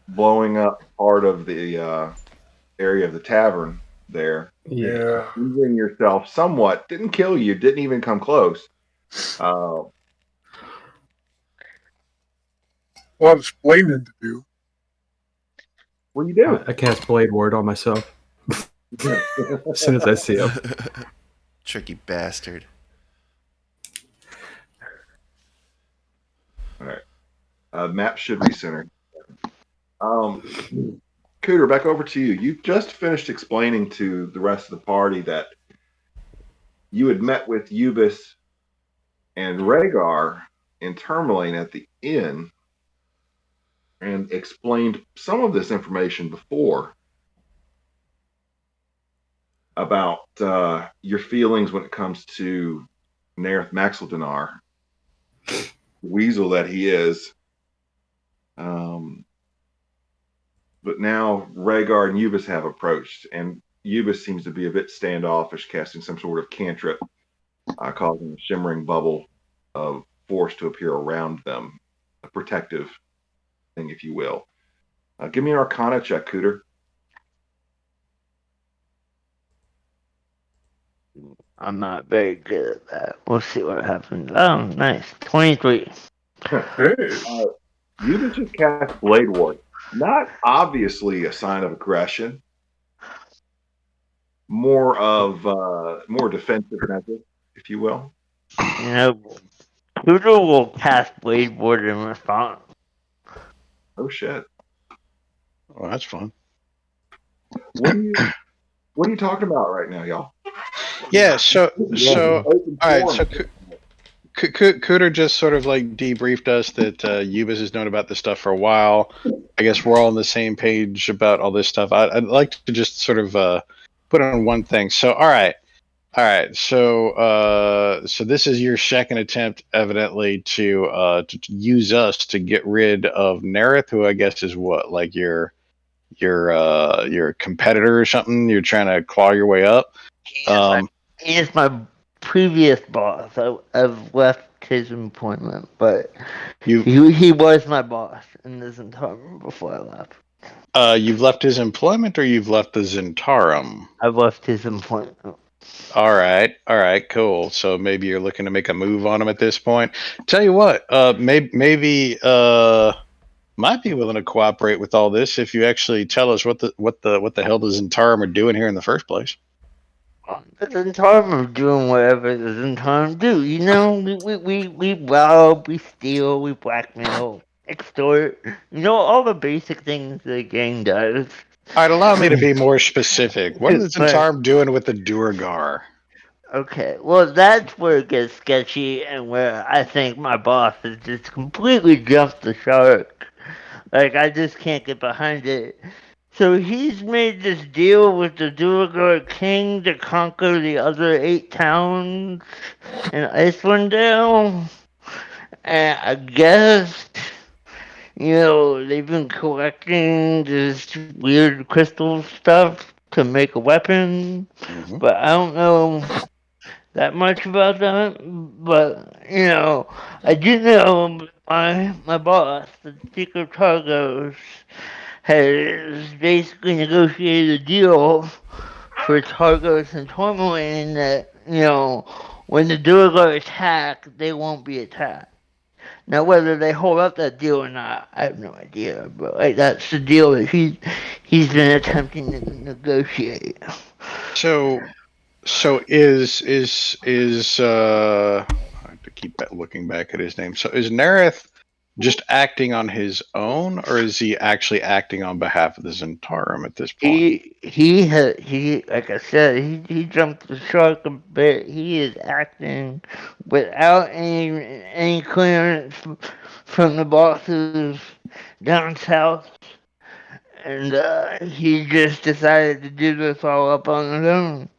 [SPEAKER 1] blowing up part of the area of the tavern there.
[SPEAKER 3] Yeah.
[SPEAKER 1] Injuring yourself somewhat. Didn't kill you. Didn't even come close.
[SPEAKER 3] A lot of explaining to do.
[SPEAKER 1] What do you do?
[SPEAKER 4] I cast Blade Ward on myself. As soon as I see him.
[SPEAKER 6] Tricky bastard.
[SPEAKER 1] All right. Map should recenter. Cooter, back over to you. You just finished explaining to the rest of the party that you had met with Eubis and Rhaegar in Tourmaline at the inn and explained some of this information before about your feelings when it comes to Nereth Maxildinar, the weasel that he is. But now Rhaegar and Eubis have approached, and Eubis seems to be a bit standoffish, casting some sort of cantrip, causing a shimmering bubble of force to appear around them, a protective thing, if you will. Give me an Arcana check, Cooter.
[SPEAKER 10] I'm not very good at that. We'll see what happens. Oh, nice. 23.
[SPEAKER 1] Eubis just cast Blade Ward. Not obviously a sign of aggression, more of more defensive method, if you will.
[SPEAKER 10] You know, Cooter will cast Blade Ward in response.
[SPEAKER 1] Oh shit!
[SPEAKER 7] Well, that's fun.
[SPEAKER 1] What are you talking about right now, y'all?
[SPEAKER 7] Yeah. So
[SPEAKER 1] Open
[SPEAKER 7] all right. So
[SPEAKER 1] forum.
[SPEAKER 7] Cooter just sort of like debriefed us that Ubis has known about this stuff for a while. I guess we're all on the same page about all this stuff. I'd like to just sort of put on one thing. So all right. So this is your second attempt, evidently, to use us to get rid of Nerith, who I guess is what, like your competitor or something. You're trying to claw your way up.
[SPEAKER 10] He is my previous boss. I've left his employment, but he was my boss in the Zentarum before I left.
[SPEAKER 7] You've left his employment, or you've left the Zentarum?
[SPEAKER 10] I've left his employment.
[SPEAKER 7] All right, cool. So maybe you're looking to make a move on him at this point. Tell you what, maybe might be willing to cooperate with all this if you actually tell us what the hell the Zentarum are doing here in the first place.
[SPEAKER 10] The Zentarum are doing whatever the Zentarum do. You know, we rob, we steal, we blackmail, extort. You know, all the basic things the gang does.
[SPEAKER 7] All right, allow me to be more specific. What is the Zentarum doing with the Duergar?
[SPEAKER 10] Okay, well, that's where it gets sketchy and where I think my boss has just completely jumped the shark. Like, I just can't get behind it. So he's made this deal with the Duergar King to conquer the other 8 towns in Icelanddale. And I guess, you know, they've been collecting this weird crystal stuff to make a weapon.
[SPEAKER 7] Mm-hmm.
[SPEAKER 10] But I don't know that much about that. But, you know, I do know my boss, the Speaker of Targos, has basically negotiated a deal for Targos and Tourmaline that, you know, when the Duergar attack, they won't be attacked. Now, whether they hold up that deal or not, I have no idea. But like, that's the deal that he's been attempting to negotiate.
[SPEAKER 7] So is I have to keep looking back at his name. So is Nerith just acting on his own, or is he actually acting on behalf of the Zentarum at this point?
[SPEAKER 10] He like I said, he jumped the shark a bit. He is acting without any clearance from the bosses down south, and he just decided to do this all up on his own.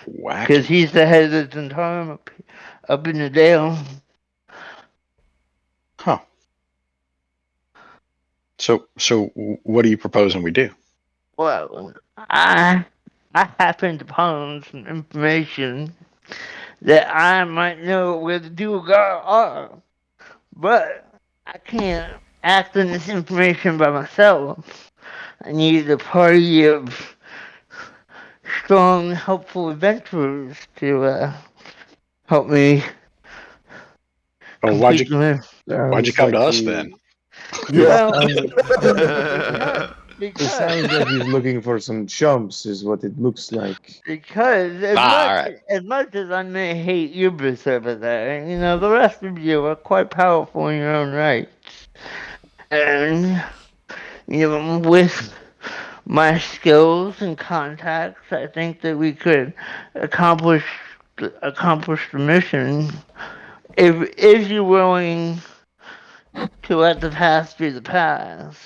[SPEAKER 10] Because he's the head of the Zentarum up in the Dale.
[SPEAKER 7] Huh. So what are you proposing we do?
[SPEAKER 10] Well, I happened upon some information that I might know where the Duergar are, but I can't act on this information by myself. I need a party of strong, helpful adventurers to help me.
[SPEAKER 7] Oh, why'd you come to us then?
[SPEAKER 9] Yeah.
[SPEAKER 10] It
[SPEAKER 9] It sounds like he's looking for some chumps, is what it looks like.
[SPEAKER 10] Because as much as I may hate Ubis over there, you know, the rest of you are quite powerful in your own rights. And, you know, with my skills and contacts, I think that we could accomplish the mission if you're willing to let the past be the past.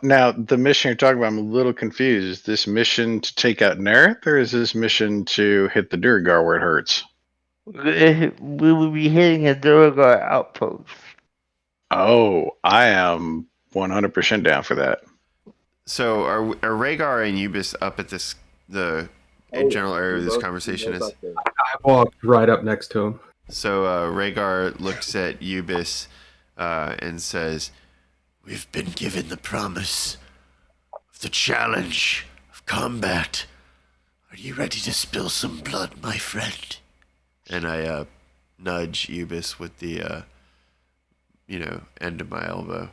[SPEAKER 7] Now, the mission you're talking about, I'm a little confused. Is this mission to take out Nerith, or is this mission to hit the Duergar where it hurts?
[SPEAKER 10] We will be hitting a Duergar outpost.
[SPEAKER 7] Oh, I am 100% down for that.
[SPEAKER 6] So are Rhaegar and Ubis up at the general area where this conversation is?
[SPEAKER 4] I walked right up next to him.
[SPEAKER 6] So Rhaegar looks at Ubis and says, "We've been given the promise of the challenge of combat. Are you ready to spill some blood, my friend?" And I nudge Ubis with the end of my elbow.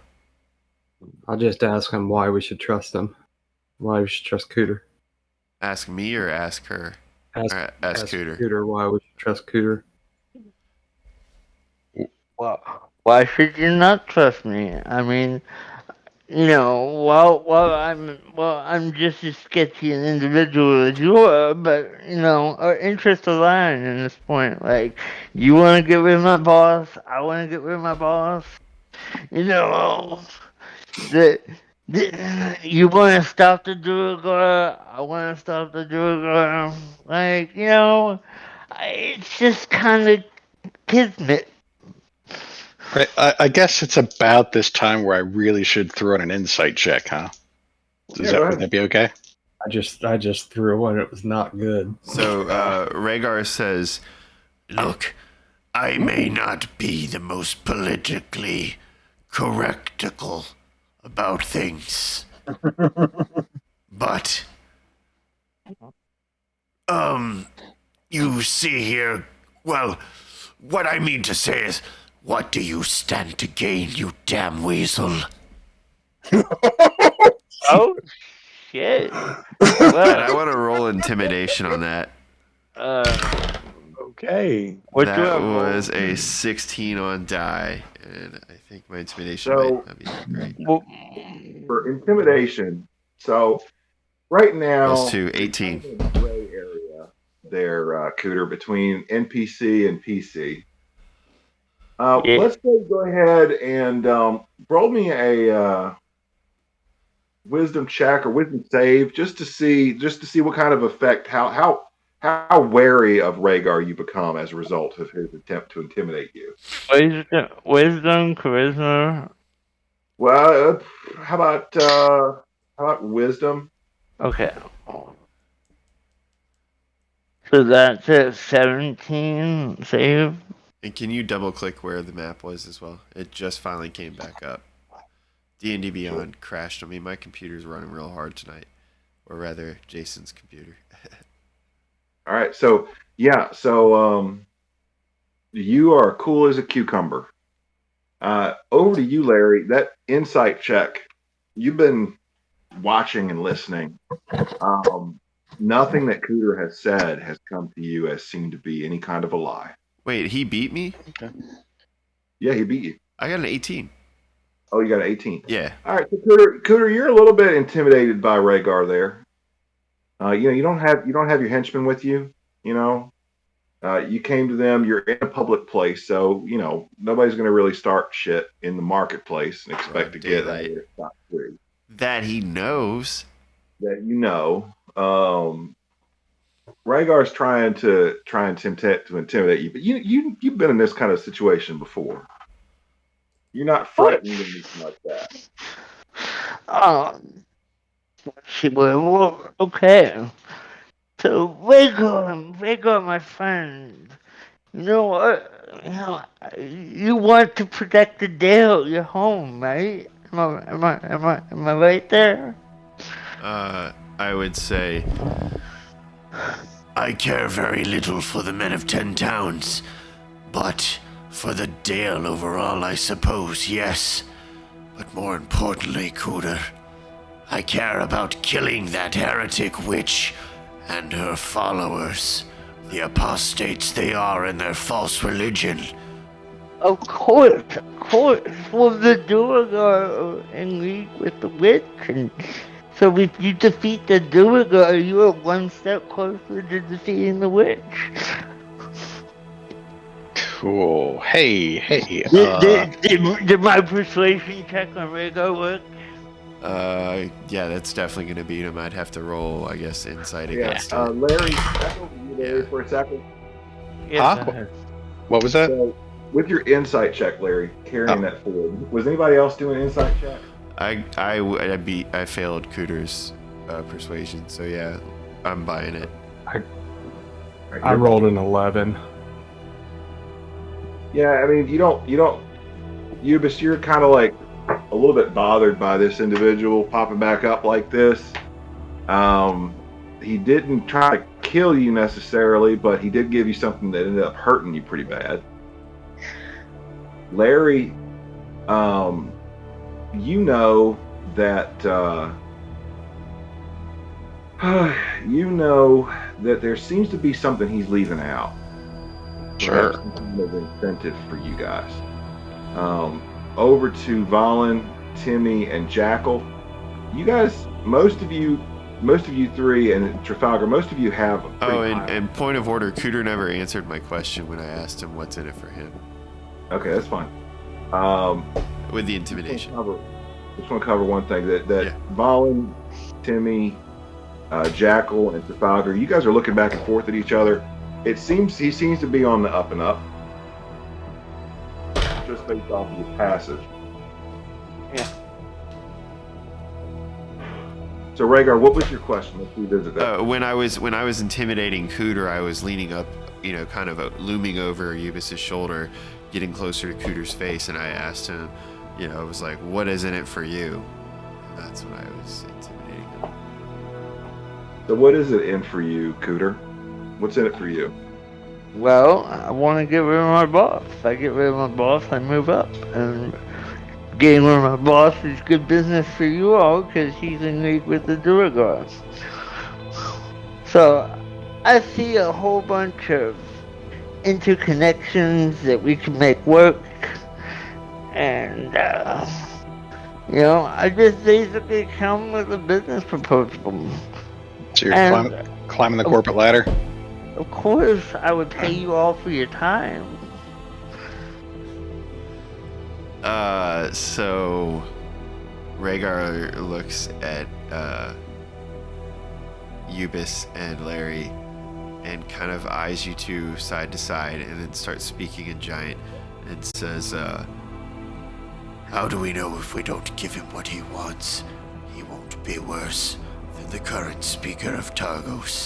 [SPEAKER 4] I'll just ask him why we should trust him. Why we should trust Cooter.
[SPEAKER 6] Ask me or ask her?
[SPEAKER 4] Ask
[SPEAKER 6] Cooter.
[SPEAKER 4] Cooter. Why would you trust Cooter?
[SPEAKER 10] Well, why should you not trust me? I mean, I'm just as sketchy an individual as you are, but our interests align in this point. Like, you want to get rid of my boss, I want to get rid of my boss. You know, the, you want to stop the Durgar, I want to stop the Durgar. Like, it's just kind of kismet.
[SPEAKER 7] Right. I guess it's about this time where I really should throw in an insight check, huh?
[SPEAKER 1] Go ahead.
[SPEAKER 7] Would that be okay?
[SPEAKER 4] I just threw one. It was not good.
[SPEAKER 6] So Rhaegar says, "Look, I may not be the most politically correctical about things, but you see here. Well, what I mean to say is, what do you stand to gain, you damn weasel?"
[SPEAKER 10] Oh, shit.
[SPEAKER 6] And I want to roll intimidation on that.
[SPEAKER 8] Okay.
[SPEAKER 6] That was a 16 on die, and I think my intimidation might not be that great.
[SPEAKER 1] For intimidation, so right now,
[SPEAKER 6] Plus 2, 18.
[SPEAKER 1] kind of in the gray area there, Cooter, between NPC and PC. Let's go ahead and roll me a wisdom check or wisdom save just to see what kind of effect, how wary of Rhaegar you become as a result of his attempt to intimidate you.
[SPEAKER 10] Wisdom, charisma.
[SPEAKER 1] Well, how about wisdom?
[SPEAKER 10] Okay. So that's a 17 save.
[SPEAKER 6] And can you double click where the map was as well? It just finally came back up. D&D Beyond crashed on me. My computer's running real hard tonight. Or rather, Jason's computer.
[SPEAKER 1] All right, so you are cool as a cucumber. Over to you, Larry. That insight check, you've been watching and listening. Nothing that Cooter has said has come to you as seemed to be any kind of a lie.
[SPEAKER 6] Wait, he beat me?
[SPEAKER 7] Okay.
[SPEAKER 1] Yeah, he beat you.
[SPEAKER 6] I got an 18.
[SPEAKER 1] Oh, you got an 18.
[SPEAKER 6] Yeah.
[SPEAKER 1] All right, so Cooter, you're a little bit intimidated by Rhaegar there. You don't have your henchmen with you. You came to them. You're in a public place, so nobody's going to really start shit in the marketplace and expect to get that scot free.
[SPEAKER 6] That he knows.
[SPEAKER 1] That Rhaegar's trying to intimidate you, but you've been in this kind of situation before. You're not frightened or anything like that.
[SPEAKER 10] Well, okay. So, Rhaegar, my friend, you want to protect the Dale, your home, right? Am I right there?
[SPEAKER 6] I would say I care very little for the men of 10 towns, but for the Dale overall, I suppose, yes. But more importantly, Cooter, I care about killing that heretic witch and her followers, the apostates they are in their false religion.
[SPEAKER 10] Of course. Well, the Durgar are in league with the witch, and so if you defeat the Durgar, you are one step closer to defeating the witch.
[SPEAKER 7] Cool. Hey.
[SPEAKER 10] Did my persuasion check on Rhaegar work?
[SPEAKER 6] Yeah, that's definitely going to beat him. I'd have to roll, I guess, insight against it.
[SPEAKER 1] Larry, back over to you, Larry, for a second.
[SPEAKER 10] Yeah.
[SPEAKER 7] Huh? What was that?
[SPEAKER 1] So, with your insight check, Larry, carrying that forward, was anybody else doing an insight check?
[SPEAKER 6] I failed Cooter's persuasion, so yeah, I'm buying it.
[SPEAKER 4] I rolled an 11.
[SPEAKER 1] Yeah, I mean, you're kind of like a little bit bothered by this individual popping back up like this. He didn't try to kill you necessarily, but he did give you something that ended up hurting you pretty bad. Larry, you know that You know that there seems to be something he's leaving out.
[SPEAKER 7] Sure.
[SPEAKER 1] Perhaps some kind of incentive for you guys. Over to Valen, Timmy, and Jackal. You guys, most of you three, and Trafalgar, most of you have.
[SPEAKER 6] And point of order, Cooter never answered my question when I asked him what's in it for him.
[SPEAKER 1] Okay, that's fine.
[SPEAKER 6] With the intimidation.
[SPEAKER 1] Just want to cover one thing that Valen, Timmy, Jackal, and Trafalgar. You guys are looking back and forth at each other. He seems to be on the up and up, just based off of his passage.
[SPEAKER 10] Yeah.
[SPEAKER 1] So Rhaegar, what was your question? Let's revisit that.
[SPEAKER 6] When I was intimidating Cooter, I was leaning up, kind of looming over Eubis's shoulder, getting closer to Cooter's face, and I asked him, I was like, "What is in it for you?" And that's when I was intimidating him.
[SPEAKER 1] So what is it in for you, Cooter? What's in it for you?
[SPEAKER 10] Well, I want to get rid of my boss. If I get rid of my boss, I move up. And getting rid of my boss is good business for you all because he's in league with the Durgar. So I see a whole bunch of interconnections that we can make work. And, I just basically come with a business proposal.
[SPEAKER 7] So you're climbing the corporate ladder?
[SPEAKER 10] Of course, I would pay you all for your time.
[SPEAKER 6] So Rhaegar looks at Eubis and Larry and kind of eyes you two side to side and then starts speaking in Giant and says, "How do we know if we don't give him what he wants, he won't be worse than the current Speaker of Targos?"